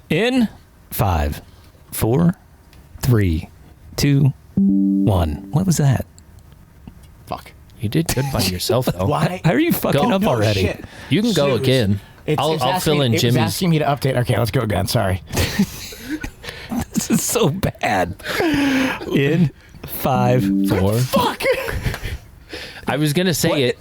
In 5, 4, 3, 2, 1. What was that? Fuck. You did good by yourself, though. Why? How are you fucking up already? Shit. You can go again. I'll fill in It was Jimmy's. asking me to update. Okay, let's go again. Sorry. This is so bad. In 5, 4. Fuck. I was gonna say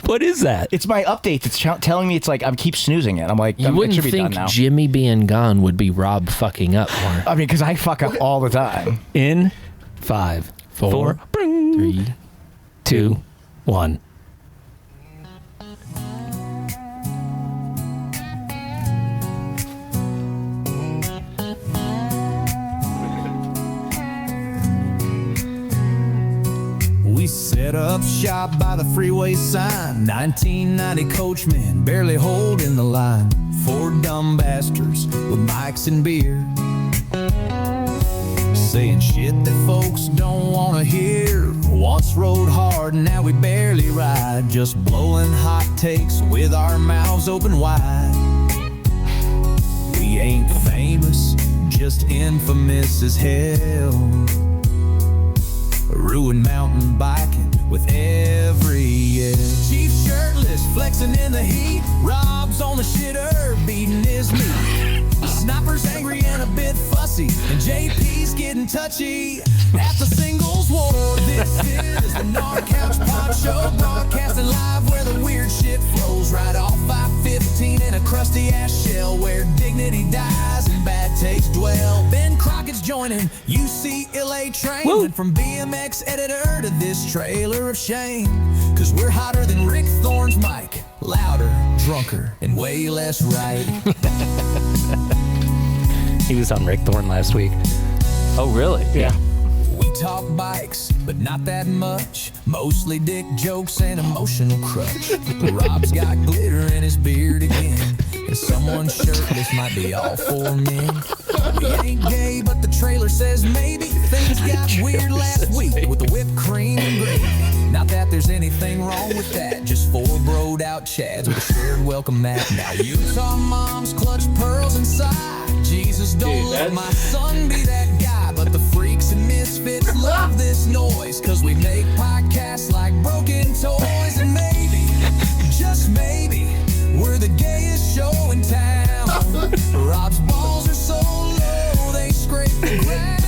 What is that? It's my updates. It's telling me it's like I keep snoozing it. I'm like, You it wouldn't should be done think now. Jimmy being gone would be Rob fucking up more. I mean, because I fuck up all the time. In 5, 4, 3, 2, 1. We set up shop by the freeway sign. 1990 coachmen barely holding the line. 4 dumb bastards with bikes and beer, saying shit that folks don't want to hear. Once rode hard, now we barely ride. Just blowing hot takes with our mouths open wide. We ain't famous, just infamous as hell. Ruin mountain biking with every yell. Chief shirtless, flexing in the heat. Rob's on the shitter, beating his meat. Sniper's angry and a bit fussy, and JP's getting touchy at the singles war. This is the Gnar Couch Podshow, broadcasting live where the weird shit flows right off 515 in a crusty ass shell where dignity dies and bad takes dwell. Ben Crockett's joining UCLA train. Went from BMX editor to this trailer of shame, cause we're hotter than Rick Thorne's mic, louder, drunker, and way less right. He was on Rick Thorne last week. Oh, really? Yeah. We talk bikes, but not that much. Mostly dick jokes and emotional crutch. Rob's got glitter in his beard again, and someone shirtless might be all for men. We ain't gay, but the trailer says maybe. Things got weird last week with the whipped cream and gravy. Not that there's anything wrong with that, just 4 broed out chads with a shared welcome mat. Now Utah moms clutch pearls inside. Jesus, don't let my son be that guy. But the freaks and misfits love this noise, cause we make podcasts like broken toys. And maybe, just maybe, we're the gayest show in town. Rob's balls are so low, they scrape the ground.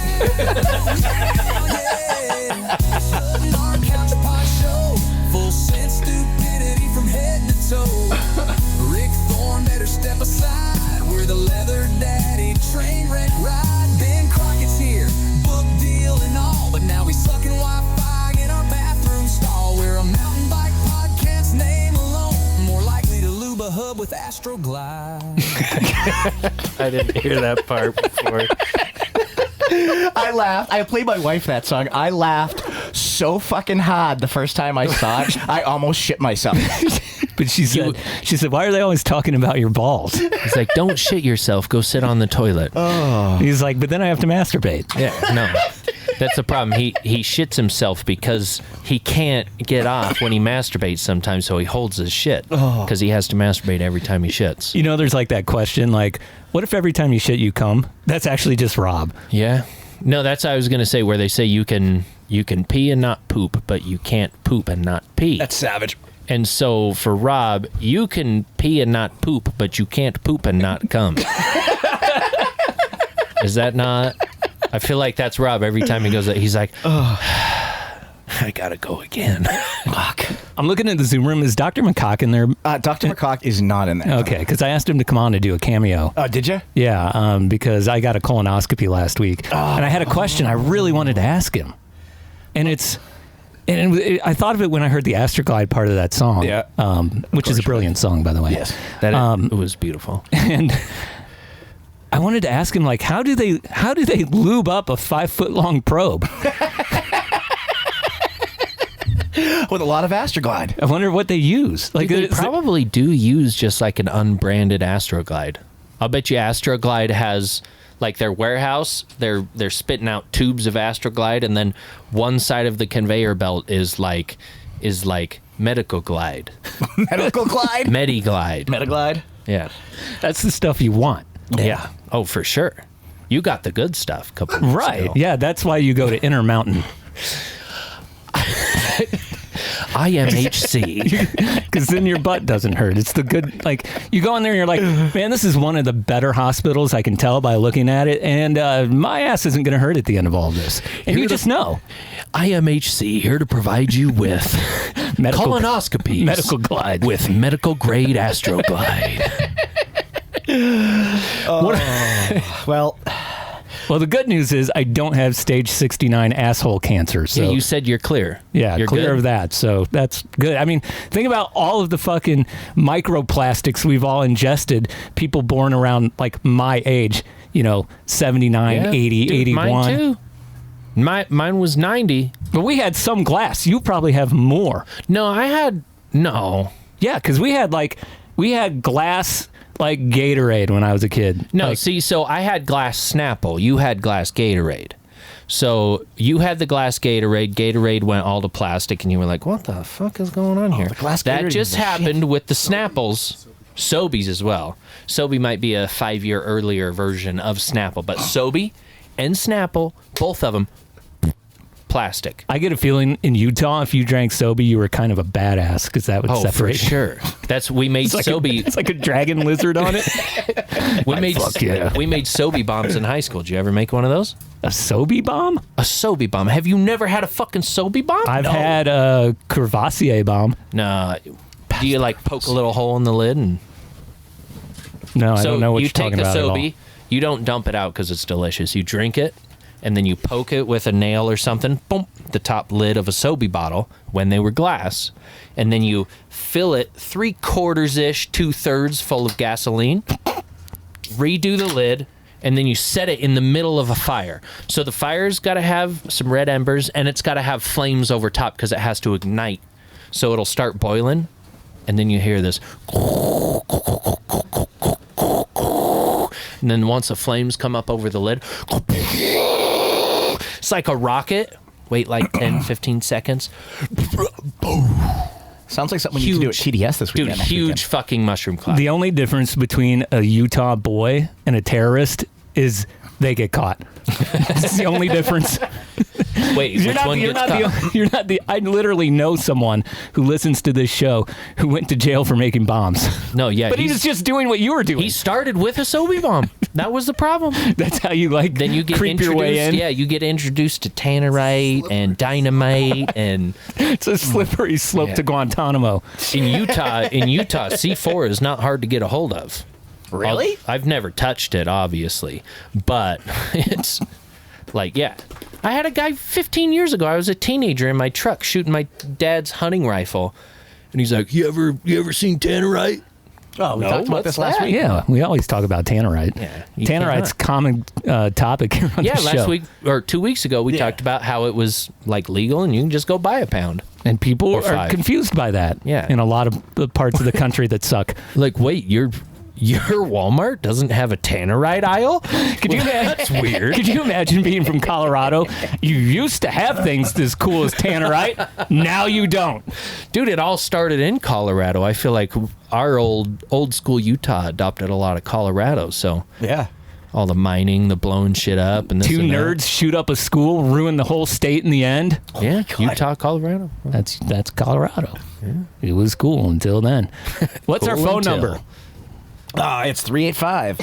Yeah, it's the Gnar Couch Podshow, full sense stupidity from head to toe. Rick Thorne better step aside, we're the leather daddy train wreck ride. Ben Crockett's here, book deal and all, but now he's sucking Wi-Fi in our bathroom stall. We're a mountain bike podcast, name alone, more likely to lube a hub with Astroglide. I didn't hear that part before. I laughed. I played my wife that song. I laughed so fucking hard the first time I saw it. I almost shit myself. But she said, why are they always talking about your balls? He's like, don't shit yourself. Go sit on the toilet. Oh. He's like, but then I have to masturbate. Yeah, no. That's the problem. He shits himself because he can't get off when he masturbates sometimes, so he holds his shit because he has to masturbate every time he shits. You know, there's like that question, like, what if every time you shit you come? That's actually just Rob. Yeah. No, that's what I was going to say, where they say you can pee and not poop, but you can't poop and not pee. That's savage. And so for Rob, you can pee and not poop, but you can't poop and not come. Is that not? I feel like that's Rob. Every time he goes, he's like, oh, I gotta go again. Fuck. I'm looking at the Zoom room. Is Dr. McCock in there? Dr. McCock is not in there. Okay, because I asked him to come on to do a cameo. Did you? Yeah, because I got a colonoscopy last week, and I had a question I really wanted to ask him, and I thought of it when I heard the Astroglide part of that song, which is a brilliant song, by the way. Yes, it was beautiful. And I wanted to ask him, like, how do they lube up a 5-foot-long probe? With a lot of Astroglide. I wonder what they use. Like, they probably do use just like an unbranded Astroglide. I'll bet you Astroglide has, like, their warehouse, they're spitting out tubes of Astroglide, and then one side of the conveyor belt is like Medical Glide. Medical Glide? Mediglide. Mediglide? Yeah. That's the stuff you want. Yeah. Oh, for sure. You got the good stuff. A couple weeks ago. Yeah, that's why you go to Intermountain. IMHC. Because then your butt doesn't hurt. It's the good, like, you go in there and you're like, man, this is one of the better hospitals, I can tell by looking at it, and my ass isn't going to hurt at the end of all this. And you just know. IMHC, here to provide you with colonoscopies. Medical glide. With medical grade Astroglide. Well, the good news is I don't have stage 69 asshole cancer. So yeah, you said you're clear. Yeah, you're clear good. of that. So that's good. I mean, think about all of the fucking microplastics we've all ingested. People born around like my age, 79, 80, 81. Mine too. Mine was 90. But we had some glass. You probably have more. No, no. Yeah, because we had glass like Gatorade when I was a kid. No, so I had glass Snapple. You had glass Gatorade. So you had the glass Gatorade. Gatorade went all to plastic, and you were like, what the fuck is going on here? That just happened with the Snapples. Sobeys as well. Sobe might be a 5-year earlier version of Snapple, but Sobe and Snapple, both of them, plastic. I get a feeling in Utah, if you drank Sobe, you were kind of a badass because that would separate. For sure. We made Sobe. It's like a dragon lizard on it. We made Sobe bombs in high school. Did you ever make one of those? A Sobe bomb? A Sobe bomb. Have you never had a fucking Sobe bomb? I've had a Crevassier bomb. No. Do you poke a little hole in the lid? No, I don't know what you're talking about. So you take the Sobe, you don't dump it out because it's delicious. You drink it, and then you poke it with a nail or something, boom, the top lid of a Sobe bottle when they were glass, and then you fill it 3/4-ish, 2/3 full of gasoline, redo the lid, and then you set it in the middle of a fire. So the fire's got to have some red embers, and it's got to have flames over top because it has to ignite. So it'll start boiling, and then you hear this. And then once the flames come up over the lid, it's like a rocket. Wait 10, 15 seconds. Sounds like something you can do at TDS this weekend. Dude, huge fucking mushroom cloud. The only difference between a Utah boy and a terrorist is they get caught. That's the only difference. Wait, which one gets caught? I literally know someone who listens to this show who went to jail for making bombs. No, yeah. But he was just doing what you were doing. He started with a Sobe bomb. That was the problem. That's how you then you get creep your way in. Yeah, you get introduced to Tannerite and dynamite and it's a slippery slope to Guantanamo. In Utah, C4 is not hard to get a hold of. Really? I've never touched it, obviously, but it's I had a guy 15 years ago. I was a teenager in my truck shooting my dad's hunting rifle, and he's like, "You ever seen Tannerite?" Oh, we talked about this last week. Yeah, we always talk about Tannerite. Yeah, Tannerite's common topic here on the show. Last week or 2 weeks ago, we talked about how it was legal and you can just go buy a pound. And people are confused by that. Yeah, in a lot of the parts of the country that suck. Wait, your Walmart doesn't have a Tannerite aisle? That's weird. Could you imagine being from Colorado? You used to have things as cool as Tannerite. Now you don't. Dude, it all started in Colorado. I feel like our old school Utah adopted a lot of Colorado. So yeah, all the mining, the blowing shit up, and this two nerds shoot up a school, ruin the whole state in the end. Yeah, Utah, Colorado. That's Colorado. Yeah. It was cool until then. What's our phone number? It's 385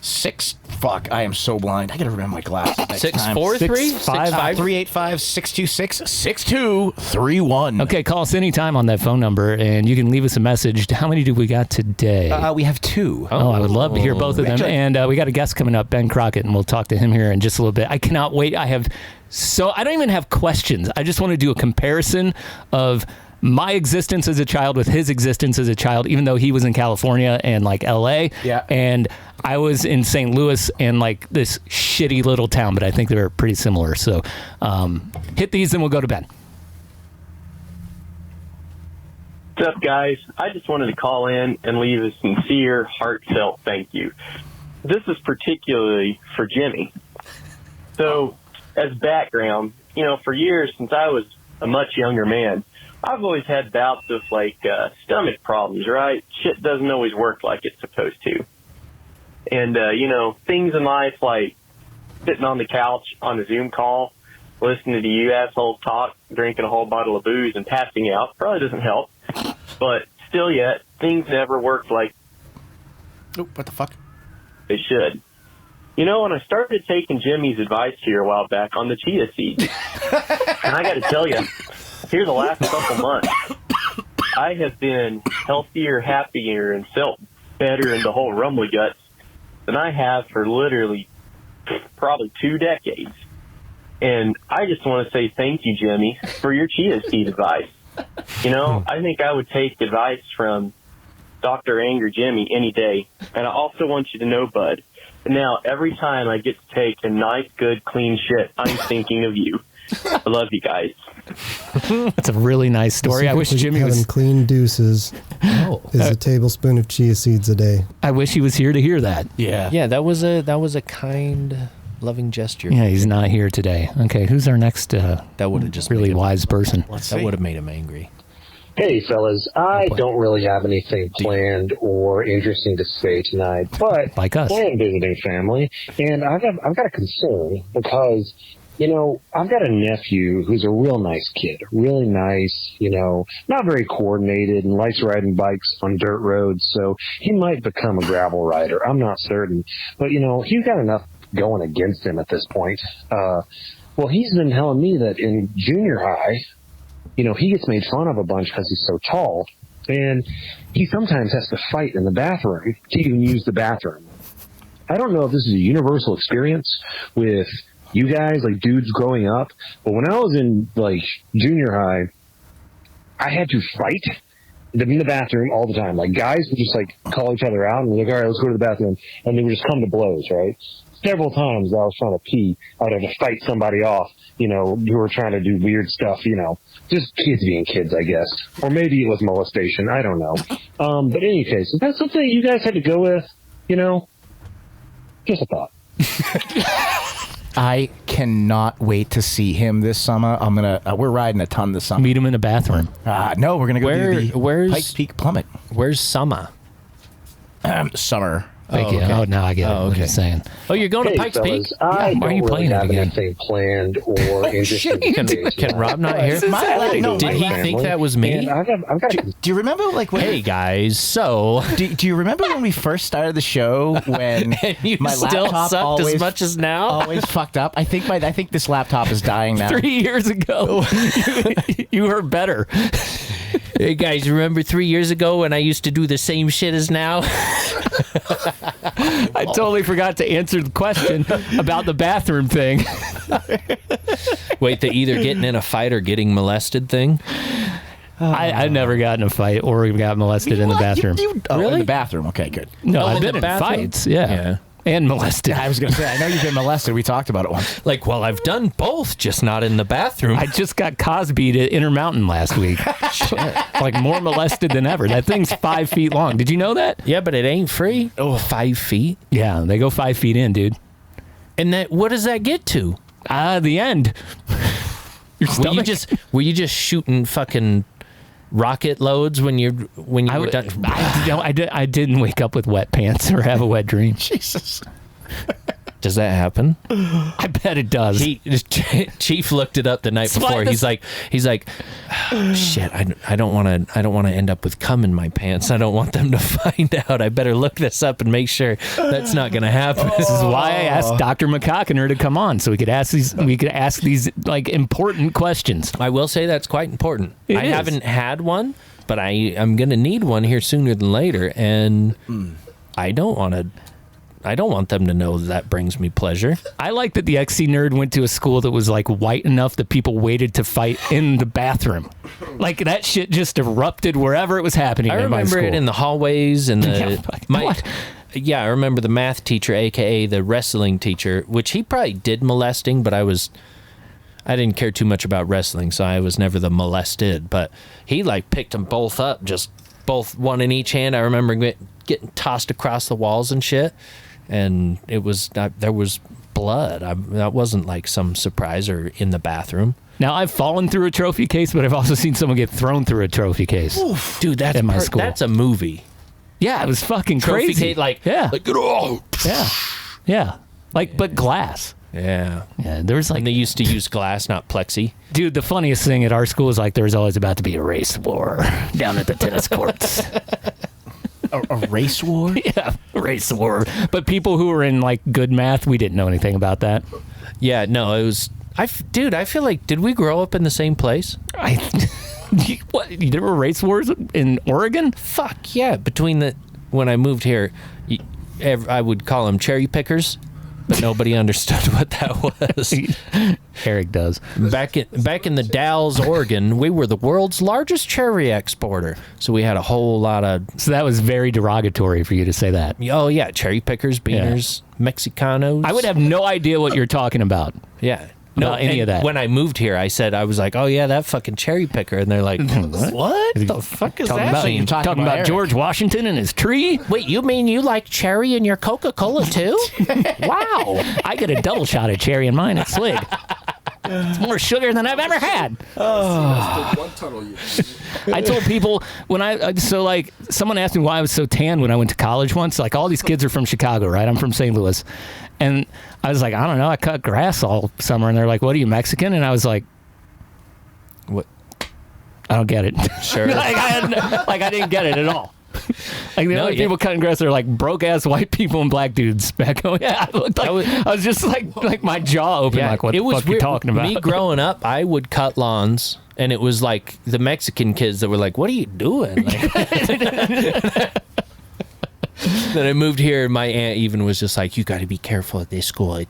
Fuck, I am so blind. I gotta remember my glasses. 643 385 626 6231. Okay, call us anytime on that phone number, and you can leave us a message. How many do we got today? We have 2. Oh, I would love to hear both of them. And we got a guest coming up, Ben Crockett, and we'll talk to him here in just a little bit. I cannot wait. I don't even have questions. I just want to do a comparison of my existence as a child with his existence as a child, even though he was in California and LA. Yeah. And I was in St. Louis and this shitty little town, but I think they're pretty similar. So hit these and we'll go to Ben. What's up, guys? I just wanted to call in and leave a sincere, heartfelt thank you. This is particularly for Jimmy. So, as background, for years since I was a much younger man, I've always had bouts of stomach problems, right? Shit doesn't always work like it's supposed to. And, things in life like sitting on the couch on a Zoom call, listening to you assholes talk, drinking a whole bottle of booze and passing out probably doesn't help. But still yet, things never work like what the fuck? they should. When I started taking Jimmy's advice here a while back on the chia seeds, and I got to tell you, here the last couple months, I have been healthier, happier, and felt better in the whole rumbly guts than I have for literally probably 2 decades. And I just want to say thank you, Jimmy, for your chia seed advice. I think I would take advice from Dr. Anger Jimmy any day. And I also want you to know, bud, now every time I get to take a nice, good, clean shit, I'm thinking of you. I love you guys. That's a really nice story. I wish Jimmy having was clean deuces. Is a tablespoon of chia seeds a day. I wish he was here to hear that. Yeah, that was a kind, loving gesture. Yeah, he's not here today. Okay, who's our next that would have just really wise person? That would have made him angry. Hey, fellas, I don't really have anything planned or interesting to say tonight, but Like us. I am visiting family, and I've got a concern because, I've got a nephew who's a real nice kid, really nice, not very coordinated and likes riding bikes on dirt roads, so he might become a gravel rider. I'm not certain, but, he's got enough going against him at this point. Well, he's been telling me that in junior high, he gets made fun of a bunch because he's so tall, and he sometimes has to fight in the bathroom to even use the bathroom. I don't know if this is a universal experience with you guys, like dudes growing up, but when I was in like junior high, I had to fight in the bathroom all the time. Like guys would just like call each other out and be like, all right, let's go to the bathroom, and they would just come to blows, right? Several times I was trying to pee, I would have to fight somebody off, who were trying to do weird stuff, just kids being kids, I guess. Or maybe it was molestation, I don't know. But in any case, is that something you guys had to go with, Just a thought. I cannot wait to see him this summer. We're riding a ton this summer. Meet him in a bathroom. No, we're gonna go do the where's Pikes Peak Plummet. Where's Summer? Summer. Thank you. okay. Oh, now I get it. Oh, What okay. you're saying. Oh, you're going to Pikes fellas, Peak? I why are don't you really playing it have again? anything planned or interesting to say Can Rob not hear? Did he think that was me? And I've got a Do you remember when? Hey guys, so Do you remember when we first started the show when and you my still laptop sucked always, as much as now? always fucked up? I think this laptop is dying now. 3 years ago, you were better. Hey guys, remember 3 years ago when I used to do the same shit as now? I totally forgot to answer the question about the bathroom thing. Wait, the either getting in a fight or getting molested thing? I never got in a fight or got molested in the bathroom. Really? In the bathroom. Okay, good. No, Oh, I've in been the in bathroom? fights. Yeah. And molested. I was going to say, I know you've been molested. We talked about it once. Like, well, I've done both, just not in the bathroom. I just got Cosby'd at Intermountain last week. Like more molested than ever. That thing's 5 feet long. Did you know that? Yeah, but it ain't free. Oh, 5 feet. Yeah, they go 5 feet in, dude. And that, what does that get to? The end. Your stomach. Were you just shooting fucking rocket loads when you were done? I didn't wake up with wet pants or have a wet dream. Jesus. Does that happen? I bet it does. Chief looked it up the night before. He's like, shit. I don't want to end up with cum in my pants. I don't want them to find out. I better look this up and make sure that's not going to happen. This is why I asked Dr. McCockiner to come on so we could ask these like important questions. I will say that's quite important. It I is. haven't had one, but I'm going to need one here sooner than later, and I don't want them to know that brings me pleasure. I like that the XC nerd went to a school that was like white enough that people waited to fight in the bathroom. Like that shit just erupted wherever it was happening. I in my remember school. it in the hallways and What? Yeah, I remember the math teacher, aka the wrestling teacher, which he probably did molesting, but I didn't care too much about wrestling, so I was never the molested. But he like picked them both up, just both one in each hand. I remember getting tossed across the walls and shit. And it was there was blood. That wasn't like some surprise or in the bathroom. Now I've fallen through a trophy case, but I've also seen someone get thrown through a trophy case. Oof. Dude, that's in my school. That's a movie. Yeah, it was fucking Trophy crazy. case, like get off. Yeah. Like, but glass. Yeah. Yeah, there was like... And they used to use glass, not plexi. Dude, the funniest thing at our school is like there was always about to be a race war down at the tennis courts. A race war? Yeah, race war. But people who were in like good math, we didn't know anything about that. Yeah, no, it was... Dude, I feel like, did we grow up in the same place? What? There were race wars in Oregon? Fuck, yeah. When I moved here, I would call them cherry pickers, but nobody understood what that was. Eric does. Back in the Dalles, Oregon, we were the world's largest cherry exporter. So we had a whole lot of... So that was very derogatory for you to say that. Oh, yeah. Cherry pickers, beaners, Mexicanos. I would have no idea what you're talking about. Yeah. No, any of that. When I moved here, I was like, oh, yeah, that fucking cherry picker. And they're like, what the fuck is that? So you're talking about George Washington and his tree? Wait, you mean you like cherry in your Coca-Cola too? Wow. I get a double shot of cherry in mine at Swig. It's more sugar than I've ever had. I told people someone asked me why I was so tan when I went to college once. Like, all these kids are from Chicago, right? I'm from St. Louis. And I was like, I don't know, I cut grass all summer. And they're like, what, are you Mexican? And I was like, what? I don't get it. Sure. I didn't get it at all. Like, the only people cutting grass are like broke ass white people and black dudes back home. Yeah, I was just like my jaw open. Yeah, like, what the fuck you talking about? Me growing up, I would cut lawns, and it was like the Mexican kids that were like, "What are you doing?" Like, then I moved here, and my aunt even was just like, "You got to be careful at this school.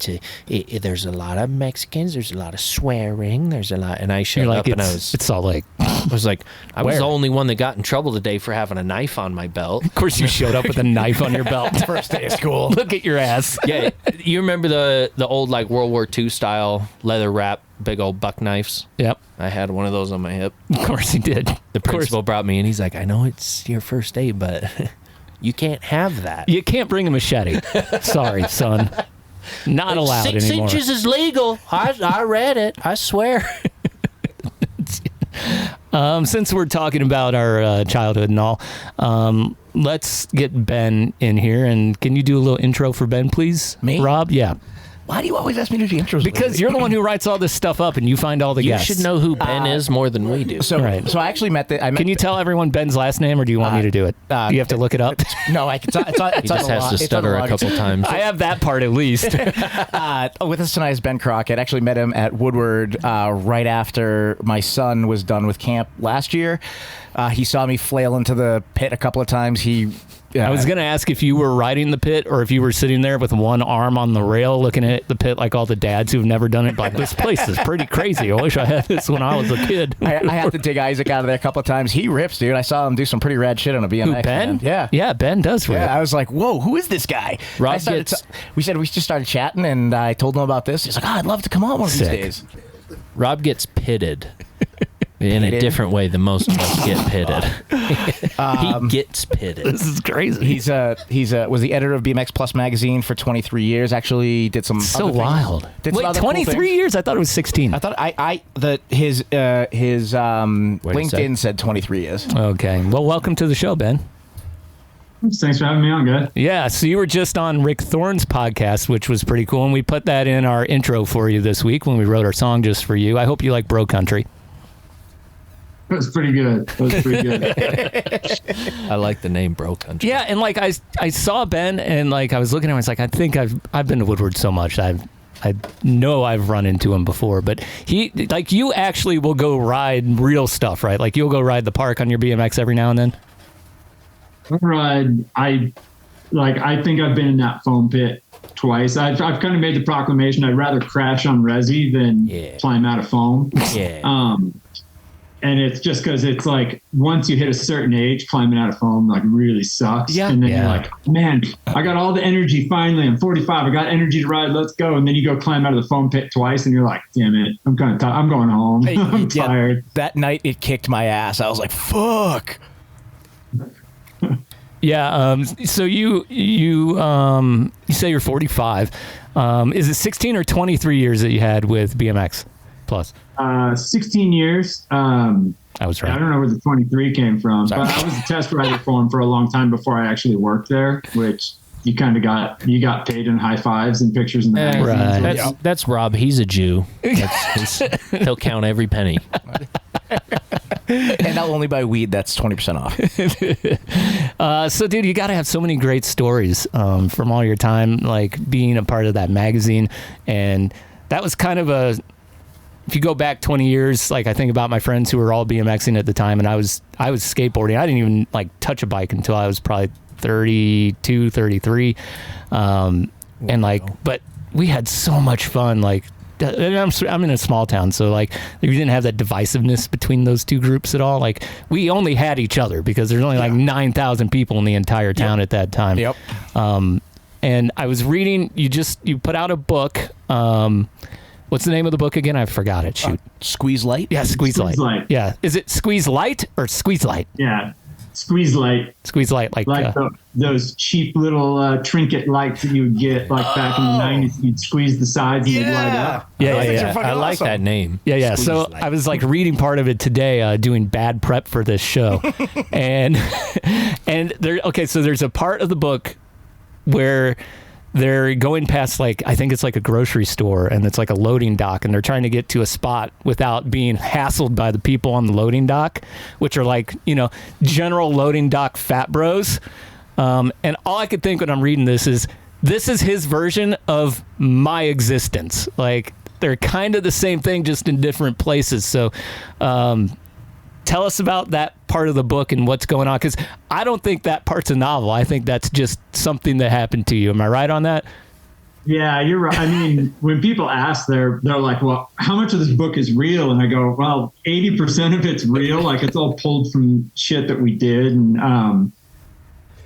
There's a lot of Mexicans. There's a lot of swearing. There's a lot." And I showed up, and it's all like, I was like, I was the only one that got in trouble today for having a knife on my belt. Of course, you showed up with a knife on your belt. First day of school. Look at your ass. Yeah, you remember the old like World War II style leather wrap big old buck knives? Yep. I had one of those on my hip. Of course he did. The principal brought me in. He's like, I know it's your first day, but you can't have that. You can't bring a machete. Sorry, son. Not allowed 6 anymore. 6 inches is legal. I read it. I swear. Since we're talking about our childhood and all, let's get Ben in here. And can you do a little intro for Ben, please? Me? Rob? Yeah. Why do you always ask me to do intros? Because you're the one who writes all this stuff up and you find all the guests. You should know who Ben is more than we do. So I actually met Can you tell everyone Ben's last name, or do you want me to do it? Do you have to look it up? No, I can. He just has to stutter a couple times. I have that part at least. With us tonight is Ben Crockett. Actually met him at Woodward right after my son was done with camp last year. He saw me flail into the pit a couple of times. I was going to ask if you were riding the pit or if you were sitting there with one arm on the rail looking at the pit like all the dads who've never done it. Like, this place is pretty crazy. I wish I had this when I was a kid. I had to dig Isaac out of there a couple of times. He rips, dude. I saw him do some pretty rad shit on a BMX. Who, Ben? Man. Yeah. Yeah, Ben does rip. Yeah, I was like, whoa, who is this guy? We just started chatting, and I told him about this. He's like, I'd love to come on one of these days. Rob gets pitted. In a different way than most of us get pitted. He gets pitted. This is crazy. He's was the editor of BMX Plus magazine for 23 years. Actually, did some so other wild. Wait, 23 years? I thought it was 16. I thought his LinkedIn said 23 years. Okay. Well, welcome to the show, Ben. Thanks for having me on, guys. Yeah, so you were just on Rick Thorne's podcast, which was pretty cool, and we put that in our intro for you this week when we wrote our song just for you. I hope you like Bro Country. It was pretty good. I like the name Bro Country. Yeah, and like I saw Ben, and like I was looking at him, I was like, I think I've been to Woodward so much, I know I've run into him before, but you actually will go ride real stuff, right? Like you'll go ride the park on your BMX every now and then. I think I've been in that foam pit twice. I've kind of made the proclamation I'd rather crash on resi than climb out of foam. Yeah. And it's just because it's like once you hit a certain age, climbing out of foam like really sucks. Yeah. And then you're like, man, I got all the energy finally. I'm 45. I got energy to ride. Let's go. And then you go climb out of the foam pit twice, and you're like, damn it, I'm kind of tired. I'm going home. I'm tired. That night it kicked my ass. I was like, fuck. Yeah. So you say you're 45. Is it 16 or 23 years that you had with BMX? Plus? 16 years. I was right. I don't know where the 23 came from, but I was a test rider for him for a long time before I actually worked there, which you kind of got paid in high fives and pictures in the magazines. Right. That's Rob. He's a Jew. He'll count every penny. And not only buy weed, that's 20% off. So, dude, you got to have so many great stories from all your time, like being a part of that magazine. And that was kind of if you go back 20 years, like I think about my friends who were all BMXing at the time, and I was skateboarding. I didn't even like touch a bike until I was probably 32, 33. And like, but we had so much fun. Like, I'm in a small town, so like you didn't have that divisiveness between those two groups at all. Like we only had each other because there's only like 9,000 people in the entire town at that time. Yep. And I was reading, you put out a book. What's the name of the book again? I forgot it. Shoot. Squeeze Light? Yeah, Squeeze Light. Yeah. Is it Squeeze Light or Squeeze Light? Yeah. Squeeze Light. Squeeze Light. Like those cheap little trinket lights that you would get like back in the 90s. You'd squeeze the sides and they'd light up. Yeah. I like that name. Yeah. So I was like reading part of it today, doing bad prep for this show. and so there's a part of the book where they're going past, like, I think it's like a grocery store, and it's like a loading dock, and they're trying to get to a spot without being hassled by the people on the loading dock, which are like, general loading dock fat bros. And all I could think when I'm reading this is his version of my existence. Like, they're kind of the same thing, just in different places. So, tell us about that part of the book and what's going on, because I don't think that part's a novel. I think that's just something that happened to you. Am I right on that? Yeah, you're right. I mean, when people ask, they're like, well, how much of this book is real? And I go, well, 80% of it's real. Like, it's all pulled from shit that we did. And, and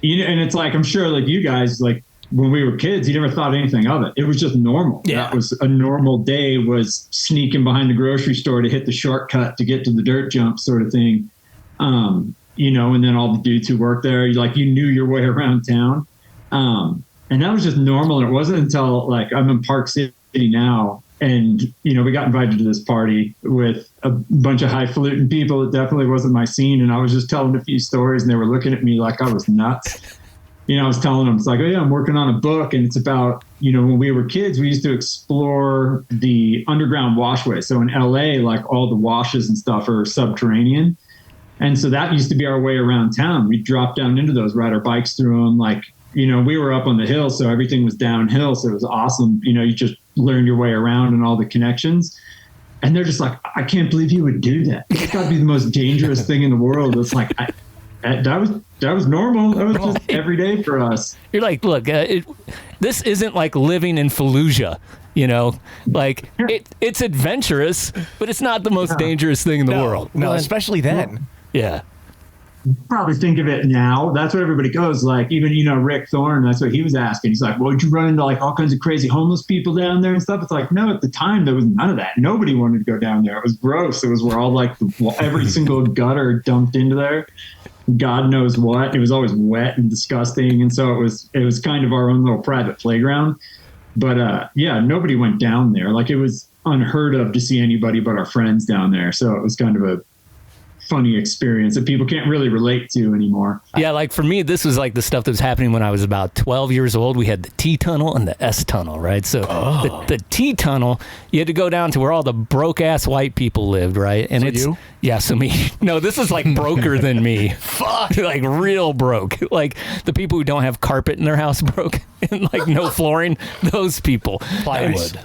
it's like, I'm sure like you guys, like when we were kids, you never thought anything of it. It was just normal. Yeah. That was a normal day, was sneaking behind the grocery store to hit the shortcut to get to the dirt jump sort of thing. And then all the dudes who worked there, you knew your way around town. And that was just normal. And it wasn't until like I'm in Park City now, and, we got invited to this party with a bunch of highfalutin people. It definitely wasn't my scene. And I was just telling a few stories, and they were looking at me like I was nuts. I was telling them, it's like, oh yeah, I'm working on a book, and it's about, when we were kids, we used to explore the underground washway. So in LA, like all the washes and stuff are subterranean. And so that used to be our way around town. We'd drop down into those, ride our bikes through them. Like, we were up on the hill, so everything was downhill. So it was awesome. You just learn your way around and all the connections. And they're just like, I can't believe you would do that. It's got to be the most dangerous thing in the world. It's like, that was normal. That was just every day for us. You're like, look, this isn't like living in Fallujah, like it's adventurous, but it's not the most dangerous thing in the world. No, especially then. Yeah. Probably think of it now. That's what everybody goes like. Even, Rick Thorne, that's what he was asking. He's like, well, would you run into like all kinds of crazy homeless people down there and stuff? It's like, no, at the time, there was none of that. Nobody wanted to go down there. It was gross. It was where all like every single gutter dumped into there. God knows what. It was always wet and disgusting. And so it was kind of our own little private playground. But nobody went down there. Like, it was unheard of to see anybody but our friends down there. So it was kind of a funny experience that people can't really relate to anymore. Yeah, like for me, this was like the stuff that was happening when I was about 12 years old. We had the T tunnel and the S tunnel, right? So the T tunnel, you had to go down to where all the broke ass white people lived, right? And so me. No, this is like broker than me. Fuck, like real broke. Like the people who don't have carpet in their house broke and like no flooring. Those people. Plywood.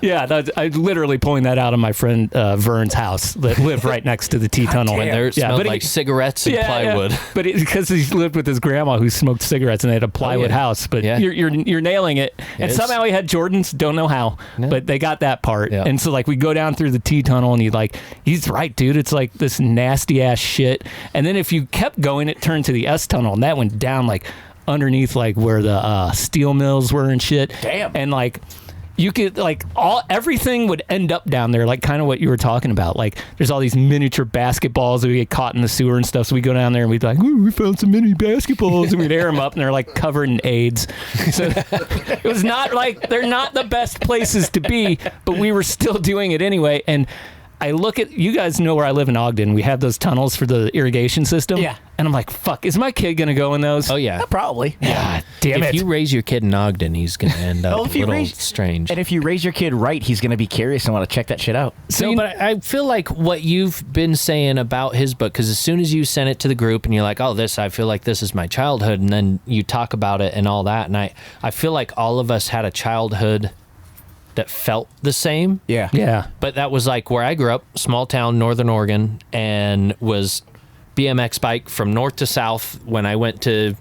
I'm literally pulling that out of my friend Vern's house that lived right next to the T tunnel. And there smelled like cigarettes and plywood. Yeah. But because he lived with his grandma who smoked cigarettes, and they had a plywood house. But you're nailing it. And somehow he had Jordans. Don't know how, but they got that part. Yeah. And so like we go down through the T tunnel, and he's right, dude. It's like this nasty ass shit. And then if you kept going, it turned to the S tunnel, and that went down like underneath like where the steel mills were and shit. Damn. And like you could like everything would end up down there, like kind of what you were talking about. Like there's all these miniature basketballs that we get caught in the sewer and stuff. So we go down there and we'd be like, ooh, we found some mini basketballs, and we'd air them up, and they're like covered in AIDS. So it was not like, they're not the best places to be, but we were still doing it anyway. And I look at, you guys know where I live in Ogden. We have those tunnels for the irrigation system. Yeah. And I'm like, fuck, is my kid going to go in those? Oh, yeah. Probably. Yeah. Damn If it. you raise your kid in Ogden, he's going to end up Well, a if you little raise- strange. And if you raise your kid right, he's going to be curious and want to check that shit out. So No, you- but I feel like what you've been saying about his book, because as soon as you sent it to the group and you're like, oh, I feel like this is my childhood, and then you talk about it and all that, and I feel like all of us had a childhood that felt the same. Yeah. Yeah. But that was like where I grew up, small town, Northern Oregon, and was BMX bike from north to south. When I went to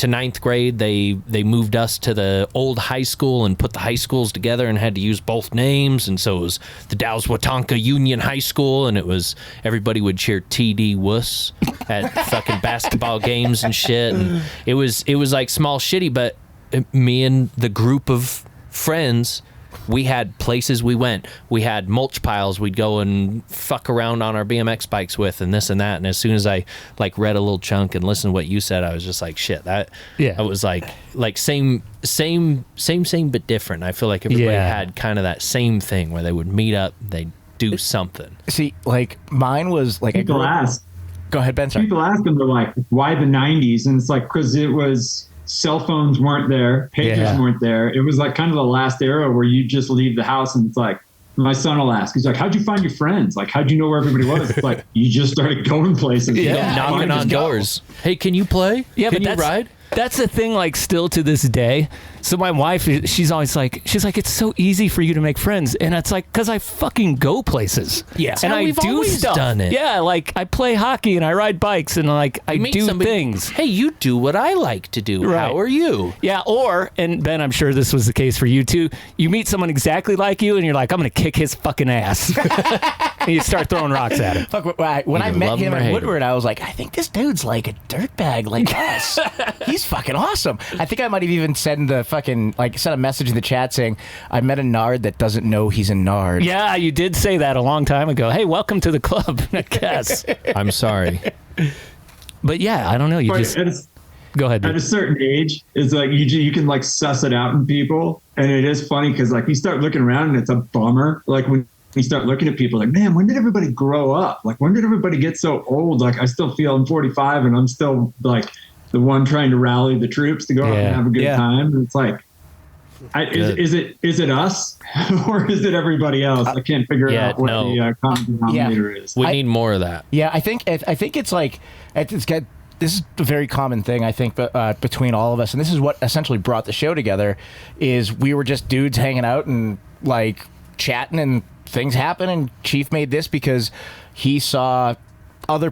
ninth grade, they moved us to the old high school and put the high schools together and had to use both names. And so it was the Dalles Watonka Union High School, and it was everybody would cheer TD Wuss at fucking basketball games and shit. And it was like small shitty, but me and the group of friends, we had places we went. We had mulch piles we'd go and fuck around on our BMX bikes with, and this and that. And as soon as I like read a little chunk and listened to what you said, I was just like, shit, that. Yeah. I was like same but different. I feel like everybody had kind of that same thing where they would meet up, they'd do something. See, like mine was like People ask. Go ahead, Ben. Sorry. People ask them, they're like, why the 90s? And it's like, because it was, cell phones weren't there, pagers weren't there. It was like kind of the last era where you just leave the house and it's like, my son will ask, he's like, how'd you find your friends? Like, how'd you know where everybody was? It's like, you just started going places. Knocking on doors. Hey, can you play? Yeah, can but you ride? That's the thing, like, still to this day. So my wife, she's always like, it's so easy for you to make friends. And it's like, because I fucking go places. Yeah. And I we've do always stuff. done it. Yeah, like, I play hockey and I ride bikes and, like, I Meet do somebody, things. Hey, you do what I like to do. Right. How are you? Yeah, or, and Ben, I'm sure this was the case for you too, you meet someone exactly like you and you're like, I'm going to kick his fucking ass. And you start throwing rocks at him. Fuck, when I Either met love him him or at hate Woodward, I was like, I think this dude's like a dirtbag like us. He's fucking awesome. I think I might have even sent a message in the chat saying, I met a nard that doesn't know he's a nard. Yeah, you did say that a long time ago. Hey, welcome to the club, I guess. I'm sorry. But yeah, I don't know. You But just go ahead. at Dude. a certain age, it's like you can like suss it out in people, and it is funny because like you start looking around and it's a bummer. Like when you start looking at people, like, man, when did everybody grow up? Like when did everybody get so old? Like I still feel I'm 45 and I'm still like the one trying to rally the troops to go out and have a good time. And it's like, is it us or is it everybody else? I can't figure out what the common denominator is. We need more of that. Yeah, I think it's like this is a very common thing, I think, between all of us, and this is what essentially brought the show together. Is we were just dudes hanging out and like chatting, and things happen. And Chief made this because he saw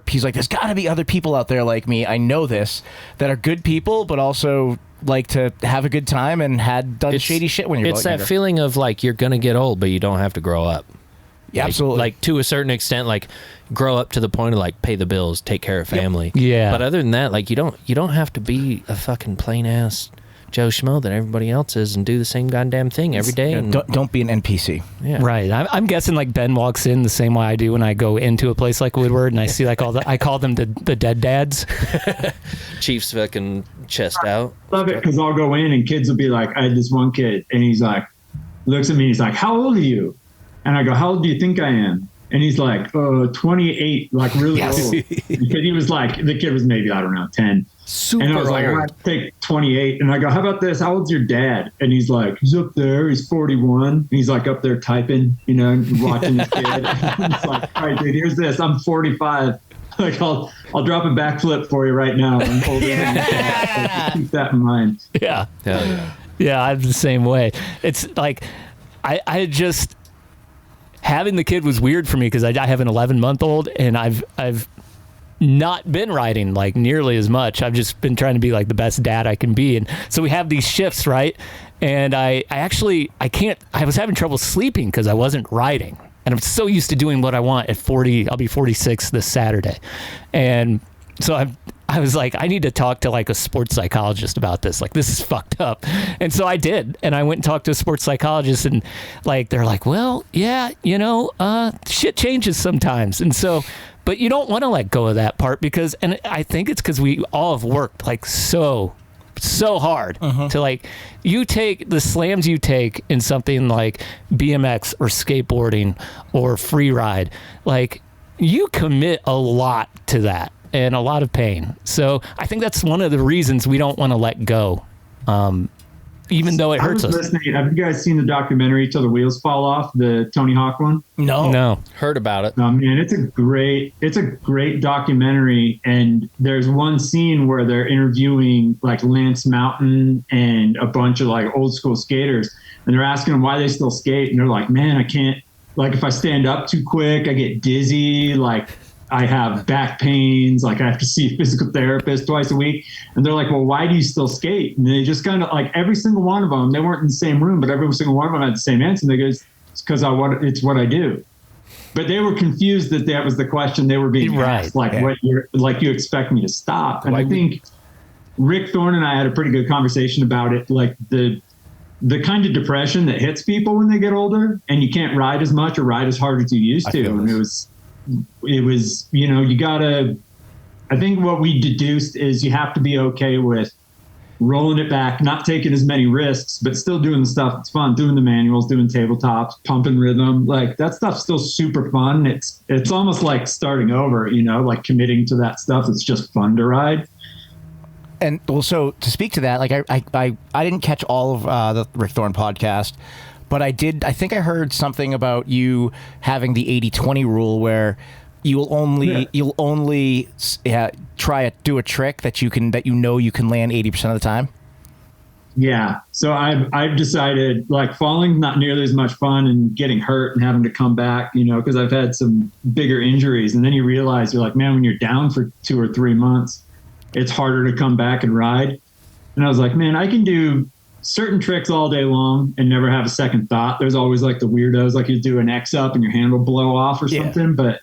he's like, there's got to be other people out there like me. I know this, that are good people, but also like to have a good time and had done shady shit when you're It's that younger. feeling of like you're gonna get old, but you don't have to grow up. Yeah, absolutely. Like to a certain extent, like grow up to the point of like pay the bills, take care of family. Yeah. But other than that, like you don't have to be a fucking plain ass Joe Schmo that everybody else is and do the same goddamn thing every day. And don't be an NPC. Yeah. Right. I'm guessing like Ben walks in the same way I do when I go into a place like Woodward and I see like I call them the dead dads. Chief's fucking chest out. Love it because I'll go in and kids will be like, I had this one kid and he's like, looks at me, he's like, how old are you? And I go, how old do you think I am? And he's like, 28, like really old. Because he was like, the kid was maybe, I don't know, 10. Super and I was like, old. I take 28. And I go, how about this? How old's your dad? And he's like, he's up there. He's 41. And he's like up there typing, watching his kid. It's like, all right, dude, here's this. I'm 45. Like, I'll drop a backflip for you right now. I'm older than your dad. So keep that in mind. Yeah. Hell yeah. Yeah, I'm the same way. It's like I just having the kid was weird for me because I have an 11-month-old and I've not been riding like nearly as much. I've just been trying to be like the best dad I can be, and so we have these shifts, right? And I was having trouble sleeping because I wasn't riding, and I'm so used to doing what I want at 40. I'll be 46 this Saturday, and so I was like, I need to talk to like a sports psychologist about this. Like, this is fucked up. And so I did. And I went and talked to a sports psychologist and like, they're like, well, yeah, shit changes sometimes. And so, but you don't want to let go of that part because, and I think it's because we all have worked like so so hard to like, you take the slams you take in something like BMX or skateboarding or free ride, like you commit a lot to that and a lot of pain. So I think that's one of the reasons we don't want to let go. Even though it hurts us. Have you guys seen the documentary Till the Wheels Fall Off, the Tony Hawk one? No. Heard about it. Man, it's a great documentary. And there's one scene where they're interviewing like Lance Mountain and a bunch of like old school skaters, and they're asking them why they still skate. And they're like, man, I can't, like if I stand up too quick, I get dizzy. Like I have back pains, like I have to see a physical therapist twice a week. And they're like, well, why do you still skate? And they just kind of like every single one of them, they weren't in the same room, but every single one of them had the same answer. And they go, it's because it's what I do. But they were confused that was the question they were being asked. Like what you expect me to stop. And I think Rick Thorne and I had a pretty good conversation about it. Like the kind of depression that hits people when they get older and you can't ride as much or ride as hard as you used to. And it was, you know, I think what we deduced is you have to be okay with rolling it back, not taking as many risks, but still doing the stuff that's fun, doing the manuals, doing tabletops, pumping rhythm. Like that stuff's still super fun. It's almost like starting over, you know, like committing to that stuff. It's just fun to ride. And also to speak to that, like I didn't catch all of the Rick Thorne podcast, but I think I heard something about you having the 80-20 rule where you'll only try to do a trick that you can land 80% of the time. Yeah. So I've decided like falling's not nearly as much fun and getting hurt and having to come back, you know, because I've had some bigger injuries. And then you realize you're like, man, when you're down for 2 or 3 months, it's harder to come back and ride. And I was like, man, I can do certain tricks all day long and never have a second thought. There's always like the weirdos, like you do an X up and your hand will blow off or something. But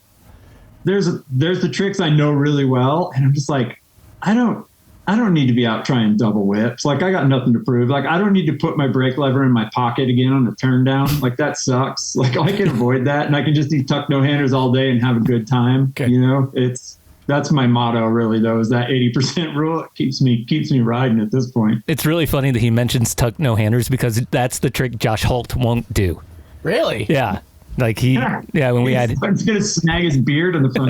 there's the tricks I know really well. And I'm just like, I don't need to be out trying double whips. Like I got nothing to prove. Like I don't need to put my brake lever in my pocket again on a turn down. Like that sucks. Like I can avoid that. And I can just do tuck no handers all day and have a good time. Okay. You know, that's my motto really though, is that 80% rule. It keeps me riding at this point. It's really funny that he mentions tuck no handers because that's the trick Josh Holt won't do. Really? Yeah. Like when we had, I'm gonna snag his beard in the front.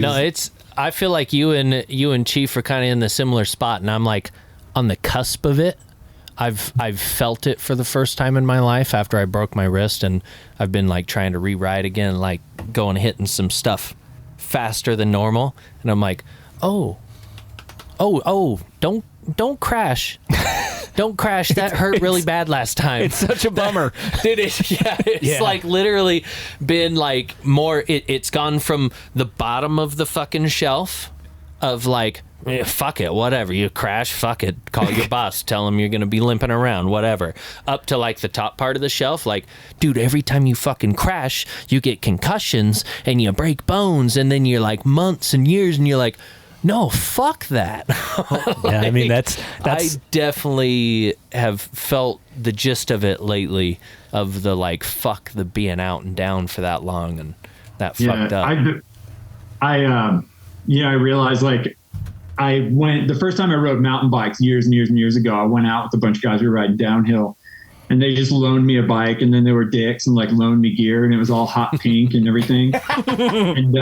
No, I feel like you and Chief are kind of in the similar spot, and I'm like on the cusp of it. I've felt it for the first time in my life after I broke my wrist, and I've been like trying to re-ride again, like hitting some stuff faster than normal, and I'm like, oh, don't crash. Don't crash. That hurt really bad last time. It's such a bummer. Dude, it's like literally been like more, it's gone from the bottom of the fucking shelf of like, fuck it, whatever. You crash, fuck it. Call your boss. Tell him you're going to be limping around, whatever. Up to like the top part of the shelf. Like, dude, every time you fucking crash, you get concussions and you break bones. And then you're like months and years and you're like, no, fuck that. Yeah, I mean, that's I definitely have felt the gist of it lately, of the like, fuck the being out and down for that long and that fucked up. I realized like the first time I rode mountain bikes years and years and years ago, I went out with a bunch of guys who were riding downhill, and they just loaned me a bike, and then they were dicks and like loaned me gear, and it was all hot pink and everything. And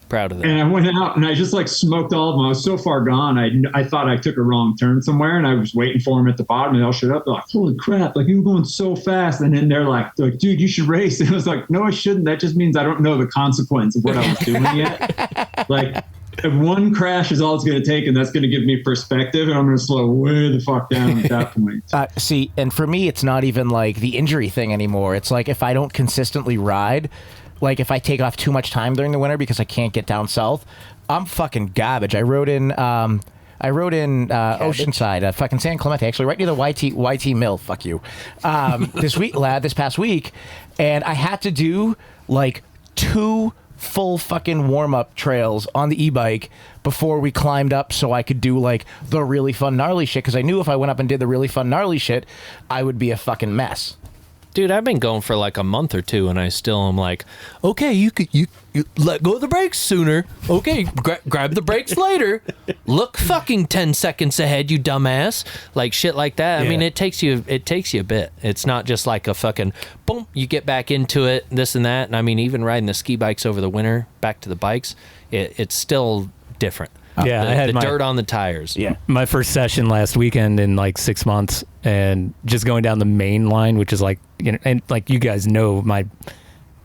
proud of that. And I went out and I just like smoked all of them. I was so far gone. I thought I took a wrong turn somewhere, and I was waiting for them at the bottom, and they all showed up. They're like, holy crap, like you were going so fast. And then they're like, dude, you should race. And I was like, no, I shouldn't. That just means I don't know the consequence of what I was doing yet. Like if one crash is all it's going to take, and that's going to give me perspective, and I'm going to slow way the fuck down at that point. See, and for me, it's not even like the injury thing anymore. It's like if I don't consistently ride, like if I take off too much time during the winter because I can't get down south, I'm fucking garbage. I rode in Oceanside, fucking San Clemente, actually right near the YT Mill. Fuck you. This past week, and I had to do like 2 full fucking warm-up trails on the e-bike before we climbed up so I could do like the really fun gnarly shit, because I knew if I went up and did the really fun gnarly shit, I would be a fucking mess. Dude, I've been going for like a month or two, and I still am like, okay, you let go of the brakes sooner. Okay, grab the brakes later. Look fucking 10 seconds ahead, you dumbass. Like shit like that. Yeah. I mean, it takes you a bit. It's not just like a fucking boom, you get back into it, this and that. And I mean, even riding the ski bikes over the winter, back to the bikes, it's still different. Yeah, I had the dirt on the tires. Yeah, my first session last weekend in like 6 months, and just going down the main line, which is like, you know, and like you guys know my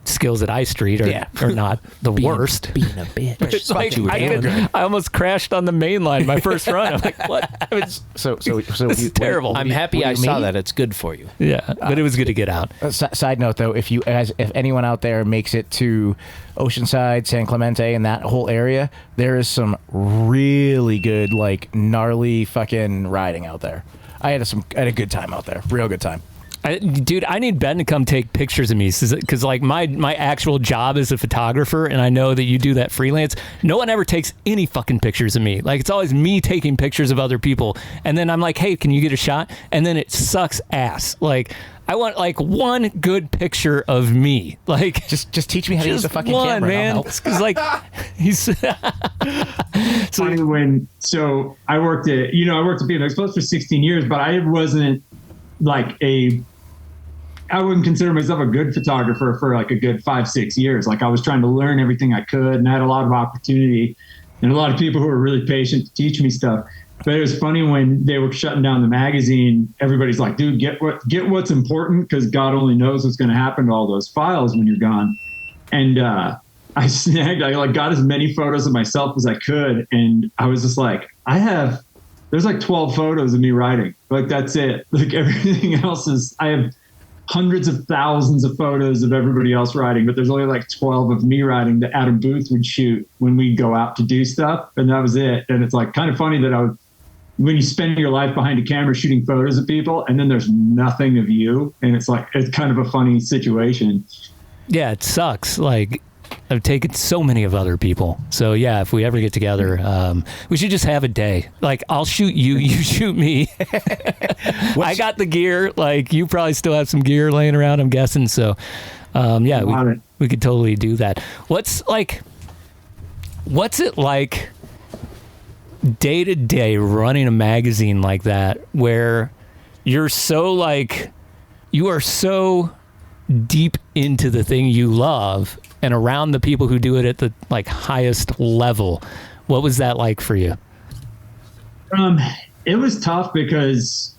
skills at I Street are not the worst. Being a bitch. Like, I almost crashed on the main line my first run. I'm like, what? So it's terrible. I'm happy I saw that. It's good for you. Yeah, but it was good to get out. Side note though, if anyone out there makes it to Oceanside, San Clemente, and that whole area, there is some really good, like gnarly fucking riding out there. I had a good time out there, real good time. Dude, I need Ben to come take pictures of me because like my actual job is a photographer, and I know that you do that freelance. No one ever takes any fucking pictures of me. Like, it's always me taking pictures of other people, and then I'm like, hey, can you get a shot? And then it sucks ass. Like, I want like one good picture of me. Like, just teach me how to use the fucking camera, man. Because like he's funny when I worked at BMX Plus for 16 years, but I wasn't like I wouldn't consider myself a good photographer for like a good 5-6 years. Like, I was trying to learn everything I could, and I had a lot of opportunity and a lot of people who were really patient to teach me stuff. But it was funny when they were shutting down the magazine, everybody's like, dude, get what's important, because God only knows what's going to happen to all those files when you're gone. And I got as many photos of myself as I could. And I was just like, there's like 12 photos of me riding. Like, that's it. Like, everything else I have hundreds of thousands of photos of everybody else riding, but there's only like 12 of me riding that Adam Booth would shoot when we go out to do stuff. And that was it. And it's like kind of funny that when you spend your life behind a camera shooting photos of people, and then there's nothing of you. And it's like, it's kind of a funny situation. Yeah, it sucks. Like, I've taken so many of other people. So yeah, if we ever get together, we should just have a day. Like, I'll shoot you, you shoot me. I got the gear. Like, you probably still have some gear laying around, I'm guessing. So yeah, we could totally do that. What's it like day to day running a magazine like that, where you are so deep into the thing you love and around the people who do it at the like highest level? What was that like for you? It was tough because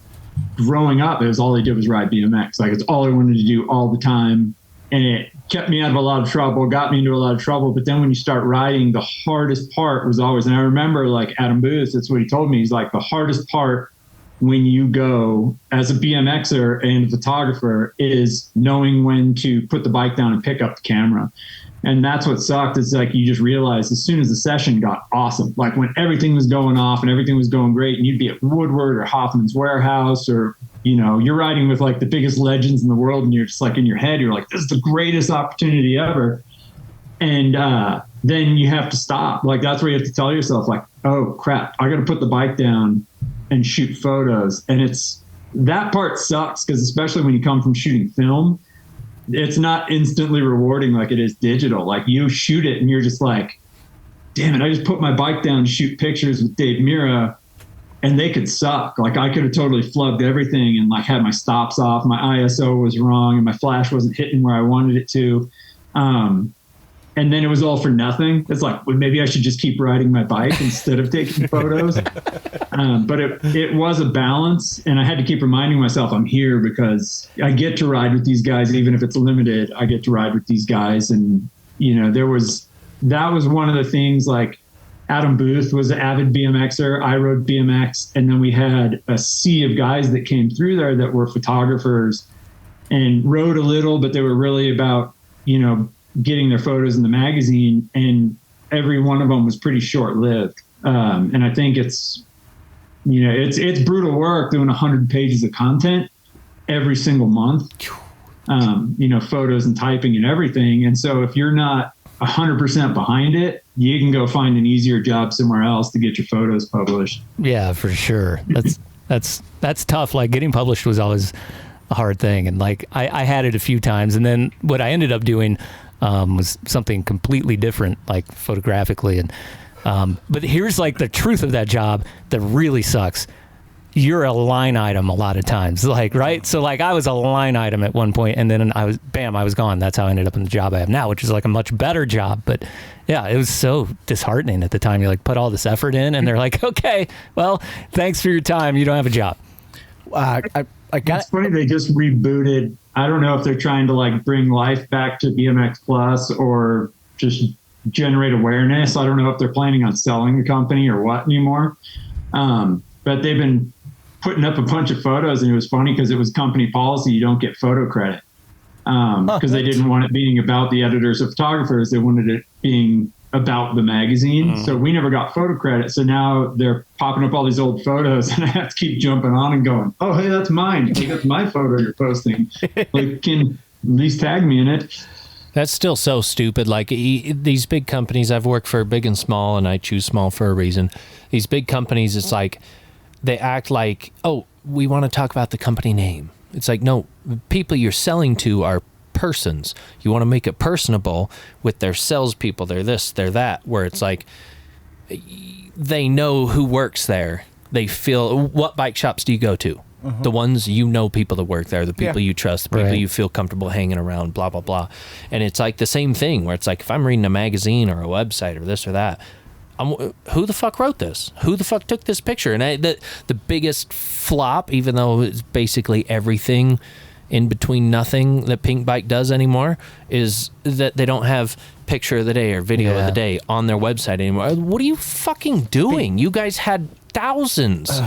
growing up, it was all I did was ride BMX. Like, it's all I wanted to do all the time. And it kept me out of a lot of trouble, got me into a lot of trouble. But then when you start riding, the hardest part was always, and I remember like Adam Booth, that's what he told me. He's like, the hardest part when you go as a BMXer and a photographer is knowing when to put the bike down and pick up the camera. And that's what sucked. It's like, you just realize as soon as the session got awesome, like when everything was going off and everything was going great, and you'd be at Woodward or Hoffman's warehouse, or, you know, you're riding with like the biggest legends in the world, and you're just like in your head, you're like, this is the greatest opportunity ever. And then you have to stop. Like, that's where you have to tell yourself like, oh crap, I got to put the bike down and shoot photos. And that part sucks, because especially when you come from shooting film, it's not instantly rewarding like it is digital. Like, you shoot it and you're just like, damn it, I just put my bike down to shoot pictures with Dave Mira, and they could suck. Like, I could have totally flubbed everything and like had my stops off, my ISO was wrong, and my flash wasn't hitting where I wanted it to. And then it was all for nothing. It's like, well, maybe I should just keep riding my bike instead of taking photos. But it was a balance, and I had to keep reminding myself I'm here because I get to ride with these guys, even if it's limited. I get to ride with these guys, and you know, that was one of the things. Like, Adam Booth was an avid BMXer. I rode BMX, and then we had a sea of guys that came through there that were photographers and rode a little, but they were really about, you know, getting their photos in the magazine, and every one of them was pretty short-lived. And I think it's brutal work doing 100 pages of content every single month, you know, photos and typing and everything. And so if you're not 100% behind it, you can go find an easier job somewhere else to get your photos published. Yeah, for sure. That's tough. Like, getting published was always a hard thing. And like, I had it a few times, and then what I ended up doing was something completely different, like photographically. And but here's like the truth of that job that really sucks. You're a line item a lot of times, like, right? So like I was a line item at one point, and then I was gone. That's how I ended up in the job I have now, which is like a much better job. But yeah, it was so disheartening at the time. You like put all this effort in, and they're like, okay, well, thanks for your time. You don't have a job. It's funny, they just rebooted. I don't know if they're trying to like bring life back to BMX Plus or just generate awareness. I don't know if they're planning on selling the company or what anymore. But they've been putting up a bunch of photos, and it was funny because it was company policy. You don't get photo credit because they didn't want it being about the editors or photographers. They wanted it being about the magazine. So we never got photo credit. So now they're popping up all these old photos, and I have to keep jumping on and going, oh, hey, that's mine. Like, that's my photo you're posting. Like, can at least tag me in it. That's still so stupid. Like these big companies, I've worked for big and small, and I choose small for a reason. These big companies, it's like they act like, oh, we want to talk about the company name. It's like, no, the people you're selling to are persons. You want to make it personable with their salespeople. They're this, they're that, where it's like they know who works there. They feel, what bike shops do you go to? The ones you know, people that work there, the people you trust, the people you feel comfortable hanging around, blah, blah, blah. And it's like the same thing where it's like, if I'm reading a magazine or a website or this or that, who the fuck wrote this? Who the fuck took this picture? And the biggest flop, even though it's basically everything in between nothing that Pink Bike does anymore, is that they don't have picture of the day or video of the day on their website anymore. What are you fucking doing? You guys had thousands.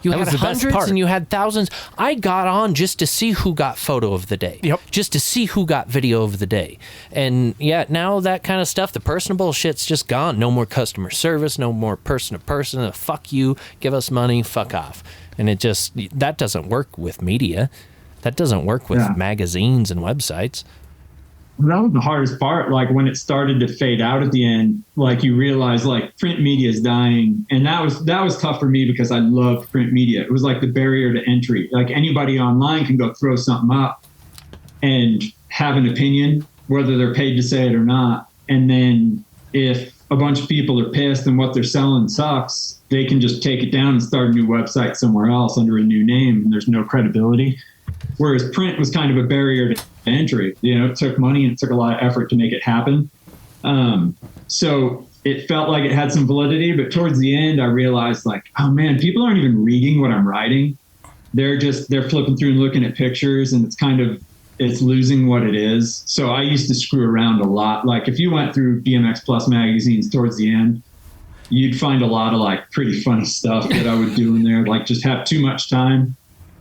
You had hundreds and you had thousands. I got on just to see who got photo of the day. Just to see who got video of the day. And yeah, now that kind of stuff, the personable shit's just gone. No more customer service, no more person to person. Fuck you, give us money, fuck off. And that doesn't work with media. That doesn't work with magazines and websites. That was the hardest part. Like when it started to fade out at the end, like you realize like print media is dying. And that was tough for me because I loved print media. It was like the barrier to entry. Like anybody online can go throw something up and have an opinion, whether they're paid to say it or not. And then if a bunch of people are pissed and what they're selling sucks, they can just take it down and start a new website somewhere else under a new name, and there's no credibility. Whereas print was kind of a barrier to entry. You know, it took money and it took a lot of effort to make it happen. So it felt like it had some validity, but towards the end I realized like, oh man, people aren't even reading what I'm writing. They're flipping through and looking at pictures, and it's losing what it is. So I used to screw around a lot. Like if you went through BMX Plus magazines towards the end, you'd find a lot of like pretty funny stuff that I would do in there. Like just have too much time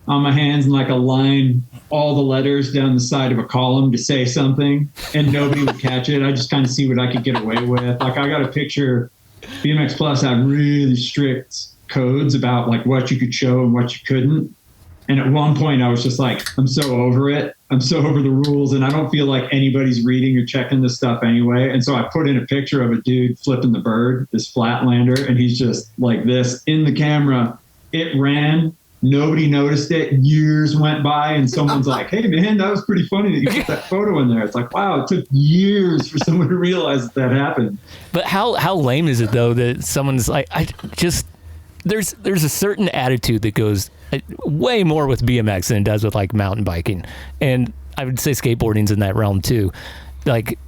on my hands and like align all the letters down the side of a column to say something, and nobody would catch it. I just kind of see what I could get away with. Like I got a picture, BMX Plus had really strict codes about like what you could show and what you couldn't. And at one point I was just like, I'm so over it. I'm so over the rules, and I don't feel like anybody's reading or checking this stuff anyway. And so I put in a picture of a dude flipping the bird, this flatlander, and he's just like this in the camera. It ran. Nobody noticed it. Years went by, and someone's like, hey, man, that was pretty funny that you put that photo in there. It's like, wow, it took years for someone to realize that happened. But how lame is it, though, that someone's like, there's a certain attitude that goes way more with BMX than it does with, like, mountain biking. And I would say skateboarding's in that realm, too. Like,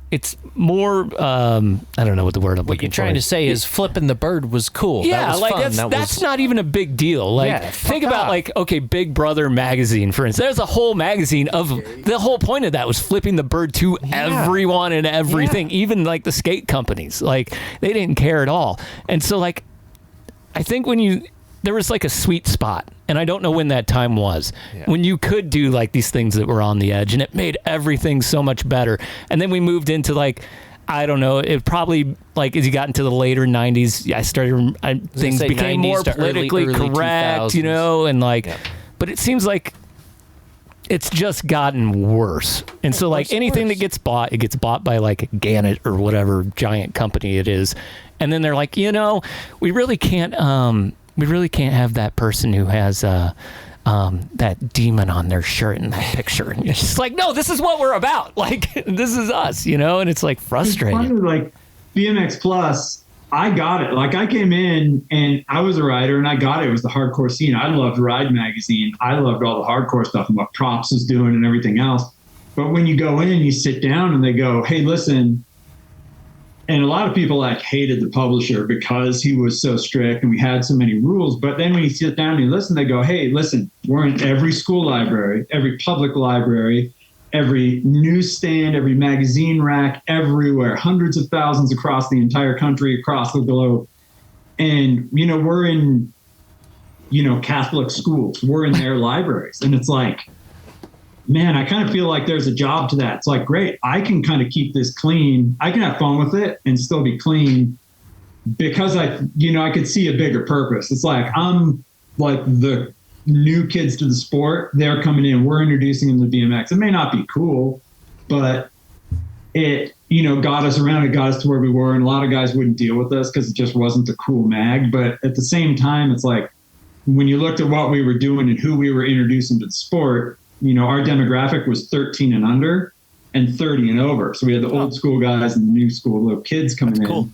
it's more, I don't know what the word I'm looking for. What you're trying to say is flipping the bird was cool. Yeah, that was like fun. that's not even a big deal. Like think about like, okay, Big Brother magazine, for instance. There's a whole magazine of, the whole point of that was flipping the bird to everyone and everything, even like the skate companies. Like they didn't care at all. And so like, I think there was like a sweet spot, and I don't know when that time was, when you could do like these things that were on the edge, and it made everything so much better. And then we moved into like, I don't know, it probably like as you got into the later 90s, things became more politically correct, you know, and like, but it seems like it's just gotten worse. And so like anything that gets bought, it gets bought by like Gannett or whatever giant company it is. And then they're like, you know, we really can't have that person who has that demon on their shirt in that picture. And it's just like, no, this is what we're about. Like, this is us, you know? And it's like frustrating. It's funny, like BMX Plus, I got it. Like, I came in and I was a rider and I got it. It was the hardcore scene. I loved Ride Magazine. I loved all the hardcore stuff and what Props was doing and everything else. But when you go in and you sit down and they go, hey, listen, and a lot of people like hated the publisher because he was so strict and we had so many rules. But then when you sit down and you listen, they go, hey, listen, we're in every school library, every public library, every newsstand, every magazine rack, everywhere, hundreds of thousands across the entire country, across the globe. And, you know, we're in, you know, Catholic schools, we're in their libraries. And it's like, man, I kind of feel like there's a job to that. It's like, great, I can kind of keep this clean. I can have fun with it and still be clean because I could see a bigger purpose. It's like, I'm like the new kids to the sport. They're coming in, we're introducing them to BMX. It may not be cool, but it, you know, got us around. It got us to where we were. And a lot of guys wouldn't deal with us because it just wasn't a cool mag. But at the same time, it's like, when you looked at what we were doing and who we were introducing to the sport, you know, our demographic was 13 and under and 30 and over. So we had the old school guys and the new school little kids coming in.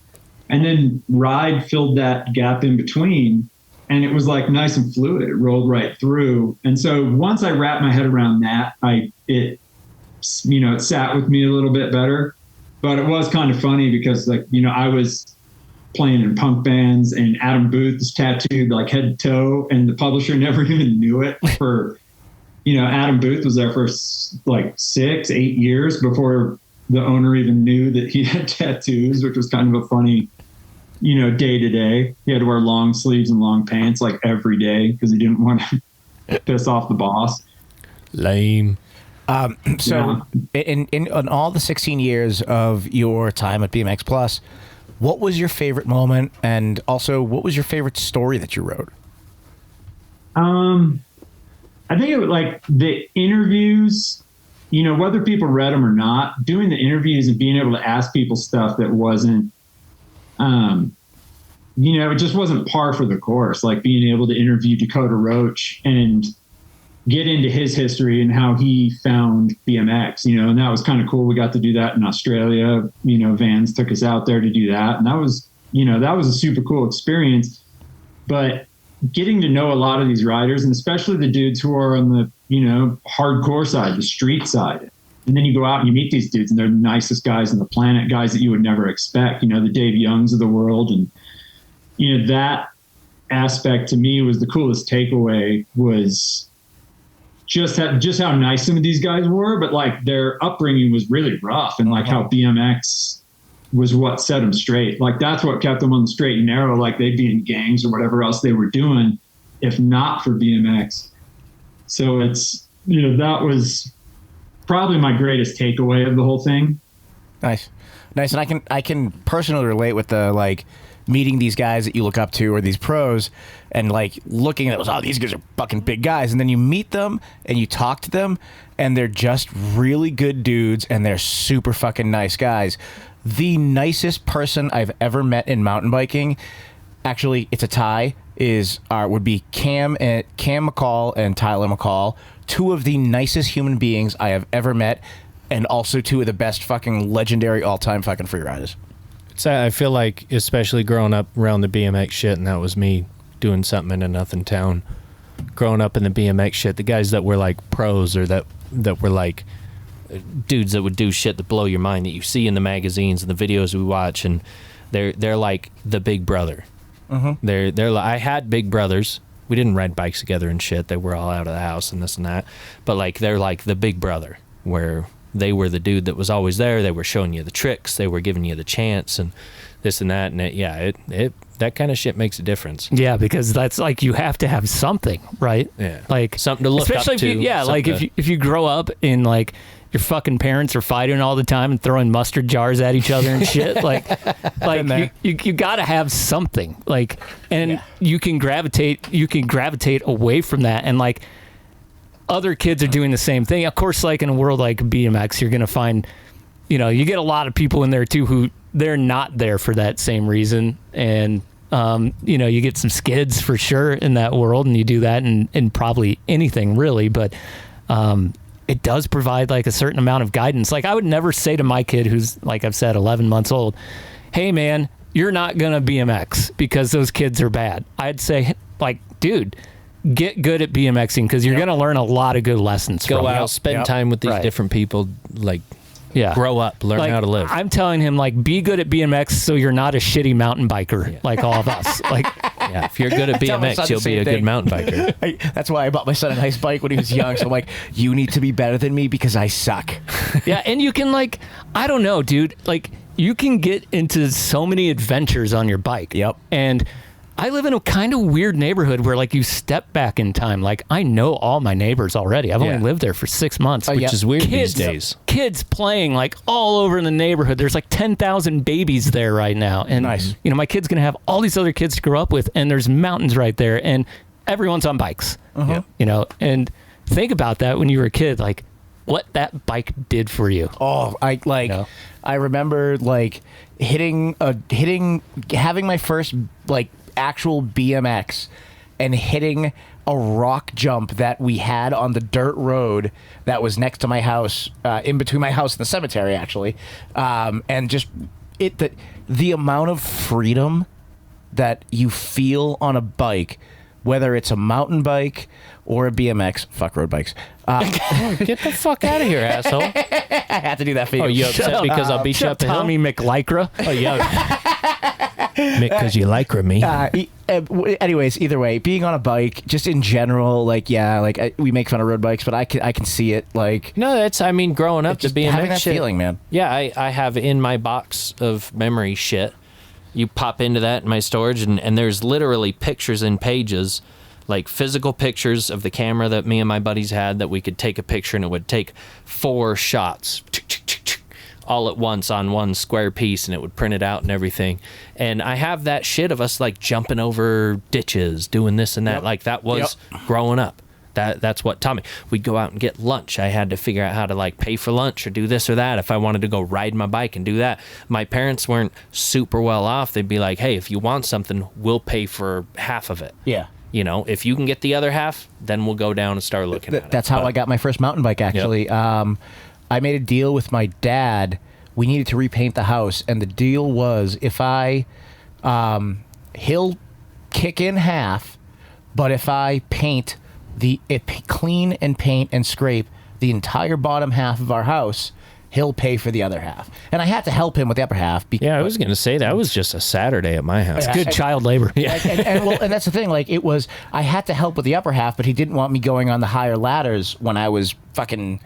And then Ride filled that gap in between. And it was like nice and fluid. It rolled right through. And so once I wrapped my head around that, it sat with me a little bit better. But it was kind of funny because, like, you know, I was playing in punk bands and Adam Booth is tattooed like head to toe, and the publisher never even knew it for, you know, Adam Booth was there for like 6-8 years before the owner even knew that he had tattoos, which was kind of a funny, you know, day to day. He had to wear long sleeves and long pants like every day because he didn't want to piss off the boss. Lame. So in all the 16 years of your time at BMX Plus, what was your favorite moment? And also, what was your favorite story that you wrote? I think it was like the interviews, you know, whether people read them or not, doing the interviews and being able to ask people stuff that wasn't, you know, it just wasn't par for the course. Like being able to interview Dakota Roach and get into his history and how he found BMX, you know, and that was kind of cool. We got to do that in Australia. You know, Vans took us out there to do that. And that was, you know, that was a super cool experience. But getting to know a lot of these riders, and especially the dudes who are on the, you know, hardcore side, the street side. And then you go out and you meet these dudes and they're the nicest guys on the planet, guys that you would never expect, you know, the Dave Youngs of the world. And, you know, that aspect to me was the coolest takeaway, was just how nice some of these guys were, but like their upbringing was really rough, and like how BMX was what set them straight. Like that's what kept them on the straight and narrow. Like they'd be in gangs or whatever else they were doing if not for BMX. So it's, you know, that was probably my greatest takeaway of the whole thing. Nice. And I can personally relate with the, like, meeting these guys that you look up to, or these pros, and like looking at those, oh, these guys are fucking big guys. And then you meet them and you talk to them and they're just really good dudes and they're super fucking nice guys. The nicest person I've ever met in mountain biking, actually it's a tie, would be Cam McCall and Tyler McCall, two of the nicest human beings I have ever met, and also two of the best fucking legendary all-time fucking free riders. I feel like, especially growing up around the BMX shit, and that was me doing something in a nothing town, growing up in the BMX shit, the guys that were like pros, or that were like dudes that would do shit that blow your mind, that you see in the magazines and the videos we watch, and they're like the big brother. Mm-hmm. They're like, I had big brothers. We didn't ride bikes together and shit. They were all out of the house and this and that. But like, they're like the big brother, where they were the dude that was always there. They were showing you the tricks. They were giving you the chance and this and that. And it that kind of shit makes a difference. Yeah, because that's like, you have to have something, right? Yeah, like something to look especially up to. Like if you grow up in like your fucking parents are fighting all the time and throwing mustard jars at each other and shit. like you got to have something. Like, and you can gravitate away from that, and like, other kids are doing the same thing. Of course, like in a world like BMX, you're going to find, you know, you get a lot of people in there too who they're not there for that same reason. And You get some skids for sure in that world, and you do that in probably anything really, but it does provide like a certain amount of guidance. Like I would never say to my kid who's, like I've said, 11 months old, hey man, you're not going to BMX because those kids are bad. I'd say, like, dude, get good at BMXing because you're going to learn a lot of good lessons. Go out, spend time with these different people, like, grow up, learn how to live. I'm telling him, like, be good at BMX so you're not a shitty mountain biker like all of us. Like, if you're good at BMX, you'll be a good mountain biker. That's why I bought my son a nice bike when he was young. So I'm like, you need to be better than me because I suck. Yeah, and you can, like, I don't know, dude. Like, you can get into so many adventures on your bike. Yep. And I live in a kind of weird neighborhood where, like, you step back in time. Like, I know all my neighbors already. I've only lived there for 6 months. Which is weird these days. Kids playing, like, all over in the neighborhood. There's, like, 10,000 babies there right now. And, my kid's going to have all these other kids to grow up with, and there's mountains right there, and everyone's on bikes. And think about that when you were a kid, like, what that bike did for you. Oh, I remember like having my first like actual BMX and hitting a rock jump that we had on the dirt road that was next to my house, in between my house and the cemetery actually, and just the amount of freedom that you feel on a bike, whether it's a mountain bike or a BMX. Fuck road bikes. Get the fuck out of here, asshole. I had to do that for you. Oh, you upset because I'll beat you up the hill? Tommy McLycra. Oh, yeah. Because you lycra me. Anyways, either way, being on a bike, just in general, like, we make fun of road bikes, but I can see it, like... No, growing up to BMX having that shit. Feeling, man. Yeah, I have in my box of memory shit. You pop into that in my storage, and there's literally pictures and pages, like physical pictures of the camera that me and my buddies had that we could take a picture, and it would take 4 shots all at once on one square piece, and it would print it out and everything. And I have that shit of us like jumping over ditches, doing this and that. Like that was growing up. That's what Tommy. We'd go out and get lunch. I had to figure out how to like pay for lunch or do this or that if I wanted to go ride my bike and do that. My parents weren't super well off. They'd be like, hey, if you want something, we'll pay for half of it. Yeah. If you can get the other half, then we'll go down and start looking at it. That's how I got my first mountain bike, actually. Yep. I made a deal with my dad. We needed to repaint the house, and the deal was if he'll kick in half, but if I paint clean and paint and scrape the entire bottom half of our house, he'll pay for the other half. And I had to help him with the upper half. I was going to say that was just a Saturday at my house. It's good child labor. Yeah. And that's the thing. Like, it was, I had to help with the upper half, but he didn't want me going on the higher ladders when I was fucking,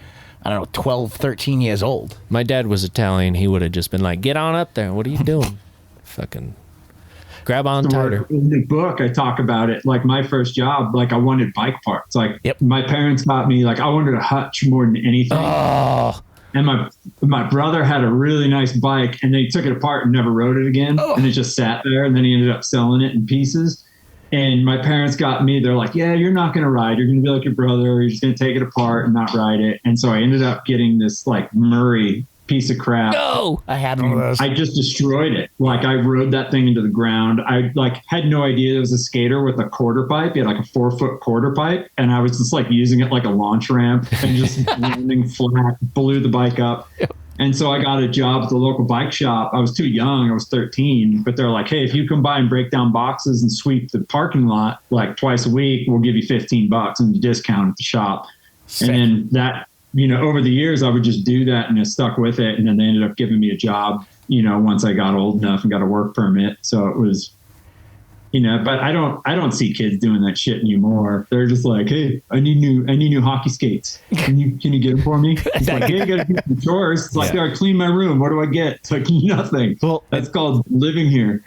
I don't know, 12, 13 years old. My dad was Italian. He would have just been like, get on up there. What are you doing? Fucking grab on tighter. In the book, I talk about it. Like my first job, like I wanted bike parts. Like my parents got me, like I wanted a hutch more than anything. Oh. And my brother had a really nice bike, and they took it apart and never rode it again. Oh. And it just sat there, and then he ended up selling it in pieces. And my parents got me, they're like, yeah, you're not going to ride. You're going to be like your brother. You're just going to take it apart and not ride it. And so I ended up getting this like Murray piece of crap. No, I had one of those. I just destroyed it. Like I rode that thing into the ground. I like had no idea it was a skater with a quarter pipe. He had like a 4-foot quarter pipe, and I was just like using it like a launch ramp and just landing flat, blew the bike up. And so I got a job at the local bike shop. I was too young. I was 13, but they're like, hey, if you come by and break down boxes and sweep the parking lot like twice a week, we'll give you $15 and discount at the shop. Sick. And then that, over the years, I would just do that, and I stuck with it. And then they ended up giving me a job, once I got old enough and got a work permit. So it was, but I don't see kids doing that shit anymore. They're just like, hey, I need new hockey skates. Can you get them for me? It's like, hey, I got to do the chores. It's like, I clean my room. What do I get? It's like nothing. Well, that's called living here.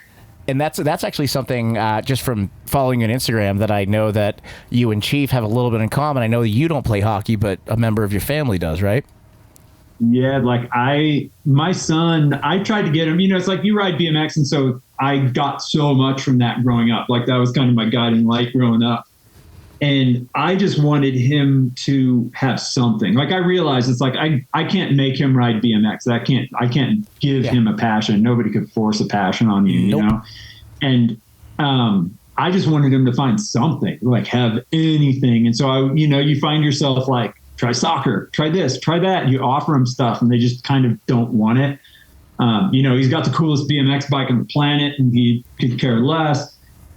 And that's actually something just from following you on Instagram that I know that you and Chief have a little bit in common. I know that you don't play hockey, but a member of your family does, right? Yeah, like my son, I tried to get him, it's like you ride BMX, and so I got so much from that growing up. Like that was kind of my guiding light growing up. And I just wanted him to have something. Like I realized it's like I can't make him ride BMX. I can't give him a passion. Nobody could force a passion on you, you know? And I just wanted him to find something, like have anything. And so you find yourself like, try soccer, try this, try that. And you offer them stuff and they just kind of don't want it. He's got the coolest BMX bike on the planet and he could care less.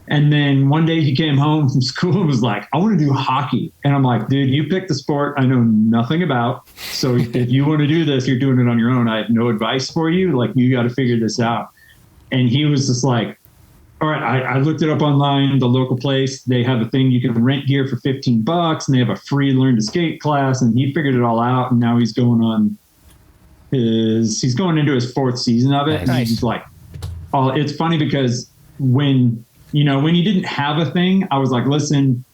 And then one day he came home from school and was like, I want to do hockey. And I'm like, dude, you picked the sport I know nothing about. So if you want to do this, you're doing it on your own. I have no advice for you. Like, you got to figure this out. And he was just like, all right, I looked it up online, the local place. They have a thing you can rent gear for $15 and they have a free learn to skate class. And he figured it all out. And now he's going into his 4th season of it. Nice. And he's like, it's funny because when you didn't have a thing, I was like, listen,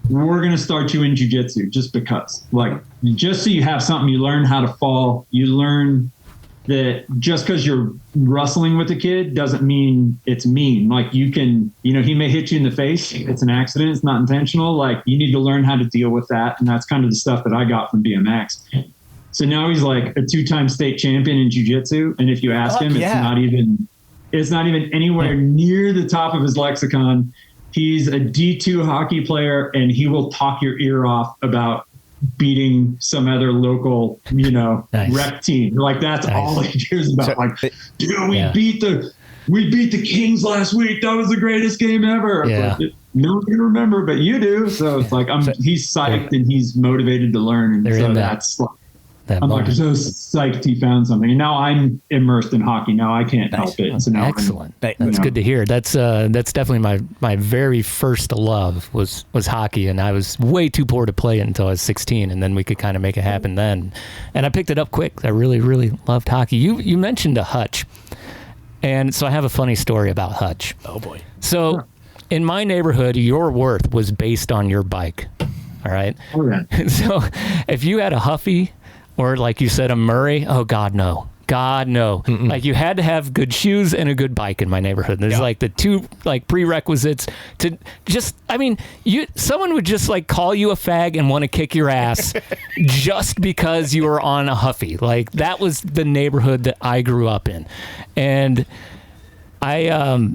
we're going to start you in jiu-jitsu just because, like, just so you have something, you learn how to fall. You learn that just because you're wrestling with a kid doesn't mean it's mean. Like, you can, he may hit you in the face. It's an accident. It's not intentional. Like, you need to learn how to deal with that. And that's kind of the stuff that I got from BMX. So now he's like a 2-time state champion in jiu-jitsu. And if you ask him, it's not even anywhere near the top of his lexicon. He's a D2 hockey player and he will talk your ear off about beating some other local, nice. Rec team. Like, that's nice. All he cares about. So, like, dude, we beat the Kings last week. That was the greatest game ever. Yeah. Like, no one can remember, but you do. So it's like, he's psyched and he's motivated to learn. And so that's like, I'm like so psyched he found something. And now I'm immersed in hockey. Now I can't help it. So now excellent. That's good to hear. That's definitely my very first love was hockey. And I was way too poor to play it until I was 16. And then we could kind of make it happen then. And I picked it up quick. I really, really loved hockey. You mentioned a hutch. And so I have a funny story about hutch. Oh, boy. So in my neighborhood, your worth was based on your bike. All right? Okay. So if you had a Huffy, or like you said, a Murray, oh, God, no. God, no. Mm-mm. Like, you had to have good shoes and a good bike in my neighborhood. There's like the 2 like prerequisites to just, someone would just like call you a fag and want to kick your ass just because you were on a Huffy. Like, that was the neighborhood that I grew up in. And I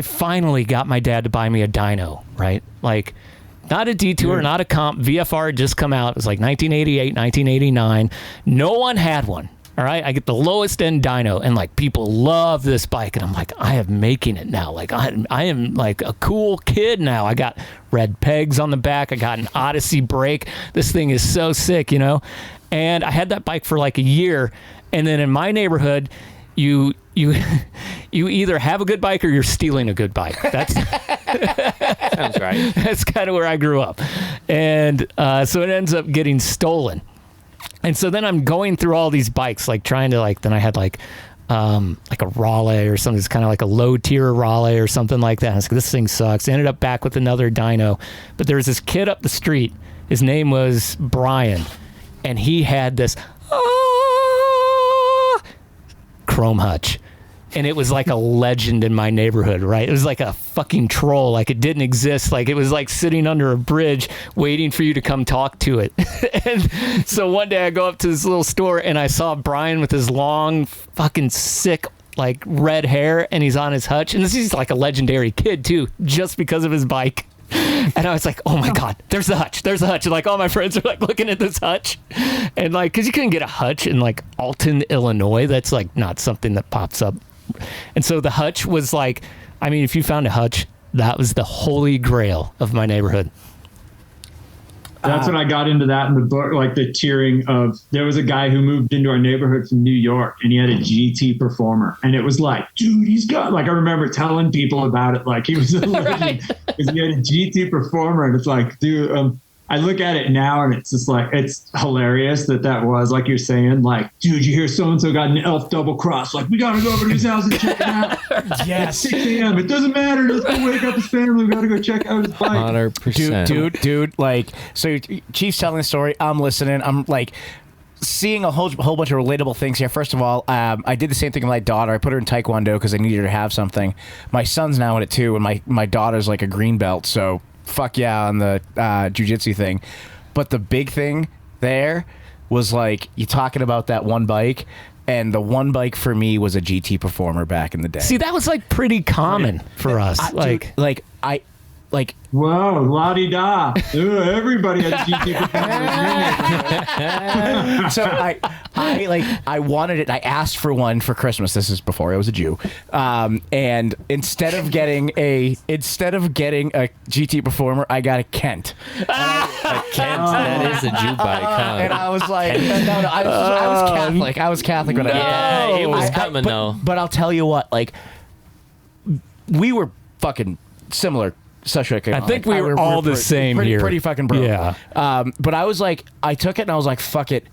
finally got my dad to buy me a dyno, right? Like, not a detour, not a comp. VFR had just come out. It was like 1988, 1989. No one had one. All right. I get the lowest end dyno and like people love this bike. And I'm like, I am making it now. Like, I am like a cool kid now. I got red pegs on the back. I got an Odyssey brake. This thing is so sick, And I had that bike for like a year. And then in my neighborhood, you either have a good bike or you're stealing a good bike. That's sounds right. That's kind of where I grew up. And so it ends up getting stolen. And so then I'm going through all these bikes, like trying to then I had like a Raleigh or something. It's kind of like a low tier Raleigh or something like that. I was like, this thing sucks. I ended up back with another dyno. But there was this kid up the street. His name was Brian. And he had this chrome hutch. And it was like a legend in my neighborhood, right? It was like a fucking troll. Like, it didn't exist. Like, it was like sitting under a bridge waiting for you to come talk to it. And so one day I go up to this little store and I saw Brian with his long fucking sick like red hair and he's on his hutch. And he's like a legendary kid too, just because of his bike. And I was like, oh my God, there's the hutch. There's the hutch. And like all my friends are like looking at this hutch. And like, cause you couldn't get a hutch in like Alton, Illinois. That's like not something that pops up. And so the hutch was like, if you found a hutch, that was the holy grail of my neighborhood. That's when I got into that in the book, like the tiering of, there was a guy who moved into our neighborhood from New York and he had a GT Performer. And it was like, dude, he's got, like, I remember telling people about it. Like, he was a legend because he had a GT Performer. And it's like, dude, I look at it now and it's just like, it's hilarious that was, like you're saying, like, dude, you hear so-and-so got an elf double cross. Like, we got to go over to his house and check it out. Yes. 6 a.m. It doesn't matter. Let's go wake up his family. We got to go check out his bike. 100%. Dude, like, so Chief's telling the story. I'm listening. I'm like, seeing a whole bunch of relatable things here. First of all, I did the same thing with my daughter. I put her in Taekwondo because I needed her to have something. My son's now in it too, and my daughter's like a green belt, so fuck yeah on the jiu-jitsu thing. But the big thing there was like, you talking about that one bike. And the one bike for me was a GT Performer back in the day. See, that was like pretty common for us. Whoa, la-di-da. Ooh, everybody has GT Performers. So I wanted it. I asked for one for Christmas. This is before I was a Jew. And instead of getting a GT Performer, I got a Kent. That is a Jew bike, huh? And I was like, no, I was Catholic. I was Catholic when I got it. Yeah, it was coming though. But I'll tell you what, like, we were fucking similar. I think we were all the same here. Pretty fucking broke. Yeah. But I was like, I took it and I was like, fuck it.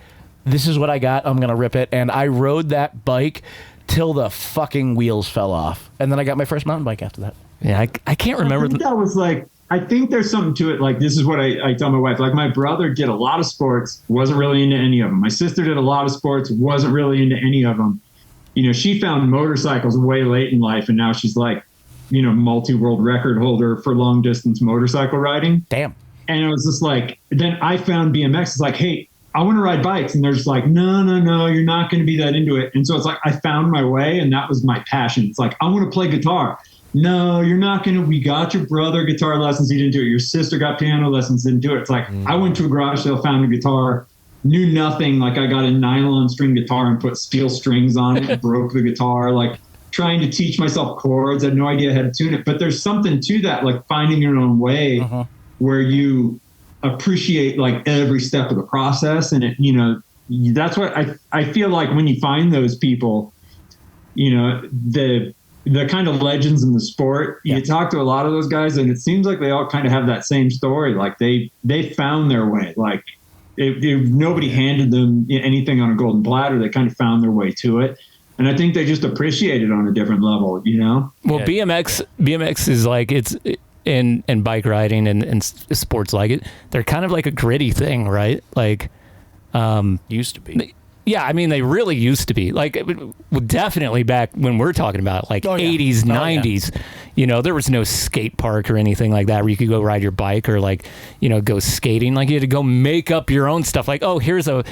This is what I got. I'm going to rip it. And I rode that bike till the fucking wheels fell off. And then I got my first mountain bike after that. Yeah, I can't remember. I think that was like, I think there's something to it. Like, this is what I tell my wife. Like, my brother did a lot of sports, wasn't really into any of them. My sister did a lot of sports, wasn't really into any of them. You know, she found motorcycles way late in life, and now she's like, you know, multi-world record holder for long distance motorcycle riding. Damn. And it was just like, then I found BMX. It's like, hey, I want to ride bikes. And they're just like, no, you're not going to be that into it. And so it's like, I found my way, and that was my passion. It's like, I want to play guitar. No, you're not going to. We got your brother guitar lessons. He didn't do it. Your sister got piano lessons. Didn't do it. It's like, I went to a garage sale, found a guitar, knew nothing. Like, I got a nylon string guitar and put steel strings on it, broke the guitar. Like, trying to teach myself chords. I had no idea how to tune it, but there's something to that, like finding your own way where you appreciate like every step of the process. And it, you know, that's what I feel like when you find those people, you know, the kind of legends in the sport, you talk to a lot of those guys and it seems like they all kind of have that same story. Like they found their way. Like if nobody handed them anything on a golden platter, they kind of found their way to it. And I think they just appreciate it on a different level, you know? Well, BMX is like, it's in bike riding and sports like it. They're kind of like a gritty thing, right? Like, used to be. Yeah, I mean, they really used to be. Like, definitely back when we're talking about, like, 80s, 90s, you know, there was no skate park or anything like that where you could go ride your bike or, like, you know, go skating. Like, you had to go make up your own stuff. Like, oh, here's a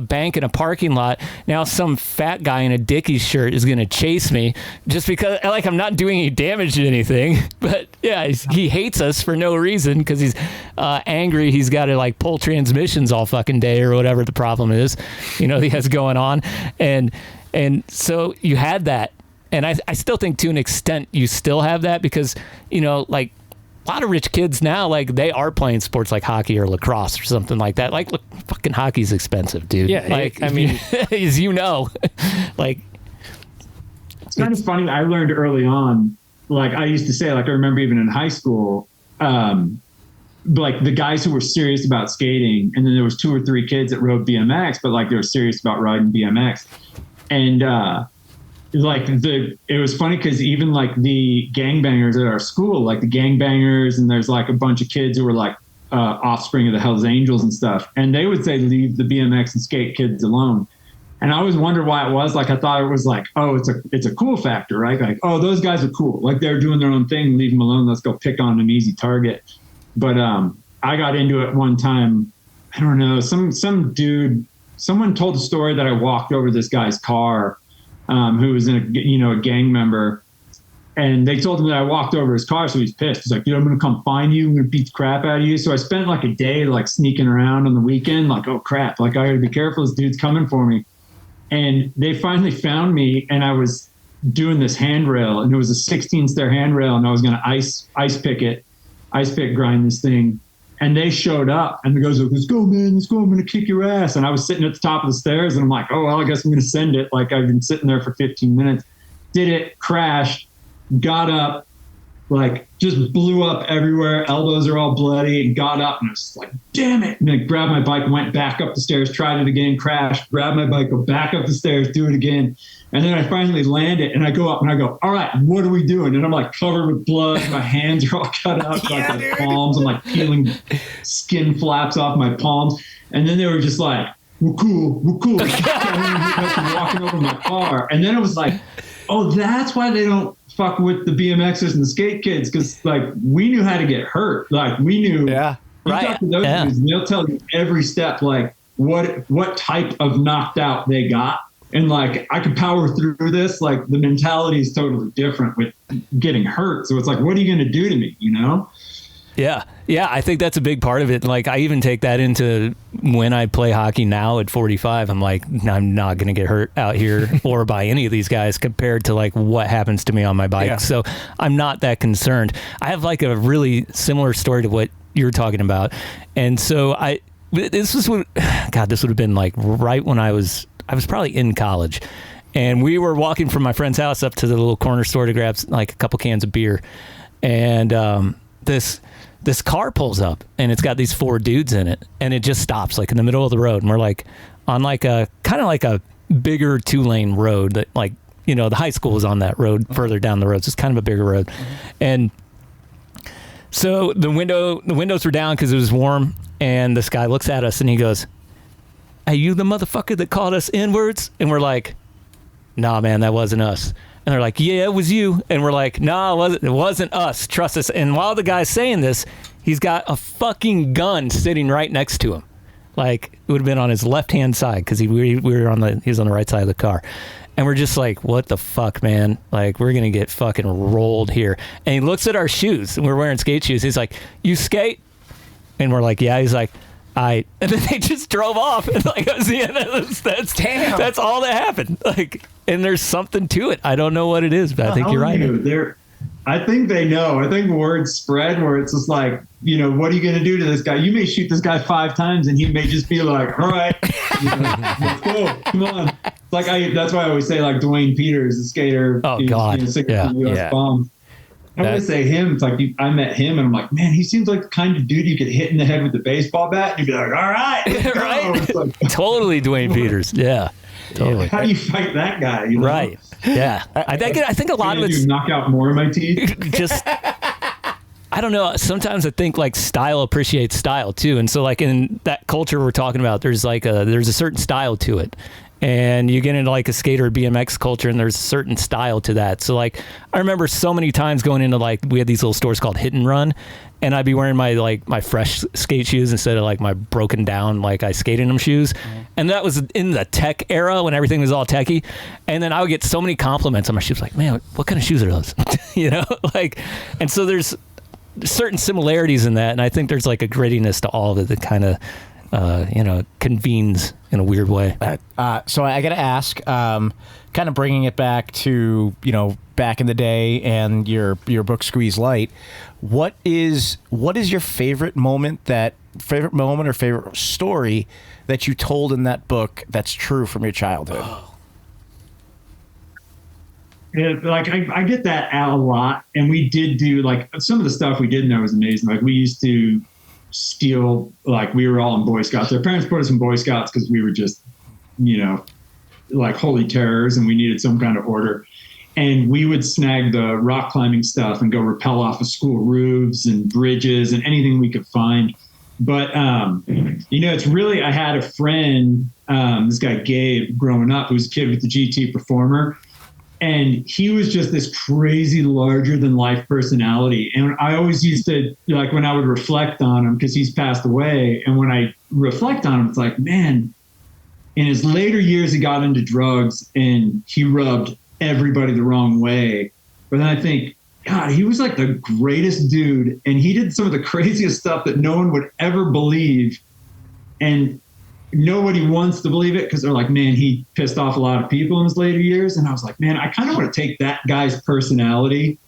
bank in a parking lot. Now some fat guy in a Dickies shirt is going to chase me just because, like, I'm not doing any damage to anything. But, yeah, he hates us for no reason because he's angry. He's got to, like, pull transmissions all fucking day or whatever the problem is. You know, has going on, and so you had that, and I still think to an extent you still have that because, you know, like a lot of rich kids now, like they are playing sports like hockey or lacrosse or something like that. Like, look, fucking hockey's expensive, dude. Yeah, like I mean, as you know, like it's kind of funny. I learned early on, like I used to say, like I remember even in high school, like the guys who were serious about skating, and then there was 2 or 3 kids that rode BMX, but like they were serious about riding BMX. And like it was funny because even like the gangbangers at our school, like the gangbangers, and there's like a bunch of kids who were like offspring of the Hells Angels and stuff, and they would say leave the BMX and skate kids alone. And I always wondered why it was. Like I thought it was like, oh, it's a cool factor, right? Like, oh, those guys are cool, like they're doing their own thing, leave them alone, let's go pick on an easy target. But I got into it one time. I don't know. Some dude, someone told a story that I walked over this guy's car, who was a gang member, and they told him that I walked over his car, so he's pissed. He's like, dude, I'm gonna come find you. I'm gonna beat the crap out of you. So I spent like a day like sneaking around on the weekend, like, oh crap, like I gotta be careful. This dude's coming for me. And they finally found me, and I was doing this handrail, and it was a 16-stair handrail, and I was gonna ice pick grind this thing, and they showed up, and the guys were like, let's go, man, let's go, I'm gonna kick your ass. And I was sitting at the top of the stairs, and I'm like, oh well, I guess I'm gonna send it. Like I've been sitting there for 15 minutes, did it, crashed, got up, like just blew up everywhere, elbows are all bloody, and got up, and I was just like, damn it. And I grabbed my bike, went back up the stairs, tried it again, crashed, grabbed my bike, go back up the stairs, do it again. And then I finally land it, and I go up and I go, all right, what are we doing? And I'm like covered with blood. My hands are all cut up, like my palms. I'm like peeling skin flaps off my palms. And then they were just like, we're cool. Walking over my car. And then it was like, oh, that's why they don't fuck with the BMXers and the skate kids. Because like we knew how to get hurt. Like we knew. Yeah. Right. Talk to those dudes, and they'll tell you every step, like what type of knocked out they got. and like I could power through this. Like the mentality is totally different with getting hurt. So it's like, what are you going to do to me? You know? Yeah. Yeah. I think that's a big part of it. Like I even take that into when I play hockey now at 45, I'm like, I'm not going to get hurt out here or by any of these guys compared to like what happens to me on my bike. Yeah. So I'm not that concerned. I have like a really similar story to what you're talking about. And so this would have been like right when I was probably in college, and we were walking from my friend's house up to the little corner store to grab like a couple cans of beer. And, this car pulls up and it's got these 4 dudes in it, and it just stops like in the middle of the road. And we're like on like a kind of like a bigger 2-lane road that like, you know, the high school was on that road further down the road. So it's kind of a bigger road. And so the windows were down because it was warm. And this guy looks at us and he goes, "Are you the motherfucker that called us N-words?" And we're like, "Nah, man, that wasn't us." And they're like, "Yeah, it was you." And we're like, "No, it wasn't us. Trust us." And while the guy's saying this, he's got a fucking gun sitting right next to him. Like it would have been on his left-hand side because he was on the right side of the car. And we're just like, what the fuck, man? Like, we're going to get fucking rolled here. And he looks at our shoes, and we're wearing skate shoes. He's like, "You skate?" And we're like, "Yeah." He's like, "And then they just drove off. And like, that was the end of this. That's all that happened. Like, and there's something to it. I don't know what it is, but I think you're right. I think they know. I think words spread where it's just like, you know, what are you going to do to this guy? You may shoot this guy 5 times and he may just be like, "All right, let's go. Come on." It's like that's why I always say like Dwayne Peters, the skater. Oh God. US bombs. I would say him. It's like I met him, and I'm like, man, he seems like the kind of dude you could hit in the head with the baseball bat, and you'd be like, "All right, right." Like, totally Dwayne Peters. Yeah, totally. How do you fight that guy? You know? Right. Yeah. I think a lot of it's knock out more of my teeth. Just. I don't know. Sometimes I think like style appreciates style too, and so like in that culture we're talking about, there's a certain style to it. And you get into like a skater or BMX culture, and there's a certain style to that. So like, I remember so many times going into like, we had these little stores called Hit and Run, and I'd be wearing my fresh skate shoes instead of like my broken down, like I skate in them shoes. Mm-hmm. And that was in the tech era when everything was all techy. And then I would get so many compliments on my shoes. Like, "Man, what kind of shoes are those?" You know, like, and so there's certain similarities in that. And I think there's like a grittiness to all of it that kind of, convenes in a weird way. So I got to ask, kind of bringing it back to, back in the day and your book Squeeze Light, what is your favorite moment or favorite story that you told in that book that's true from your childhood? Yeah, like I get that a lot, and we did do like some of the stuff we did know was amazing. Like we used to steal, like we were all in Boy Scouts. Our parents put us in Boy Scouts because we were just, like holy terrors, and we needed some kind of order. And we would snag the rock climbing stuff and go rappel off of school roofs and bridges and anything we could find. But, it's really, I had a friend, this guy Gabe, growing up, who was a kid with the GT Performer. And he was just this crazy larger than life personality. And I always used to, like, when I would reflect on him, because he's passed away, and when I reflect on him, it's like, man, in his later years, he got into drugs and he rubbed everybody the wrong way. But then I think, God, he was like the greatest dude. And he did some of the craziest stuff that no one would ever believe. And nobody wants to believe it because they're like, man, he pissed off a lot of people in his later years. And I was like, man, I kind of want to take that guy's personality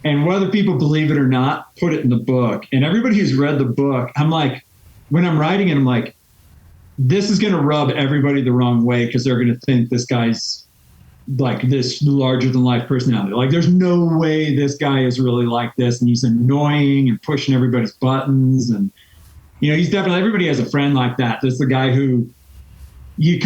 and whether people believe it or not, put it in the book. And everybody who's read the book, I'm like, when I'm writing it, I'm like, this is going to rub everybody the wrong way because they're going to think this guy's like this larger than life personality. Like there's no way this guy is really like this. And he's annoying and pushing everybody's buttons. And, he's definitely, everybody has a friend like that. That's the guy who you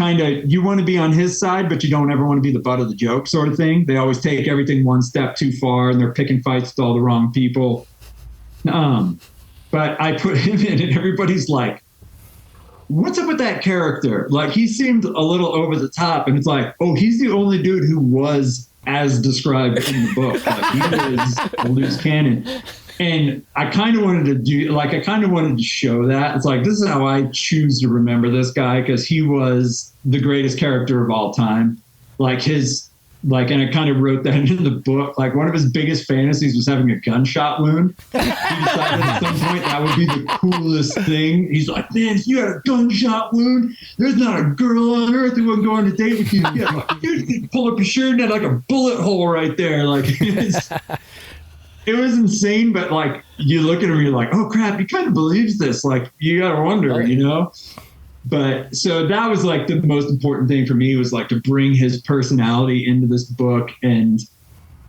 want to be on his side, but you don't ever want to be the butt of the joke sort of thing. They always take everything one step too far and they're picking fights with all the wrong people. But I put him in and everybody's like, what's up with that character? Like he seemed a little over the top, and it's like, oh, he's the only dude who was as described in the book. Like he was a loose cannon. And I kind of wanted to show that. It's like, this is how I choose to remember this guy, because he was the greatest character of all time. And I kind of wrote that in the book. Like, one of his biggest fantasies was having a gunshot wound. He decided at some point that would be the coolest thing. He's like, man, if you had a gunshot wound, there's not a girl on earth who wouldn't go on a date with you. Yeah, you pull up your shirt and had like a bullet hole right there. Like, it was insane. But like, you look at him and you're like, oh crap, he kind of believes this. Like, you got to wonder, you know? But so that was like the most important thing for me, was like to bring his personality into this book. And,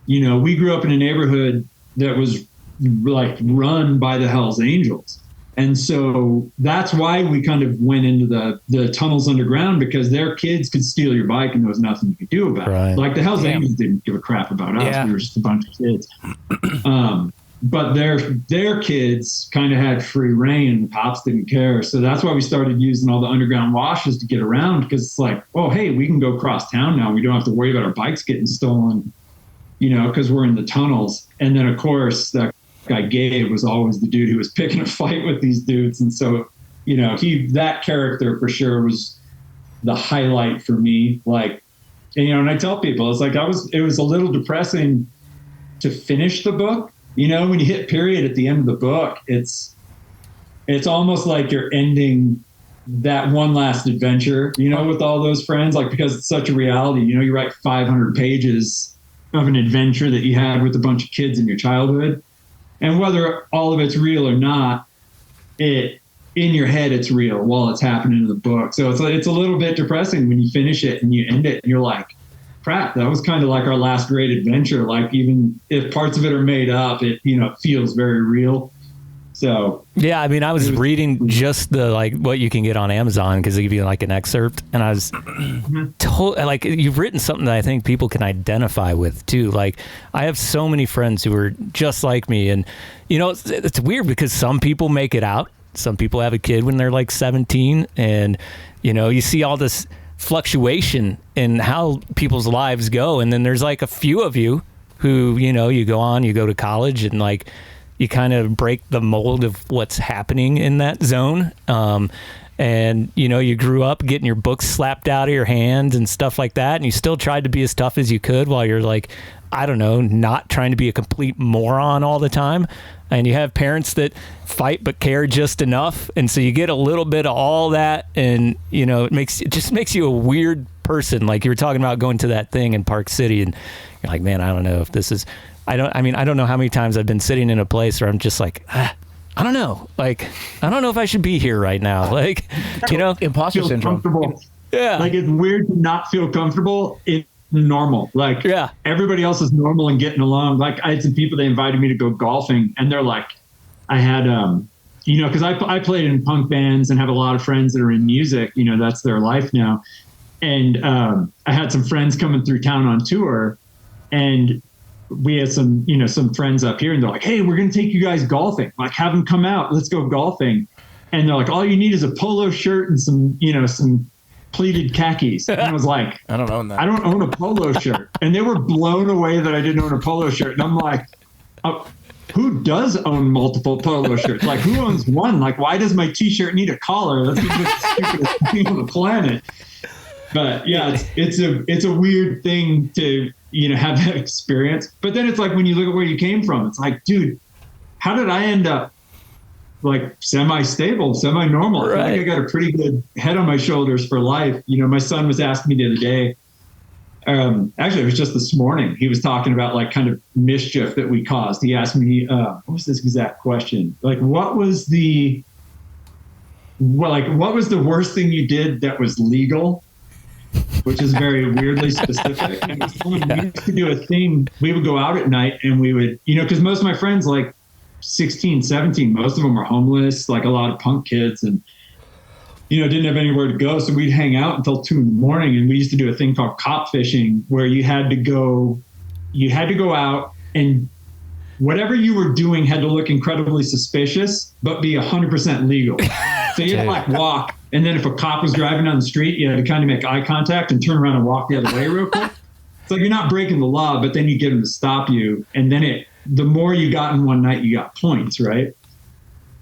you know, we grew up in a neighborhood that was like run by the Hells Angels. And so that's why we kind of went into the tunnels underground, because their kids could steal your bike and there was nothing you could do about it. Like, the Hells Angels didn't give a crap about us. We were just a bunch of kids. But their kids kind of had free reign, and the cops didn't care. So that's why we started using all the underground washes to get around, because it's like, oh, hey, we can go cross town now. We don't have to worry about our bikes getting stolen, you know, because we're in the tunnels. And then, of course, that guy Gabe was always the dude who was picking a fight with these dudes. And so, you know, that character for sure was the highlight for me. Like, and, you know, and I tell people, it's like, it was a little depressing to finish the book. You know, when you hit period at the end of the book, it's almost like you're ending that one last adventure, you know, with all those friends, like, because it's such a reality. You know, you write 500 pages of an adventure that you had with a bunch of kids in your childhood. And whether all of it's real or not, in your head, it's real while it's happening in the book. So it's a little bit depressing when you finish it and you end it and you're like, crap, that was kind of like our last great adventure. Like, even if parts of it are made up, it, you know, feels very real. So yeah, I mean, I was reading just the, like, what you can get on Amazon, because they give you like an excerpt, and I was like, you've written something that I think people can identify with too. Like, I have so many friends who are just like me, and you know, it's weird because some people make it out. Some people have a kid when they're like 17, and you know, you see all this fluctuation in how people's lives go, and then there's like a few of you who, you know, you go to college, and like, you kind of break the mold of what's happening in that zone. And, you know, you grew up getting your books slapped out of your hands and stuff like that. And you still tried to be as tough as you could while you're like, I don't know, not trying to be a complete moron all the time. And you have parents that fight but care just enough. And so you get a little bit of all that. And, you know, it just makes you a weird person. Like, you were talking about going to that thing in Park City, and you're like, man, I don't know if this is... I don't know how many times I've been sitting in a place where I'm just like, I don't know. Like, I don't know if I should be here right now. Like, you know, imposter syndrome. Yeah. Like, it's weird to not feel comfortable. It's normal. Like, yeah, everybody else is normal and getting along. Like, I had some people, they invited me to go golfing, and they're like, I had, you know, cause I played in punk bands and have a lot of friends that are in music, you know, that's their life now. And, I had some friends coming through town on tour, and we had some friends up here, and they're like, hey, we're going to take you guys golfing. Like, have them come out. Let's go golfing. And they're like, all you need is a polo shirt and some pleated khakis. And I was like, I don't own that. I don't own a polo shirt. And they were blown away that I didn't own a polo shirt. And I'm like, oh, who does own multiple polo shirts? Like, who owns one? Like, why does my t-shirt need a collar? That's the stupidest thing on the planet. But yeah, it's a weird thing to, you know, have that experience. But then it's like, when you look at where you came from, it's like, dude, how did I end up like semi-stable, semi-normal? Right. I think I got a pretty good head on my shoulders for life. You know, my son was asking me the other day, actually it was just this morning, he was talking about like kind of mischief that we caused. He asked me, what was this exact question? Like, what was the worst thing you did that was legal? Which is very weirdly specific. And we used to do a thing. We would go out at night, and we would, you know, because most of my friends, like 16, 17, most of them were homeless, like a lot of punk kids, and, you know, didn't have anywhere to go. So we'd hang out until 2 a.m. And we used to do a thing called cop fishing, where you had to go out, and whatever you were doing had to look incredibly suspicious, but be 100% legal. So you had to like walk, and then if a cop was driving down the street, you had to kind of make eye contact and turn around and walk the other way real quick. So you're not breaking the law, but then you get them to stop you, and then the more you got in one night, you got points, right?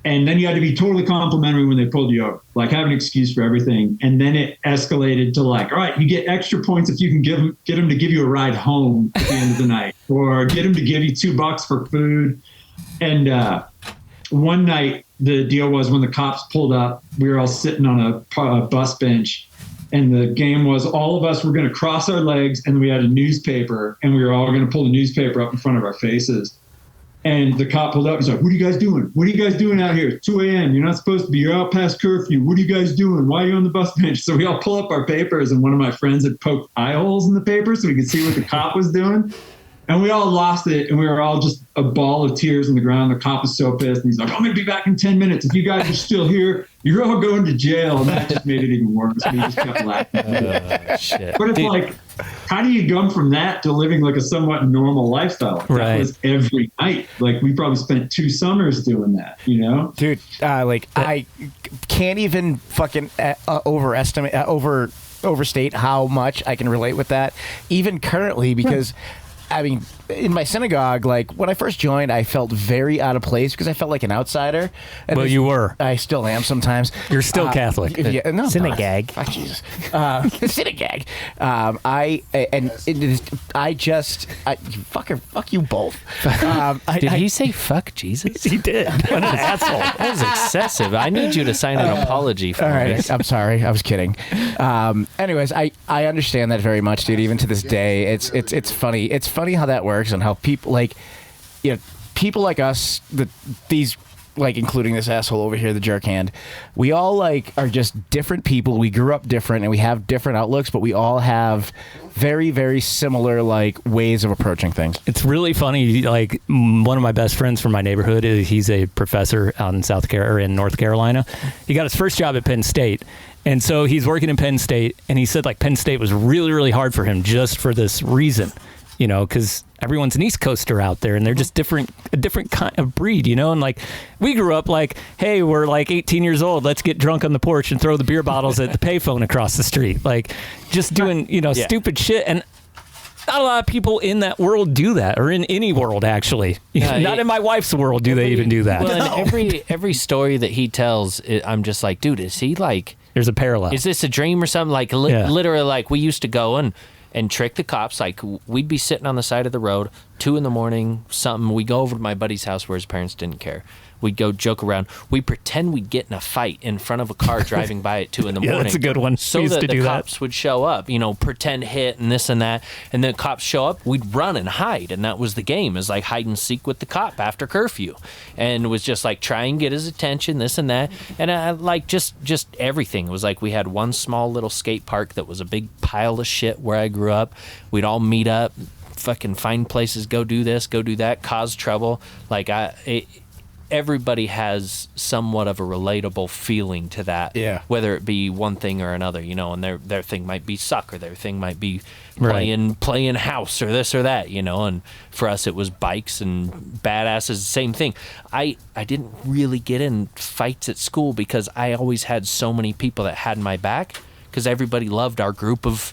And then you had to be totally complimentary when they pulled you over, like have an excuse for everything. And then it escalated to like, all right, you get extra points if you can get them to give you a ride home at the end of the night, or get them to give you $2 for food. And one night the deal was when the cops pulled up, we were all sitting on a bus bench, and the game was all of us were going to cross our legs, and we had a newspaper, and we were all going to pull the newspaper up in front of our faces. And the cop pulled up. He's like, what are you guys doing? What are you guys doing out here? It's 2 a.m. You're not supposed to be. You're out past curfew. What are you guys doing? Why are you on the bus bench? So we all pull up our papers, and one of my friends had poked eye holes in the paper so we could see what the cop was doing. And we all lost it, and we were all just a ball of tears on the ground. The cop was so pissed. And he's like, I'm going to be back in 10 minutes. If you guys are still here, you're all going to jail. And that just made it even worse. We just kept laughing. Shit. But it's like, how do you go from that to living like a somewhat normal lifestyle? Like, that was every night. Like, we probably spent 2 summers doing that, you know? Dude, I can't even fucking overstate how much I can relate with that, even currently, because I mean, in my synagogue, like when I first joined, I felt very out of place because I felt like an outsider. And well, you were. I still am sometimes. You're still Catholic. Yeah, no, synagogue. Oh, Jesus. Synagogue. Fuck you both. Did he say fuck Jesus? He did. What an asshole. That was excessive. I need you to sign an apology for all right, this. I'm sorry. I was kidding. Anyways, I understand that very much, dude. Even to this day, it's funny. It's funny how that works and how people people like us, these like including this asshole over here, the jerk hand, we all like are just different people. We grew up different and we have different outlooks, but we all have very, very similar like ways of approaching things. It's really funny. Like one of my best friends from my neighborhood, he's a professor out in North Carolina. He got his first job at Penn State. And so he's working in Penn State, and he said like Penn State was really, really hard for him just for this reason, you know, because everyone's an East Coaster out there, and they're just a different kind of breed, you know. And like we grew up like, hey, we're like 18 years old, let's get drunk on the porch and throw the beer bottles at the payphone across the street, like just doing stupid shit. And not a lot of people in that world do that, or in any world actually. Not in my wife's world do they even do that. Well, and every story that he tells, I'm just like, dude, is he like? There's a parallel. Is this a dream or something? Like literally, like we used to go and trick the cops. Like we'd be sitting on the side of the road, 2 a.m, something. We go over to my buddy's house where his parents didn't care. We'd go joke around. We'd pretend we'd get in a fight in front of a car driving by at 2 a.m. Yeah, that's a good one. So that the cops would show up, pretend hit and this and that. And then cops show up, we'd run and hide. And that was the game, is like hide and seek with the cop after curfew. And it was just like try and get his attention, this and that. And like just everything. It was like we had one small little skate park that was a big pile of shit where I grew up. We'd all meet up, fucking find places, go do this, go do that, cause trouble. Like everybody has somewhat of a relatable feeling to that, whether it be one thing or another, and their thing might be soccer, their thing might be playing house or this or that, and for us it was bikes and badasses, same thing. I didn't really get in fights at school because I always had so many people that had my back, because everybody loved our group of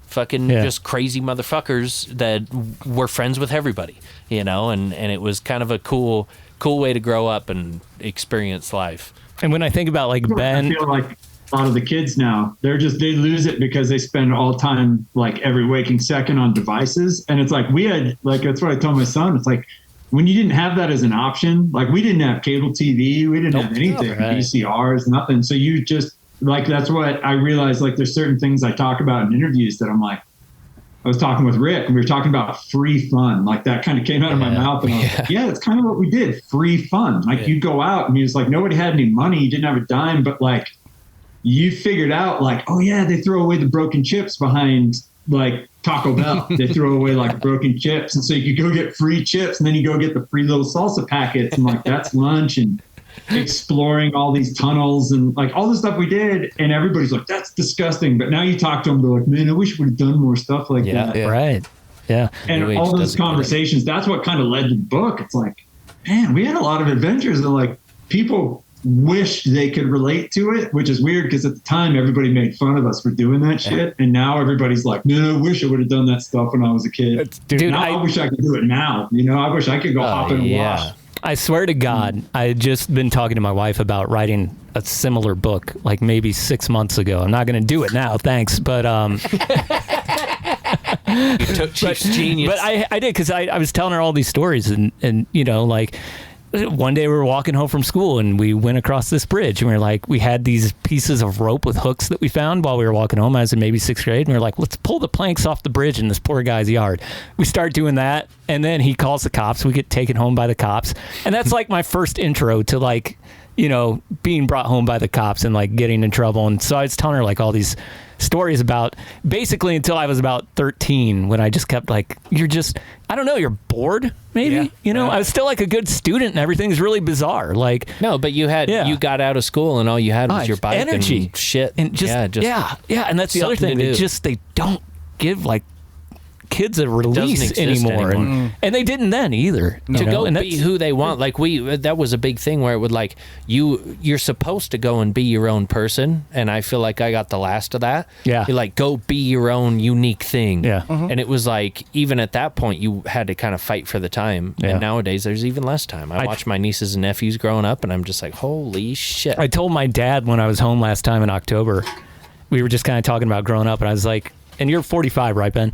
fucking just crazy motherfuckers that were friends with everybody, and it was kind of a cool way to grow up and experience life. And when I think about like Ben, I feel like a lot of the kids now, they lose it because they spend all time, like every waking second, on devices. And it's like we had, like, that's what I told my son. It's like when you didn't have that as an option, like we didn't have cable TV, we didn't have anything, VCRs, nothing. So you just like, that's what I realized. Like there's certain things I talk about in interviews that I'm like, I was talking with Rick and we were talking about free fun. Like that kind of came out of my mouth. And I was like, it's kind of what we did. Free fun. Like you go out and he was like, nobody had any money. You didn't have a dime, but like you figured out like, oh yeah, they throw away the broken chips behind like Taco Bell. They throw away like broken chips. And so you could go get free chips and then you go get the free little salsa packets and like that's lunch, and exploring all these tunnels and like all the stuff we did. And everybody's like, that's disgusting. But now you talk to them, they're like, man, I wish we'd have done more stuff like that. Yeah. Right. Yeah. And all those conversations, that's what kind of led to the book. It's like, man, we had a lot of adventures and like people wished they could relate to it, which is weird because at the time everybody made fun of us for doing that shit, and now everybody's like, "Man, I wish I would have done that stuff when I was a kid." Dude, now I wish I could do it now. I wish I could go hop in a wash. I swear to God, I had just been talking to my wife about writing a similar book, like maybe 6 months ago. I'm not going to do it now, thanks, but You took Chief's genius. But I did, because I was telling her all these stories, and like, one day we were walking home from school and we went across this bridge, and we had these pieces of rope with hooks that we found while we were walking home. I was in maybe 6th grade, and we were like, let's pull the planks off the bridge in this poor guy's yard. We start doing that, and then he calls the cops. We get taken home by the cops, and that's like my first intro to like, being brought home by the cops and like getting in trouble. And so I was telling her like all these stories about basically until I was about 13, when I just kept like, I don't know, you're bored maybe, I was still like a good student and everything's really bizarre. Like, no, but you got out of school and all you had was your bike energy and shit. And and that's the other thing. They don't give like kids a release anymore. And they didn't then either. To go and be who they want. Like that was a big thing where it would like you're supposed to go and be your own person, and I feel like I got the last of that. Yeah. You're like, go be your own unique thing. Yeah. And it was like, even at that point you had to kind of fight for the time. Yeah. And nowadays there's even less time. I watch my nieces and nephews growing up and I'm just like, holy shit. I told my dad when I was home last time in October, we were just kind of talking about growing up, and I was like, and you're 45, right, Ben?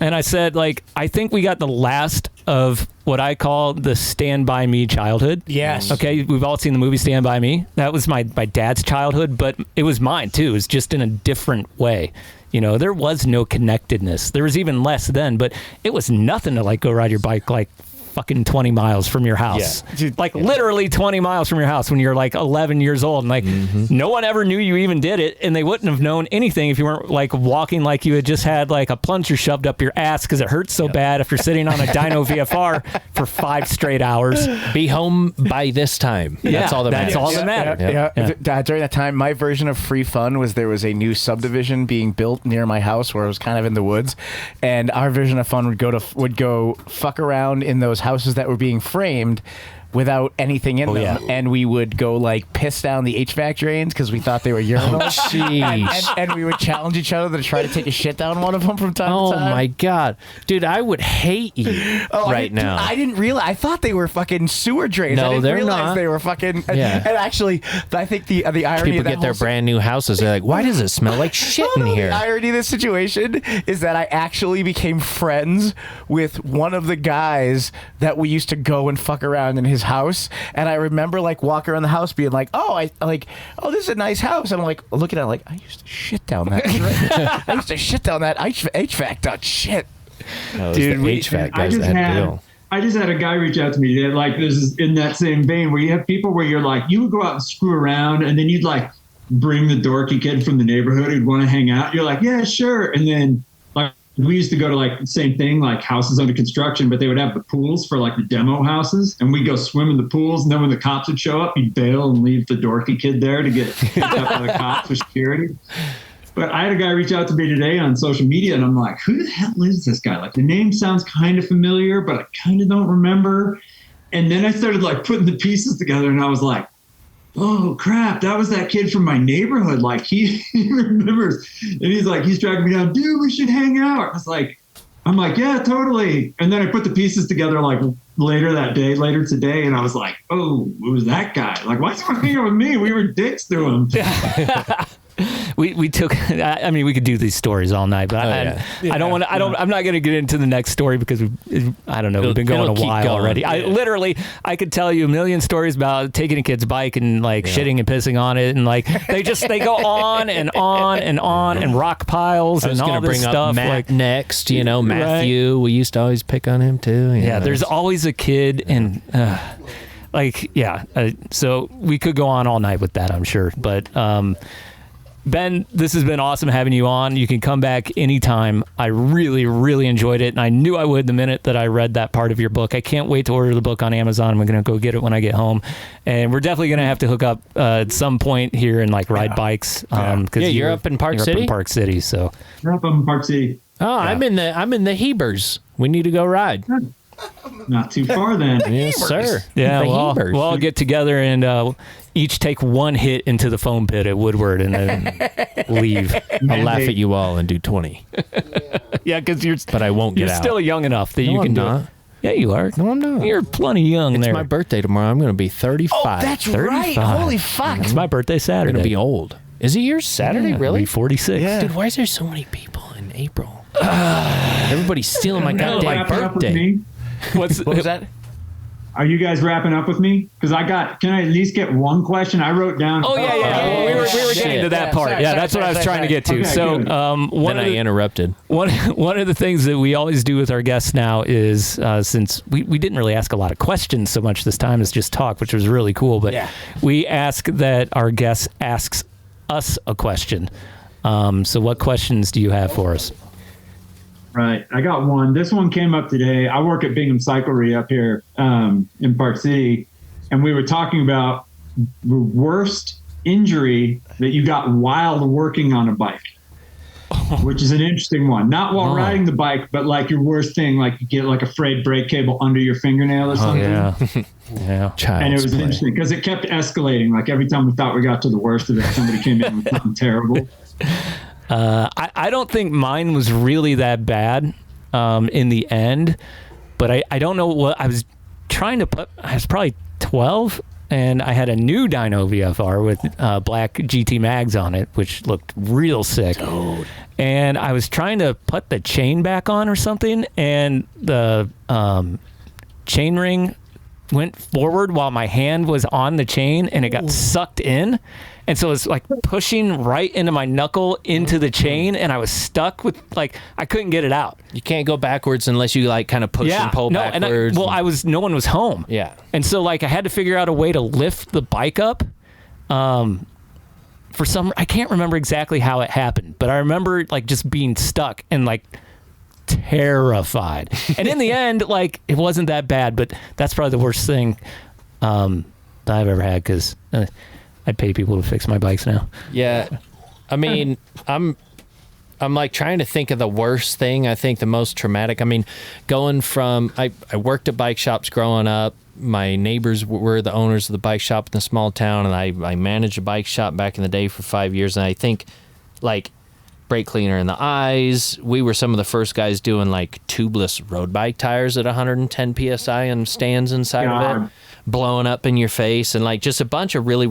And I said, like, I think we got the last of what I call the Stand By Me childhood. Yes. Okay, we've all seen the movie Stand By Me. That was my dad's childhood, but it was mine too. It was just in a different way. There was no connectedness. There was even less then, but it was nothing to like go ride your bike like fucking 20 miles from your house. Yeah. Dude, like literally 20 miles from your house when you're like 11 years old, and like no one ever knew you even did it, and they wouldn't have known anything if you weren't like walking like you had just had like a plunger shoved up your ass because it hurts so bad after sitting on a dyno VFR for 5 straight hours. Be home by this time. That's all that matters. That's all that mattered. Yeah. During that time, my version of free fun was there was a new subdivision being built near my house where it was kind of in the woods, and our version of fun would go fuck around in those houses that were being framed without anything in them, and we would go like piss down the HVAC drains because we thought they were urinals. And we would challenge each other to try to take a shit down one of them from time to time. Oh my god, dude, I would hate you now. I didn't realize. I thought they were fucking sewer drains. No, I didn't they're realize not. They were fucking. And actually, I think the irony people of that get their brand new houses. They're like, why does it smell like shit in here? The irony of this situation is that I actually became friends with one of the guys that we used to go and fuck around in his house. And I remember like walking around the house being like, oh, this is a nice house. And I'm like, looking at it like, I used to shit down that. I used to shit down that HVAC duct shit. No, dude, the HVAC guys that had to deal. I just had a guy reach out to me that like, this is in that same vein where you have people where you're like, you would go out and screw around, and then you'd like bring the dorky kid from the neighborhood who'd want to hang out. You're like, yeah, sure. And then like, we used to go to like the same thing, like houses under construction, but they would have the pools for like the demo houses, and we'd go swim in the pools. And then when the cops would show up, you'd bail and leave the dorky kid there to get picked up by the cops for security. But I had a guy reach out to me today on social media, and I'm like, who the hell is this guy? Like, the name sounds kind of familiar, but I kind of don't remember. And then I started like putting the pieces together, and I was like, oh crap, that was that kid from my neighborhood. Like he remembers. And he's like, he's dragging me down, dude, we should hang out. I'm like, yeah, totally. And then I put the pieces together like later today, and I was like, oh, it was that guy. Like, why is he hanging out with me? We were dicks to him. We took, I mean, we could do these stories all night, but I don't want to, I'm not going to get into the next story because I don't know, we've been going a while already. I could tell you a million stories about taking a kid's bike and like shitting and pissing on it, and like they go on and on and on, and rock piles and all this stuff. Up Matt like next, Matthew, we used to always pick on him too. There's always a kid, and so we could go on all night with that, I'm sure, but Ben, this has been awesome having you on. You can come back anytime. I really, really enjoyed it, and I knew I would the minute that I read that part of your book. I can't wait to order the book on Amazon. I'm going to go get it when I get home, and we're definitely going to have to hook up at some point here and like ride bikes. You're up in Park City. Up in Park City, so you're up in Park City. Oh, yeah. I'm in the Hebers. We need to go ride. Not too far then. Yes, sir. Yeah, The we'll Hebers. all get together and each take one hit into the foam pit at Woodward and then leave. I'll laugh at you all and do 20. Yeah, because But I won't get you're out. still young enough that No, you can I'm do not. it. Yeah, you are. No, I'm not. You're plenty young It's there. my birthday tomorrow. I'm going to be 35. Oh, that's right. 35. Holy fuck. It's my birthday I'm Saturday. going to be old. Is it yours Saturday? Yeah, I'll Really? be 46. Yeah. Dude, why is there so many people in April? Everybody's stealing my No, goddamn wrapping up with birthday. me? What was that? Are you guys wrapping up with me? Because can I at least get one question? I wrote down. Oh, yeah. Well, we were shit. getting to that Yeah, part. sorry, That's what I was sorry, trying to get to. Okay, So good. one Then of I the interrupted. One of the things that we always do with our guests now is, since we didn't really ask a lot of questions so much this time as just talk, which was really cool, but we ask that our guest asks us a question. So what questions do you have for us? Right. I got one. This one came up today. I work at Bingham Cyclery up here in Park City, and we were talking about the worst injury that you got while working on a bike, which is an interesting one. Not while riding the bike, but like your worst thing, like you get like a frayed brake cable under your fingernail or something. Yeah. And it was interesting because it kept escalating. Like every time we thought we got to the worst of it, somebody came in with something terrible. I don't think mine was really that bad in the end, but I don't know what I was trying to put. I was probably 12, and I had a new dyno VFR with black GT mags on it, which looked real sick. Dude. And I was trying to put the chain back on or something, and the chain ring went forward while my hand was on the chain, and it got sucked in. And so it's like pushing right into my knuckle into the chain, and I was stuck with, like, I couldn't get it out. You can't go backwards unless you like kind of push and pull backwards. No one was home. Yeah. And so like I had to figure out a way to lift the bike up. I can't remember exactly how it happened, but I remember like just being stuck and like terrified. And in the end, like it wasn't that bad, but that's probably the worst thing that I've ever had, because I'd pay people to fix my bikes now. Yeah. I mean, I'm like trying to think of the worst thing. I think the most traumatic. I mean, going from I worked at bike shops growing up. My neighbors were the owners of the bike shop in the small town, and I managed a bike shop back in the day for 5 years. And I think like brake cleaner in the eyes. We were some of the first guys doing like tubeless road bike tires at 110 psi and stands inside of it, blowing up in your face, and like just a bunch of really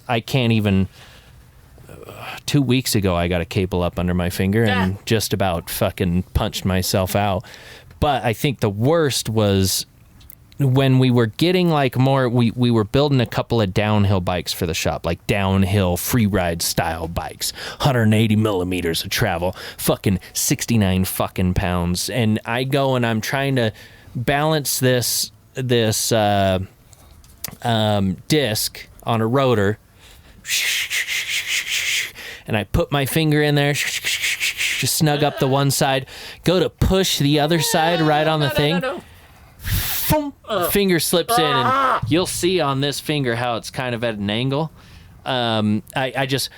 I can't even 2 weeks ago I got a cable up under my finger and just about fucking punched myself out. But I think the worst was when we were getting like more, we were building a couple of downhill bikes for the shop, like downhill free ride style bikes, 180 millimeters of travel, fucking 69 fucking pounds. And I go and I'm trying to balance this disc on a rotor, and I put my finger in there, snug up the one side, go to push the other side right on the thing. Finger slips in, and you'll see on this finger how it's kind of at an angle. I just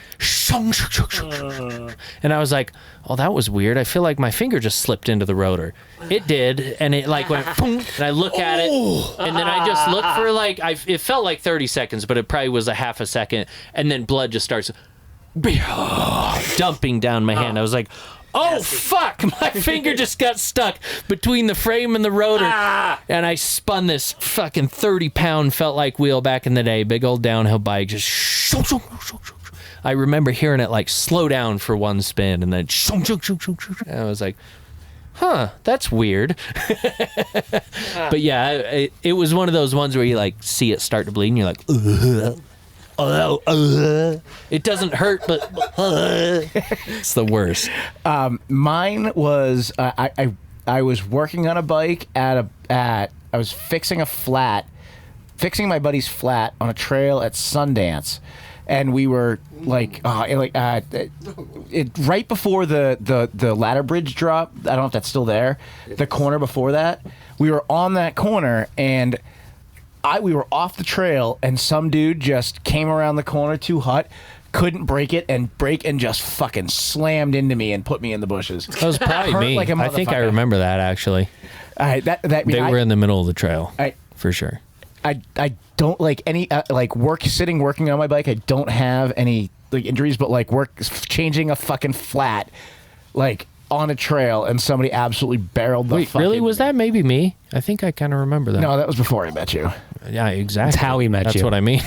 and I was like, oh, that was weird. I feel like my finger just slipped into the rotor. It did, and it like went and I look at it, and then I just look for like it felt like 30 seconds, but it probably was a half a second, and then blood just starts dumping down my hand. I was like, oh, fuck, my finger just got stuck between the frame and the rotor. And I spun this fucking 30-pound felt like wheel back in the day, big old downhill bike. Just I remember hearing it like slow down for one spin, and then and I was like, huh, that's weird. But yeah, it was one of those ones where you like see it start to bleed, and you're like, it doesn't hurt, but it's the worst. Mine was I was working on a bike I was fixing my buddy's flat on a trail at Sundance, and we were like right before the ladder bridge drop. I don't know if that's still there. The corner before that, we were on that corner, and we were off the trail, and some dude just came around the corner too hot, couldn't break it and just fucking slammed into me and put me in the bushes. That was probably me. Like I think I remember that actually. All right, they were in the middle of the trail for sure. I don't like any working on my bike. I don't have any like injuries, but like changing a fucking flat like on a trail and somebody absolutely barreled the. Wait, really? Was that maybe me? I think I kind of remember that. No, that was before I met you. Yeah, exactly. That's how he met you. That's what I mean.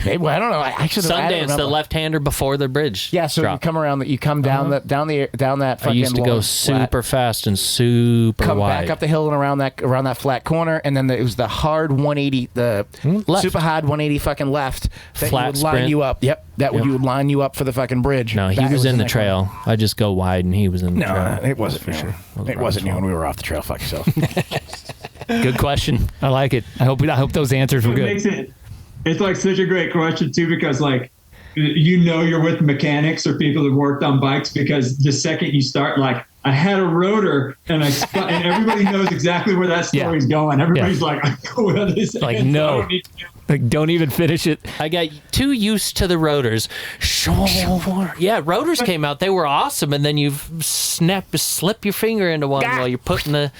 Maybe, I don't know. Sundance, the left-hander before the bridge. Yeah, so drop. you come around. You come down that fucking. I used to go super fast and super come wide. Back up the hill and around that flat corner, and then it was the hard 180, the left. super hard 180 fucking left that flat would line sprint. you up. Yep, you would line you up for the fucking bridge. No, he was in the trail. I just go wide, and he was in the trail. No, it wasn't for sure. It wasn't you when we were off the trail. Fuck yourself. Good question. I like it. I hope those answers were good. It's like such a great question too, because like you're with mechanics or people that worked on bikes, because the second you start, like I had a rotor and and everybody knows exactly where that story's going. Everybody's like, I go where this like ends, no. Don't even finish it. I got too used to the rotors. Yeah, rotors came out. They were awesome, and then you slip your finger into one while you're putting the.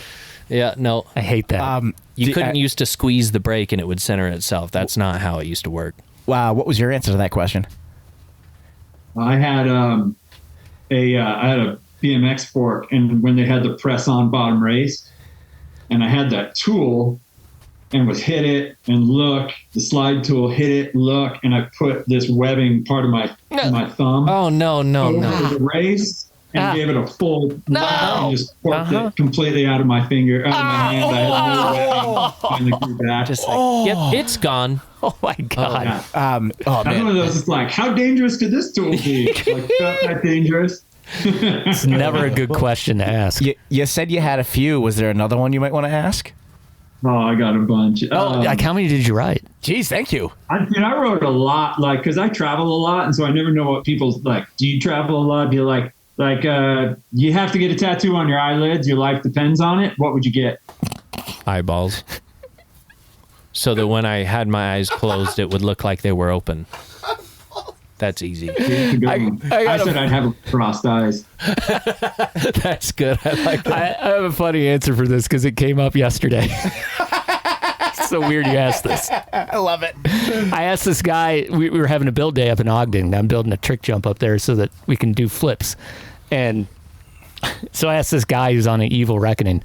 Yeah, no. I hate that. You couldn't used to squeeze the brake and it would center itself. That's not how it used to work. Wow, what was your answer to that question? I had a BMX fork, and when they had the press-on bottom race, and I had that tool, and was hit it and look, the slide tool hit it, look, and I put this webbing part of my thumb. Oh no! Over the race. And gave it a full and just forked it completely out of my finger, out of my hand. I had no finally grew back. Just like, yep, it's gone. Oh my god! I'm one of those. It's like, how dangerous could this tool be? Like, not that dangerous. It's never a good question to ask. You said you had a few. Was there another one you might want to ask? Oh, I got a bunch. Like how many did you write? Geez, thank you. I wrote a lot, like, because I travel a lot, and so I never know what people's like. Do you travel a lot? Do you like you have to get a tattoo on your eyelids, your life depends on it? What would you get? Eyeballs. So that when I had my eyes closed, it would look like they were open. That's easy. I said I'd have crossed eyes. That's good. I like that. I have a funny answer for this because it came up yesterday. It's so weird you asked this. I love it. I asked this guy, we were having a build day up in Ogden. I'm building a trick jump up there so that we can do flips. And so I asked this guy who's on an Evil Reckoning,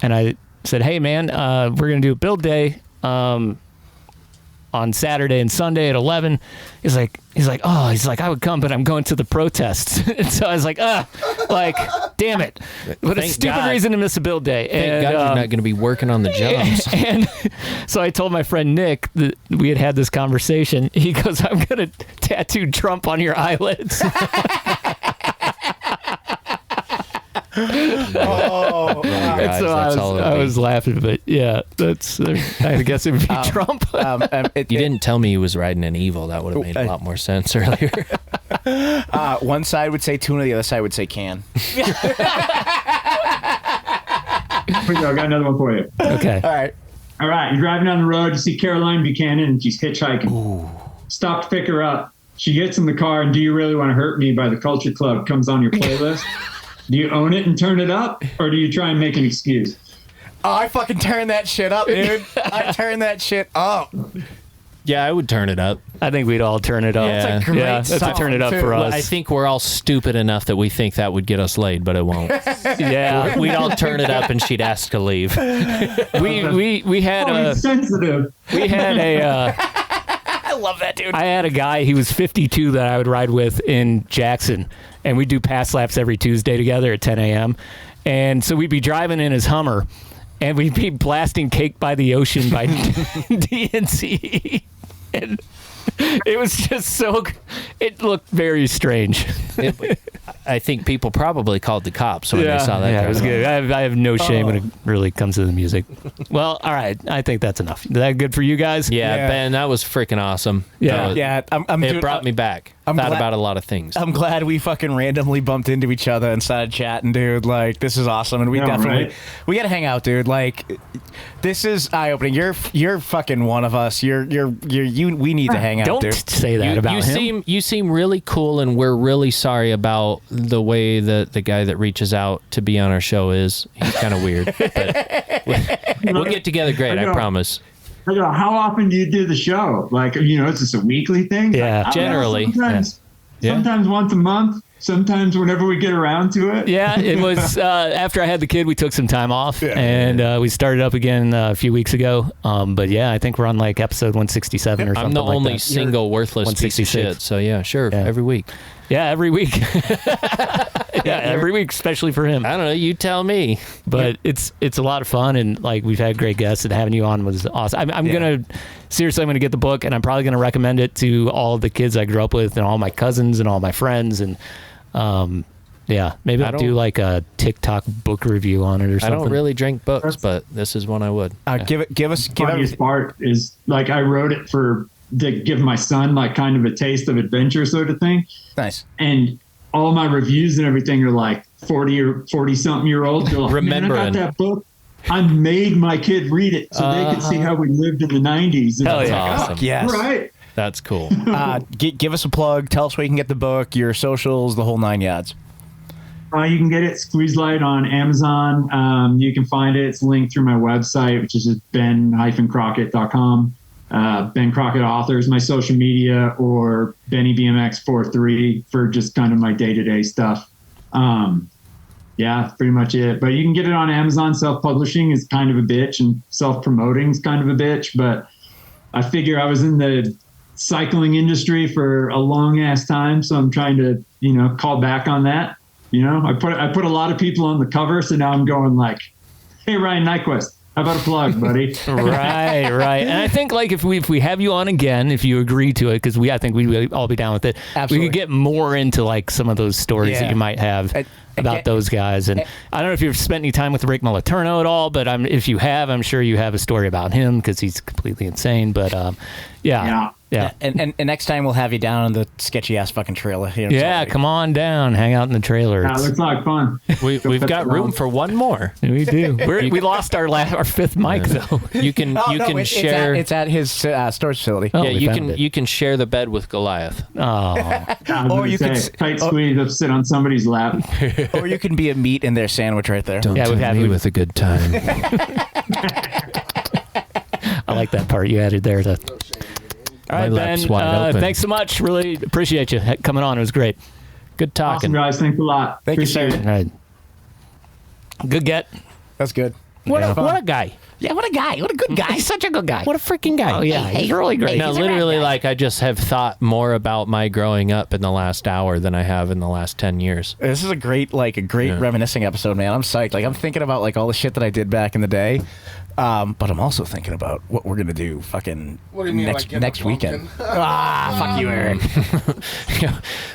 and I said, hey man, we're going to do a build day on Saturday and Sunday at 11. He's like, I would come, but I'm going to the protests. And so I was like, damn it. What a stupid reason to miss a build day. Thank God you're not going to be working on the jumps. And so I told my friend Nick that we had this conversation. He goes, I'm going to tattoo Trump on your eyelids. Oh, and so I was laughing, but yeah, that's I guess it would be Trump. You didn't tell me he was riding an Evil. That would have made a lot more sense earlier. One side would say tuna, the other side would say can. Here we go. I got another one for you. Okay. All right. You're driving down the road. You see Caroline Buchanan, and she's hitchhiking. Ooh. Stop to pick her up. She gets in the car, and Do You Really Want to Hurt Me by the Culture Club comes on your playlist. Do you own it and turn it up, or do you try and make an excuse? Oh, I fucking turn that shit up, dude. I turn that shit up. Yeah, I would turn it up. I think we'd all turn it up. Yeah, that's a great that's a turn it up for us. I think we're all stupid enough that we think that would get us laid, but it won't. Yeah, we'd all turn it up, and she'd ask to leave. We had sensitive. We had a. I love that, dude. I had a guy. He was 52 that I would ride with in Jackson, and we'd do pass laps every Tuesday together at 10 a.m. And so we'd be driving in his Hummer, and we'd be blasting "Cake by the Ocean" by DNC. And it was just it looked very strange. I think people probably called the cops when they saw that. Yeah, it was good. I have no shame when it really comes to the music. Well, all right. I think that's enough. Is that good for you guys? Yeah. Ben, that was freaking awesome. Yeah. Yeah. It brought me back. thought about a lot of things. I'm glad we fucking randomly bumped into each other and started chatting, dude. Like, this is awesome, and we definitely we gotta hang out, dude. Like, this is eye opening. You're fucking one of us. We need to hang out, Don't dude. say that about him. You seem really cool, and we're really sorry about the way that the guy that reaches out to be on our show is. He's kind of weird, but we'll get together great. I promise. How often do you do the show? Like, is this a weekly thing? Yeah, generally. Sometimes once a month. Sometimes whenever we get around to it. Yeah, it was after I had the kid, we took some time off, and we started up again a few weeks ago. But yeah, I think we're on like episode 167 or something. I'm the like only that. single worthless piece of shit. So yeah, sure, every week. Yeah, every week. Every week, especially for him. I don't know. You tell me. But it's a lot of fun, and like we've had great guests, and having you on was awesome. I'm gonna get the book, and I'm probably gonna recommend it to all the kids I grew up with, and all my cousins, and all my friends, and maybe I'll do like a TikTok book review on it or something. I don't really drink books, but this is one I would. Give us. Funniest part is like I wrote it to give my son like kind of a taste of adventure sort of thing. Nice. And all my reviews and everything are like 40 or 40-something-year-olds. Like, remembering. I got that book. I made my kid read it so they could see how we lived in the 90s. Hell That's yeah. awesome. Yes. Right. That's cool. Give us a plug. Tell us where you can get the book, your socials, the whole 9 yards. You can get it Squeeze Light on Amazon. You can find it. It's linked through my website, which is just ben-crockett.com. Ben Crockett Authors, my social media, or Benny BMX43 for just kind of my day-to-day stuff. Pretty much it. But you can get it on Amazon. Self-publishing is kind of a bitch, and self-promoting is kind of a bitch. But I figure I was in the cycling industry for a long-ass time, so I'm trying to, call back on that. I put a lot of people on the cover, so now I'm going like, hey, Ryan Nyquist, how about a plug, buddy? Right. And I think like if we have you on again, if you agree to it, because I think we'd all be down with it. Absolutely. We could get more into like some of those stories that you might have about those guys. And I don't know if you've spent any time with Rick Moliterno at all, but if you have, I'm sure you have a story about him because he's completely insane. But yeah. And next time we'll have you down on the sketchy ass fucking trailer. Come on down, hang out in the trailer. That looks like fun. We've got room for one more. We do. We lost our fifth mic though. You can share. It's at his storage facility. You can share the bed with Goliath. Or you can tight squeeze up, sit on somebody's lap. Or you can be a meat in their sandwich right there. Don't tempt me with a good time. I like that part you added there. All right, Ben, thanks so much. Really appreciate you coming on. It was great. Good talking. Awesome, guys. Thanks a lot. Thank you, sir. All right. Good get. That's good. What a guy. Yeah, what a guy. What a good guy. He's such a good guy. What a freaking guy. Oh, yeah. He's really great. No, literally, like, I just have thought more about my growing up in the last hour than I have in the last 10 years. This is a great reminiscing episode, man. I'm psyched. Like, I'm thinking about, like, all the shit that I did back in the day. But I'm also thinking about what we're going to do fucking next weekend. Fuck you, Eric.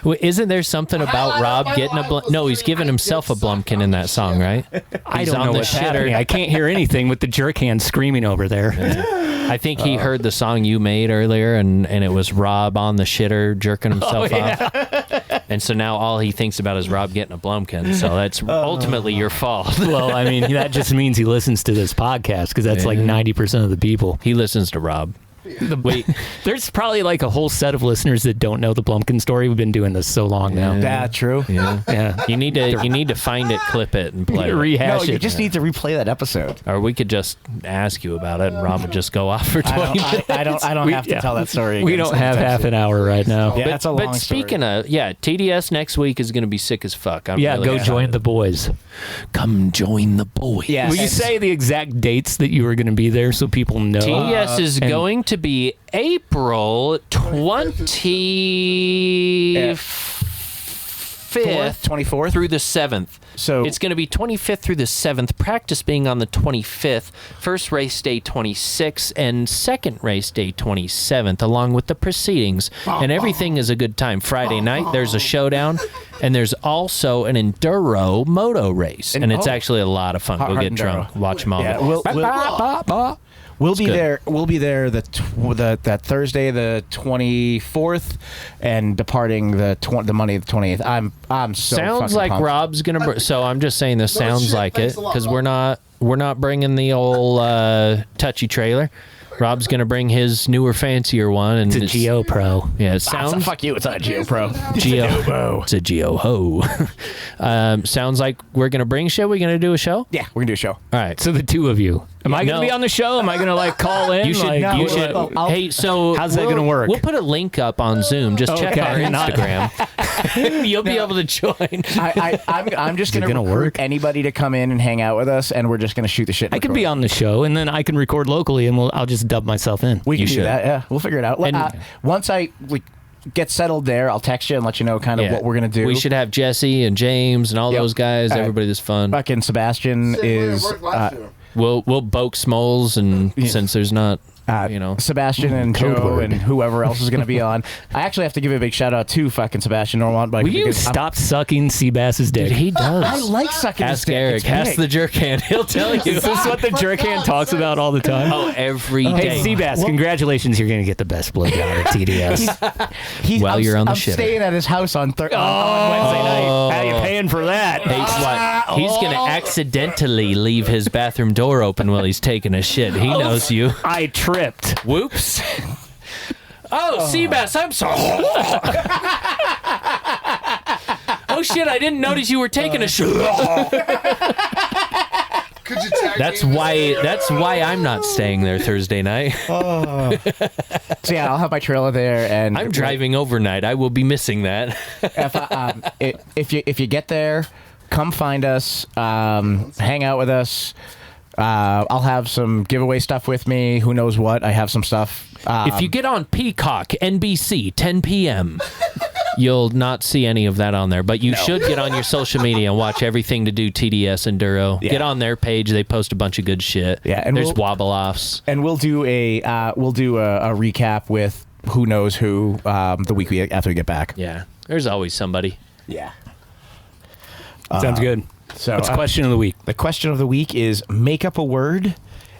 Well, isn't there something about Rob getting a No, he's giving himself a Blumpkin in that song, right? I don't know what's happening. I can't hear anything with the jerk hand screaming over there. I think he heard the song you made earlier, and it was Rob on the shitter jerking himself off. And so now all he thinks about is Rob getting a Blumpkin. So that's ultimately your fault. Well, I mean, that just means he listens to this podcast because that's like 90% of the people. He listens to Rob. Wait, there's probably like a whole set of listeners that don't know the Blumpkin story. We've been doing this so long now. Yeah, true. Yeah. You need to find it, clip it, and play it. Rehash it. You just need to replay that episode. Or we could just ask you about it, and Rob would just go off for 20 minutes. I don't have to tell that story again. We don't have half an hour right now. Yeah, that's a long story. But speaking of, TDS next week is going to be sick as fuck. Go join the boys. Come join the boys. Yes. Will you say the exact dates that you were going to be there so people know? TDS is going to be April 25th 24th through the 7th. So it's going to be 25th through the 7th, practice being on the 25th, first race day 26th, and second race day 27th, along with the proceedings. And everything is a good time. Friday night, there's a showdown, And there's also an enduro moto race, and it's actually a lot of fun. Go get drunk, watch them all. Yeah, we'll be there. We'll be there that Thursday, the 24th, and departing the Monday, the 28th. I'm so sounds like pumped. Rob's gonna. So I'm just saying this sounds like it because we're not bringing the old touchy trailer. Rob's gonna bring his newer, fancier one, and it's a Geo Pro. Yeah, it sounds. Fuck you! It's not a Geo Pro. It's a Geo Ho. Sounds like we're gonna bring shit. We're gonna do a show. Yeah, we're gonna do a show. All right. So the two of you. Am I going to be on the show? Am I going to like call in? You should. Like, You should. Hey, so how's that going to work? We'll put a link up on Zoom. Just check our Instagram. You'll be able to join. I'm just going to recruit anybody to come in and hang out with us, and we're just going to shoot the shit. I could be on the show, and then I can record locally, and I'll just dub myself in. We can do that. Yeah, we'll figure it out. Once I get settled there, I'll text you and let you know kind of what we're going to do. We should have Jesse and James and all those guys. Everybody that's fun. Fucking Sebastian is. We'll boke Smoles, and since there's not, Sebastian and Joe and whoever else is going to be on. I actually have to give a big shout out to fucking Sebastian Normand. Will you stop sucking Seabass's dick? Dude, he does. I like sucking his dick. Ask Eric. Ask the jerk hand. He'll tell you. Is this what the jerk hand talks about all the time? Oh, every day. Hey, Seabass, congratulations. You're going to get the best blowjob at TDS. Well, you're on the I'm shitter. staying at his house on Wednesday night. How you paying for that? Hey, what? He's going to accidentally leave his bathroom door open while he's taking a shit. He knows you. I tripped. Whoops. Oh, Seabass, I'm sorry. Oh, shit, I didn't notice you were taking a shit. That's why I'm not staying there Thursday night. So yeah, I'll have my trailer there, and I'm driving overnight. I will be missing that. If you get there, come find us, hang out with us. I'll have some giveaway stuff with me. Who knows what? I have some stuff. If you get on Peacock, NBC, 10 p.m., you'll not see any of that on there. But you should get on your social media and watch everything to do TDS Enduro. Yeah. Get on their page. They post a bunch of good shit. Yeah, and there's wobble-offs. And we'll do a recap with who knows who the week after we get back. Yeah, there's always somebody. Yeah. Sounds good. So, what's question of the week? The question of the week is make up a word,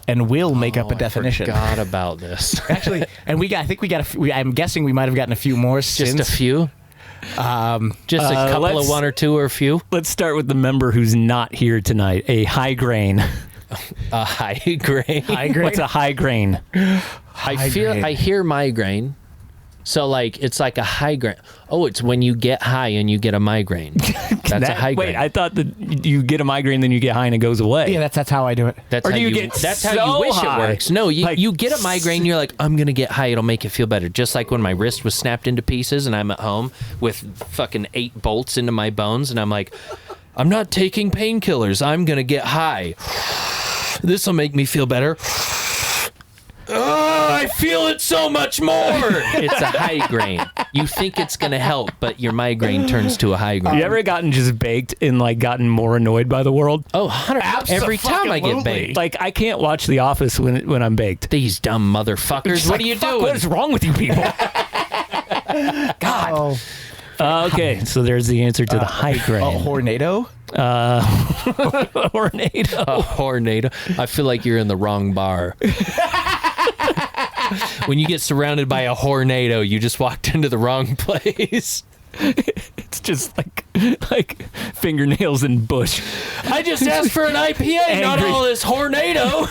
and we'll make up a definition. I forgot about this. Actually, and I'm guessing we might have gotten a few more. Just a few. Just a couple of one or two or a few. Let's start with the member who's not here tonight. A high grain. A high grain. High grain. What's a high grain? I hear migraine. So, like, it's like a high grain. Oh, it's when you get high and you get a migraine. That's a high grain. Wait, I thought that you get a migraine, then you get high and it goes away. Yeah, that's how I do it. That's how you wish it works. No, you get a migraine, you're like, I'm going to get high, it'll make it feel better. Just like when my wrist was snapped into pieces and I'm at home with fucking 8 bolts into my bones, and I'm like, I'm not taking painkillers. I'm going to get high. This will make me feel better. I feel it so much more. It's a high grain. You think it's going to help, but your migraine turns to a high grain. You ever gotten just baked and like gotten more annoyed by the world? Oh, 100%. Every time I get baked. Like, I can't watch The Office when I'm baked. These dumb motherfuckers. What are you doing? What is wrong with you people? God. Okay, so there's the answer to the high grain. A hornado? Hornado. A hornado. I feel like you're in the wrong bar. When you get surrounded by a hornado, you just walked into the wrong place. It's just like fingernails and bush. I just asked for an IPA, not all this hornado.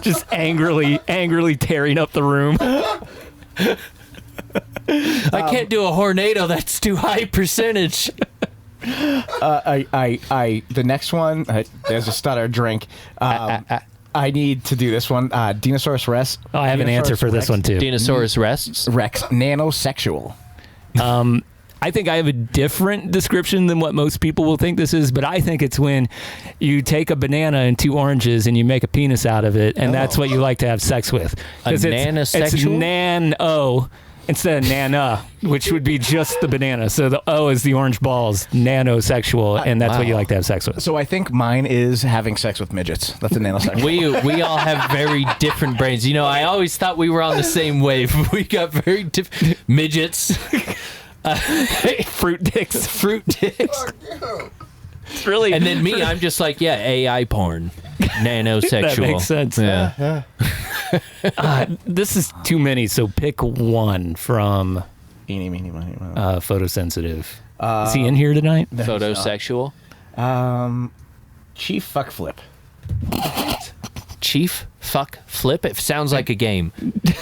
Just angrily tearing up the room. I can't do a hornado. That's too high percentage. The next one, there's a stutter drink. I need to do this one. Dinosaurus Rex. Oh, I have an answer for this one too. Dinosaurus Rex. Nanosexual. I think I have a different description than what most people will think this is, but I think it's when you take a banana and 2 oranges and you make a penis out of it, and that's what you like to have sex with. A nanosexual? It's nano instead of nana, which would be just the banana. So the O is the orange balls, nanosexual, and that's what you like to have sex with. So I think mine is having sex with midgets. That's a nanosexual. We all have very different brains. You know, I always thought we were on the same wave. We got very different midgets. Fruit dicks. Fruit dicks. It's really. And then me, I'm just like, yeah, AI porn. Nanosexual. That makes sense. Yeah. This is too many, so pick one from Eeny, meeny, miny, moe. Photosensitive. Is he in here tonight? Photosexual. Chief fuck flip. Chief fuck flip. It sounds like a game.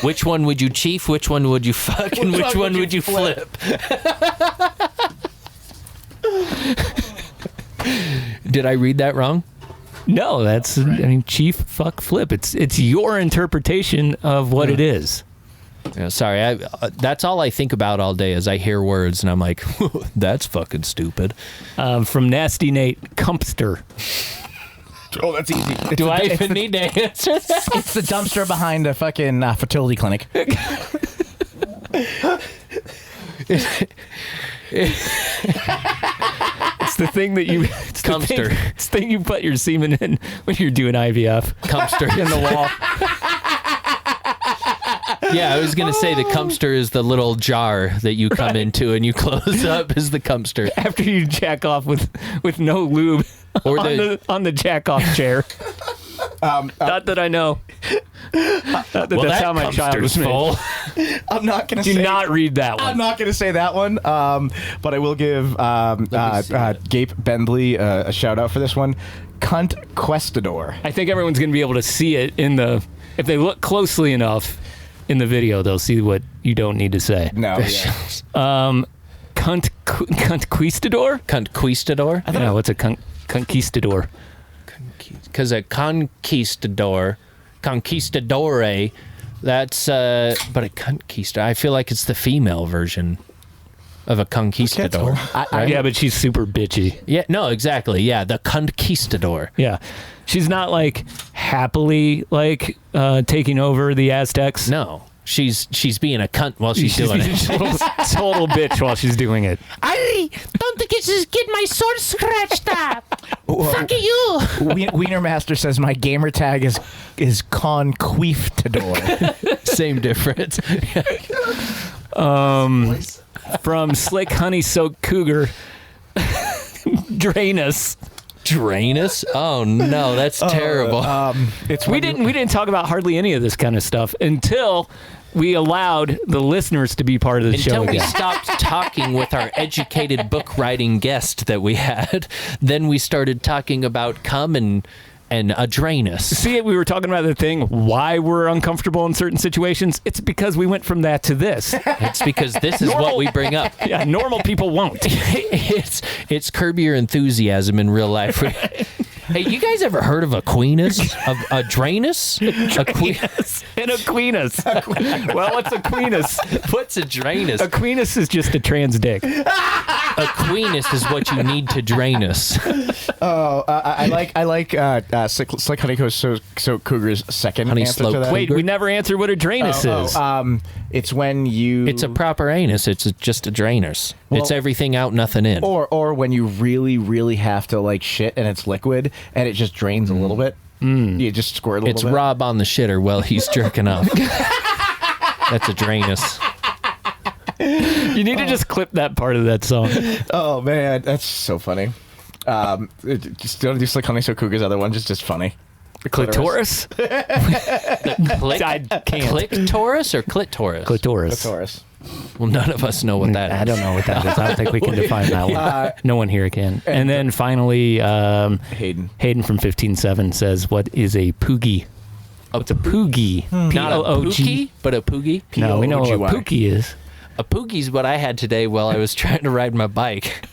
Which one would you chief? Which one would you fuck? And which one would you flip? Did I read that wrong? No, that's chief fuck flip. It's your interpretation of what it is. Yeah, sorry, that's all I think about all day as I hear words, and I'm like, that's fucking stupid. From Nasty Nate, Cumpster. Oh, that's easy. Do I even need to answer that? It's the dumpster behind a fucking fertility clinic. It's the thing that you Cumpster. It's the thing you put your semen in when you're doing IVF. Cumpster in the wall. Yeah, I was gonna say the cumpster is the little jar that you come into and you close up is the cumpster. After you jack off with no lube or on the jack off chair. Not that I know. Not that that's how my child was full. I'm not going to say... Do not read that one. I'm not going to say that one, but I will give Gabe Bendley a shout-out for this one. Cunt Questador. I think everyone's going to be able to see it in the... If they look closely enough in the video, they'll see what you don't need to say. No, Cunt Quistador? Cunt Quistador? Yeah, what's a conquistador? Because a conquistadore, that's, but a conquistador, I feel like it's the female version of a conquistador. Right? Yeah, but she's super bitchy. Yeah, no, exactly. Yeah, the conquistador. Yeah. She's not like happily like taking over the Aztecs. No. She's being a cunt while she's doing it. Total bitch while she's doing it. I don't think it's just get my sword scratched up. Fuck you. Wiener Master says my gamer tag is Conquistador. Same difference. From Slick Honey Soaked Cougar, Drainus. Drainus? Oh no, that's terrible. We didn't talk about hardly any of this kind of stuff until we allowed the listeners to be part of the show again. Until we stopped talking with our educated book writing guest that we had, then we started talking about cum and a drainus. See, we were talking about the thing, why we're uncomfortable in certain situations. It's because we went from that to this. It's because this is what we bring up. Yeah, normal people won't. It's Curb Your Enthusiasm in real life. Hey, you guys ever heard of a queenus? A drainus? A queenus? And a queenus. Well, what's a queenus? What's a drainus? A queenus is just a trans dick. A queenus is what you need to drain us. Oh, I like Slick Honey so Cougar's second Honey answer to that. Wait, we never answered what a drainus is. It's when you... It's a proper anus. It's just a drainus. Well, it's everything out, nothing in. Or when you really, really have to like shit and it's liquid and it just drains a little bit. You just squirt a little bit. It's Rob on the shitter while he's jerking off. That's a drainus. You need to just clip that part of that song. Oh man, that's so funny. Just don't do Slick Honey So Cougar's other one. Just funny. The clitoris? I can't. Clitoris or clitoris? Clitoris. Well, none of us know what that is. I don't know what that is. I don't think we can define that one. No one here can. And then finally, Hayden from 15.7 says, what is a poogie? What's a poogie? Not a pookie, but a poogie? No, we know what a poogie is. A poogie's what I had today while I was trying to ride my bike.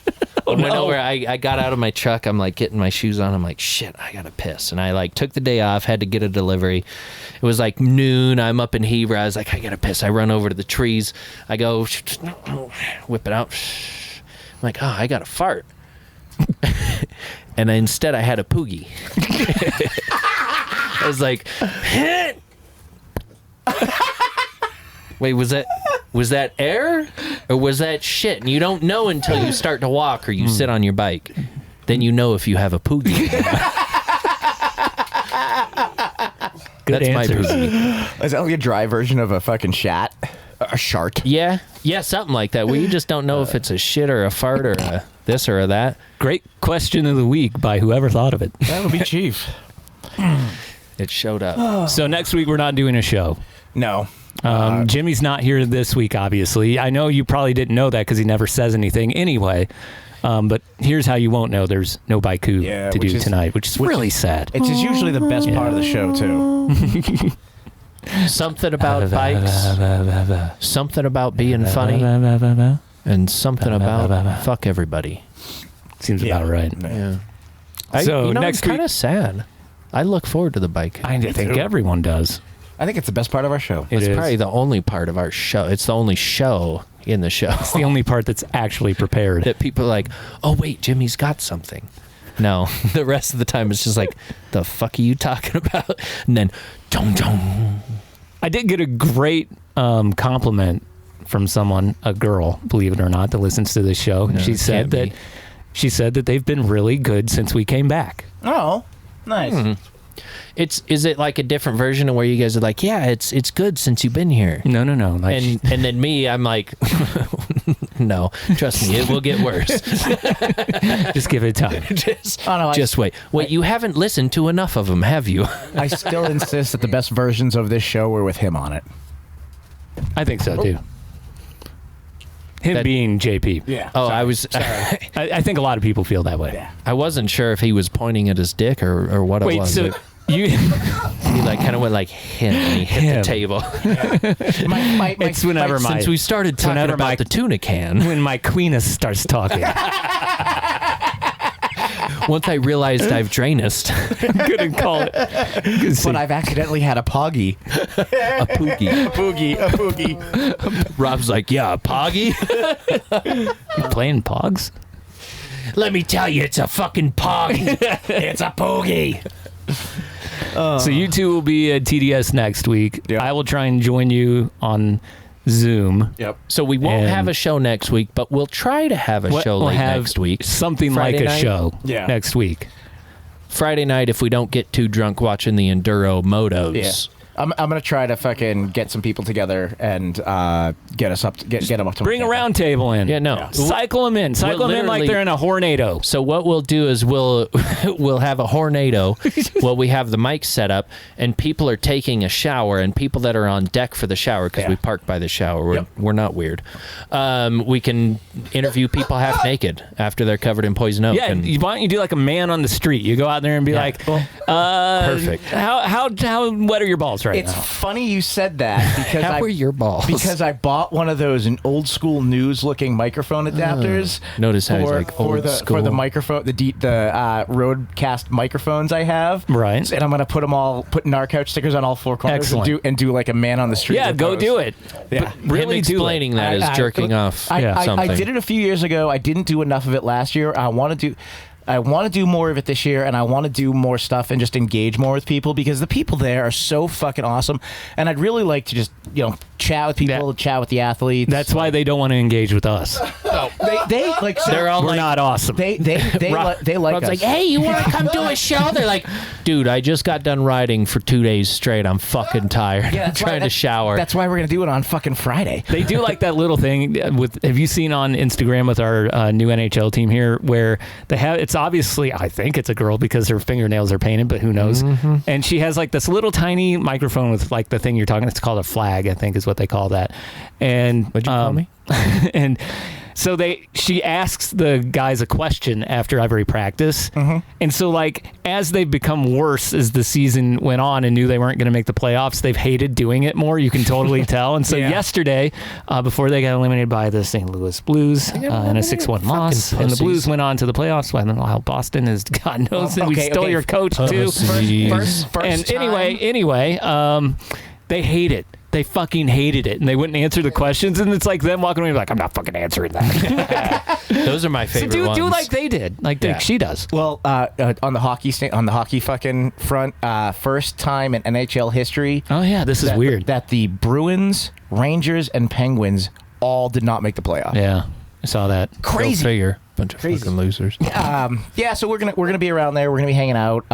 I went over, I got out of my truck, I'm like getting my shoes on, I'm like, shit, I gotta piss. And I like took the day off, had to get a delivery. It was like noon, I'm up in Heber, I was like, I gotta piss. I run over to the trees, I go, whip it out. I'm like, oh, I gotta fart. And instead I had a poogie. I was like, wait, was that air or was that shit? And you don't know until you start to walk or you sit on your bike. Then you know if you have a poogie. Good That's answers. my poogie. Is that like a dry version of a fucking shat? A shark. Yeah, something like that. Where you just don't know if it's a shit or a fart or a this or a that. Great question of the week by whoever thought of it. That would be Chief. It showed up. So next week we're not doing a show. No. Jimmy's not here this week, obviously. I know you probably didn't know that because he never says anything anyway. But here's how you won't know there's no Baiku to do tonight, which is really sad. It's usually the best part of the show, too. Something about bikes, something about being funny, and something about fuck everybody. Seems about right. Yeah. So next it's kind of sad. I look forward to the bike. I think everyone does. I think it's the best part of our show. It's probably the only part of our show. It's the only show in the show. It's the only part that's actually prepared. That people are like, oh, wait, Jimmy's got something. No, the rest of the time it's just like, the fuck are you talking about? And then, dong, dong. I did get a great compliment from someone, a girl, believe it or not, that listens to this show. No, she said that they've been really good since we came back. Oh, nice. Mm-hmm. Is it like a different version of where you guys are like, yeah, it's good since you've been here? No. Like, and then me, I'm like, no, trust me, it will get worse. Just give it time. Just wait. Wait, you haven't listened to enough of them, have you? I still insist that the best versions of this show were with him on it. I think so too. Him being JP. Yeah. Oh, I was. I think a lot of people feel that way. Yeah. I wasn't sure if he was pointing at his dick or what it was. Wait, so you... He like kind of went like him and he hit the table. Yeah. It's whenever since we started talking about the tuna can. When my queenus starts talking. Once I realized I've drainist. Couldn't call it. But I've accidentally had a poggy. A poogie. A poogie. Rob's like, yeah, a poggy? You playing pogs? Let me tell you, it's a fucking pog. It's a poogie. So you two will be at TDS next week. Yep. I will try and join you on Zoom. Yep. So we won't have a show next week, but we'll try to have a show next week. Something Friday like a night? show next week. Friday night, if we don't get too drunk watching the Enduro Motos. Yeah. I'm gonna try to fucking get some people together and get us up, get them up to. Bring a round table in. Yeah, no. Cycle them in. Cycle them in like they're in a Hornado. So what we'll do is we'll have a Hornado. Well, we have the mic set up, and people are taking a shower, and people that are on deck for the shower because we parked by the shower. We're not weird. We can interview people half naked after they're covered in poison oak. Yeah, why don't you do like a man on the street? You go out there and be like, perfect. How wet are your balls right It's now? funny you said that because How are your balls? Because I bought one of those old school news looking microphone adapters. Notice how he's like old school. For the microphone, the Roadcast microphones I have. Right. And I'm gonna put Gnar Couch stickers on all four corners and do like a man on the street. Yeah, go do it. Yeah, really Him explaining that is jerking off. Something. I did it a few years ago. I didn't do enough of it last year. I want to do more of it this year, and I want to do more stuff and just engage more with people because the people there are so fucking awesome. And I'd really like to just, chat with people, chat with the athletes. That's why they don't want to engage with us. They like they're all we're not awesome. They like Rob's us. like, hey, you want to come do a show? They're like, dude, I just got done riding for 2 days straight. I'm fucking tired. I'm trying to shower. That's why we're gonna do it on fucking Friday. They do like that little thing with. Have you seen on Instagram with our new NHL team here where they have? It's obviously, I think it's a girl because her fingernails are painted, but who knows? Mm-hmm. And she has like this little tiny microphone with like the thing you're talking. It's called a flag, I think, is what they call that. And what'd you call me? And so she asks the guys a question after every practice. Mm-hmm. And so like as they've become worse as the season went on and knew they weren't going to make the playoffs, they've hated doing it more. You can totally tell. And so yesterday, before they got eliminated by the St. Louis Blues in a 6-1 loss, and the Blues went on to the playoffs. I don't know how Boston is. God knows. We stole your coach too. First and anyway, they hate it. They fucking hated it, and they wouldn't answer the questions. And it's like them walking away like, I'm not fucking answering that. Those are my favorite ones. Do like they did, like she does. Well, on the hockey fucking front, first time in NHL history. Oh yeah, this is weird. That the Bruins, Rangers, and Penguins all did not make the playoff. Yeah, I saw that. Crazy. Go figure. Bunch of fucking losers. So we're gonna be around there. We're gonna be hanging out.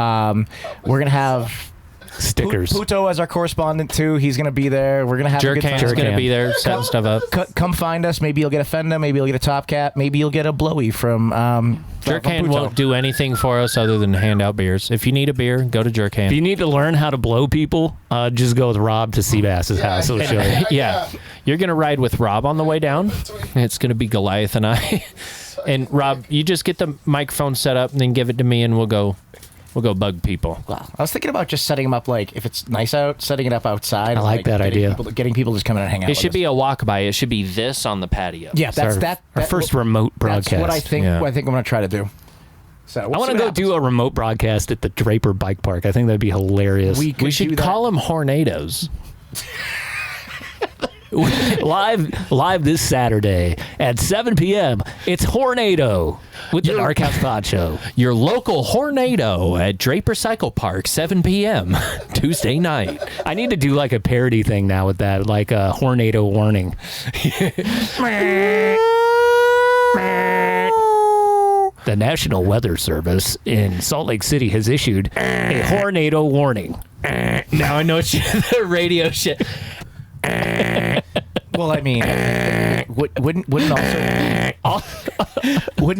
We're gonna have stickers. Puto as our correspondent too. He's going to be there. We're going to have a good time. Jerkan's going to be there setting stuff up. Come find us. Maybe you'll get a Fenda. Maybe you'll get a Top Cap. Maybe you'll get a Blowy from Jerkan won't do anything for us other than hand out beers. If you need a beer, go to Jerkan. If you need to learn how to blow people, just go with Rob to Seabass's house. He'll show you. Yeah. You're going to ride with Rob on the way down. It's going to be Goliath and I. And Rob, you just get the microphone set up and then give it to me and we'll go bug people. Wow. I was thinking about just setting them up, like, if it's nice out, setting it up outside. I like that idea. Getting people just come in and hang out. It should be a walk-by. It should be this on the patio. Yeah, that's our first remote broadcast. That's what I think. Yeah. What I think I'm going to try to do. So I want to go do a remote broadcast at the Draper Bike Park. I think that'd be hilarious. We should call them Hornados. live this Saturday at 7 p.m. It's Hornado with the Gnar Couch Podshow. Your local Hornado at Draper Cycle Park, 7 p.m. Tuesday night. I need to do like a parody thing now with that, like a Hornado warning. The National Weather Service in Salt Lake City has issued a Hornado warning. Now I know what the radio shit. Well, I mean, wouldn't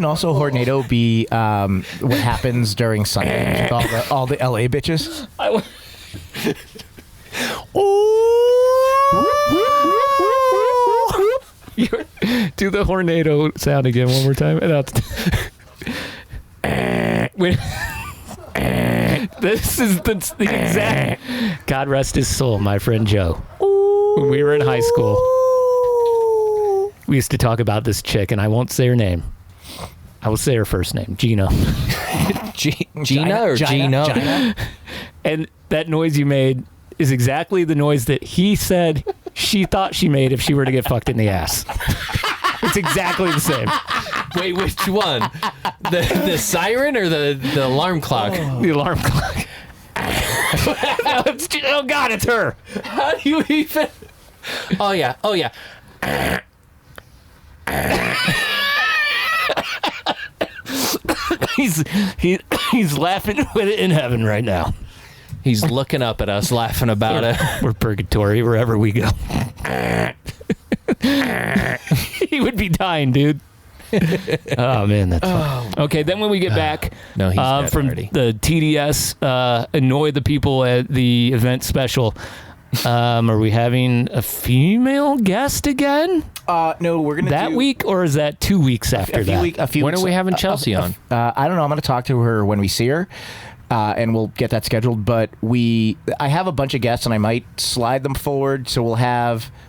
also Hornado be what happens during Sunday with all the LA bitches? Do the Hornado sound again one more time. This is the exact. God rest his soul, my friend Joe. When we were in high school, we used to talk about this chick, and I won't say her name. I will say her first name, Gina. Gina or Gino? Gina? And that noise you made is exactly the noise that he said she thought she made if she were to get fucked in the ass. It's exactly the same. Wait, which one? The siren or the alarm clock? The alarm clock. Oh God, it's her. How do you even? Oh yeah. He's laughing with it in heaven right now. He's looking up at us, laughing about it. We're purgatory wherever we go. He would be dying, dude. Oh man, that's fun. Okay, then when we get back no, he's dead from already. The TDS annoy the people at the event special, are we having a female guest again? No, we're gonna that do week, or is that 2 weeks after that? A few when weeks, are we having Chelsea on? I don't know. I'm going to talk to her when we see her. And we'll get that scheduled. But I have a bunch of guests, and I might slide them forward. So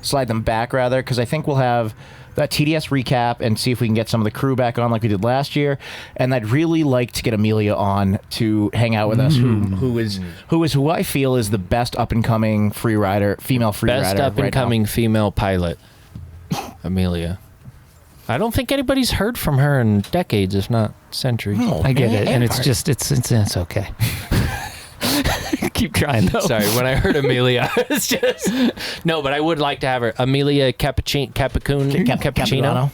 slide them back rather, because I think we'll have that TDS recap and see if we can get some of the crew back on like we did last year. And I'd really like to get Amelia on to hang out with us, who I feel is the best up and coming female free rider. Best up and coming female pilot, Amelia. I don't think anybody's heard from her in decades, if not centuries. No, I get it, and it's just it's okay. Keep trying though. Sorry, when I heard Amelia, it's just no. But I would like to have her, Amelia Cappuccino. Cappuccino.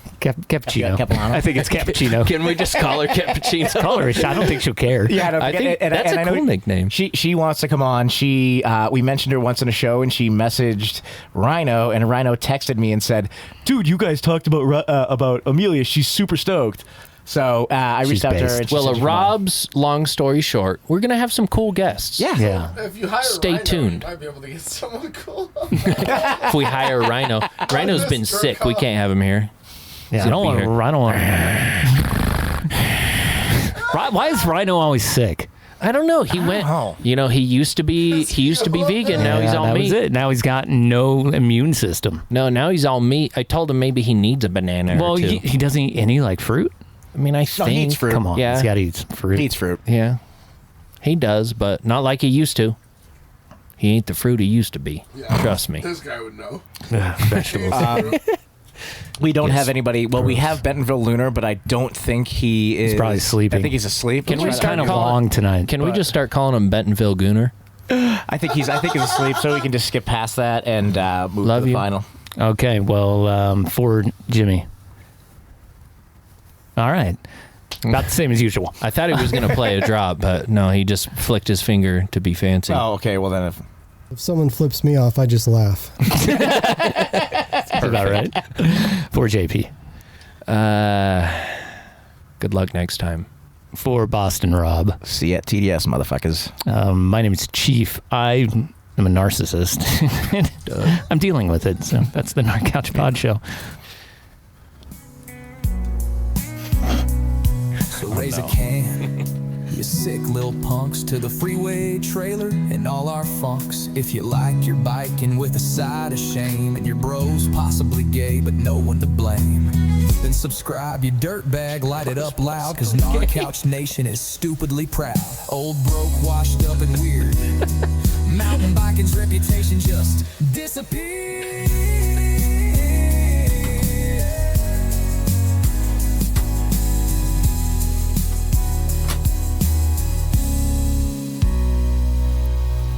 I think it's Cappuccino. Can we just call her Cappuccino? Call her. I don't think she'll care. Yeah, I think that's a cool nickname. She wants to come on. We mentioned her once in a show, and she messaged Rhino, and Rhino texted me and said, "Dude, you guys talked about Amelia. She's super stoked." So I reached out to her. And well, Rob's long story short, we're gonna have some cool guests. Yeah. If you hire Stay Rhino, tuned. you might be able to get someone cool. If we hire Rhino, Rhino's been sick. We can't have him here. Yeah, I don't want. Why is Rhino always sick? I don't know. He went. You know, he used to be vegan. Now he's all that meat. Was it. Now he's got no immune system. No, now he's all meat. I told him maybe he needs a banana. Well, or two. he doesn't eat any like fruit. I mean, I think he eats fruit. Come on, Yeah. he's got to eat some fruit. He eats fruit. Yeah, he does, but not like he used to. He ain't the fruit he used to be. Yeah, Trust me. This guy would know. Vegetables. We don't have anybody. Well, we have Bentonville Lunar, but I don't think he is. He's probably sleeping. I think he's asleep. Can we It's start kind of calling- long tonight. Can we just start calling him Bentonville Gooner? I think he's asleep, so we can just skip past that and move Love to the you. final. Okay, well, for Jimmy. All right. About the same as usual. I thought he was going to play a drop, but no, he just flicked his finger to be fancy. Oh, okay. Well, then If someone flips me off, I just laugh. That's about right. For JP. Good luck next time. For Boston Rob. See you at TDS, motherfuckers. My name is Chief. I am a narcissist. I'm dealing with it, so that's the Gnar Couch Podshow. So raise a can, you sick little punks, to the freeway trailer and all our funks. If you like your biking with a side of shame, and your bro's possibly gay but no one to blame, then subscribe, you dirtbag, light it up loud, cause Gnar Couch Nation is stupidly proud. Old, broke, washed up and weird, mountain biking's reputation just disappeared.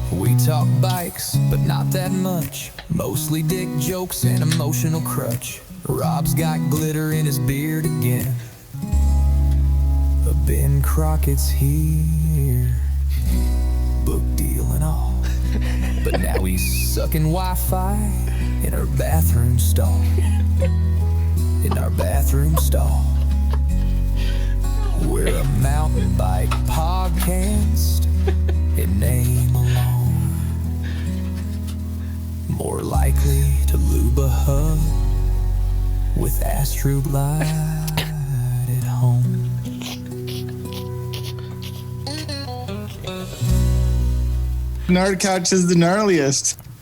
We talk bikes, but not that much. Mostly dick jokes and emotional crutch. Rob's got glitter in his beard again. But Ben Crockett's here. Book deal and all. But now he's sucking Wi-Fi in our bathroom stall. In our bathroom stall. We're a mountain bike podcast in name alone. More likely to lube a hub with Astroglide at home. Gnar Couch is the gnarliest.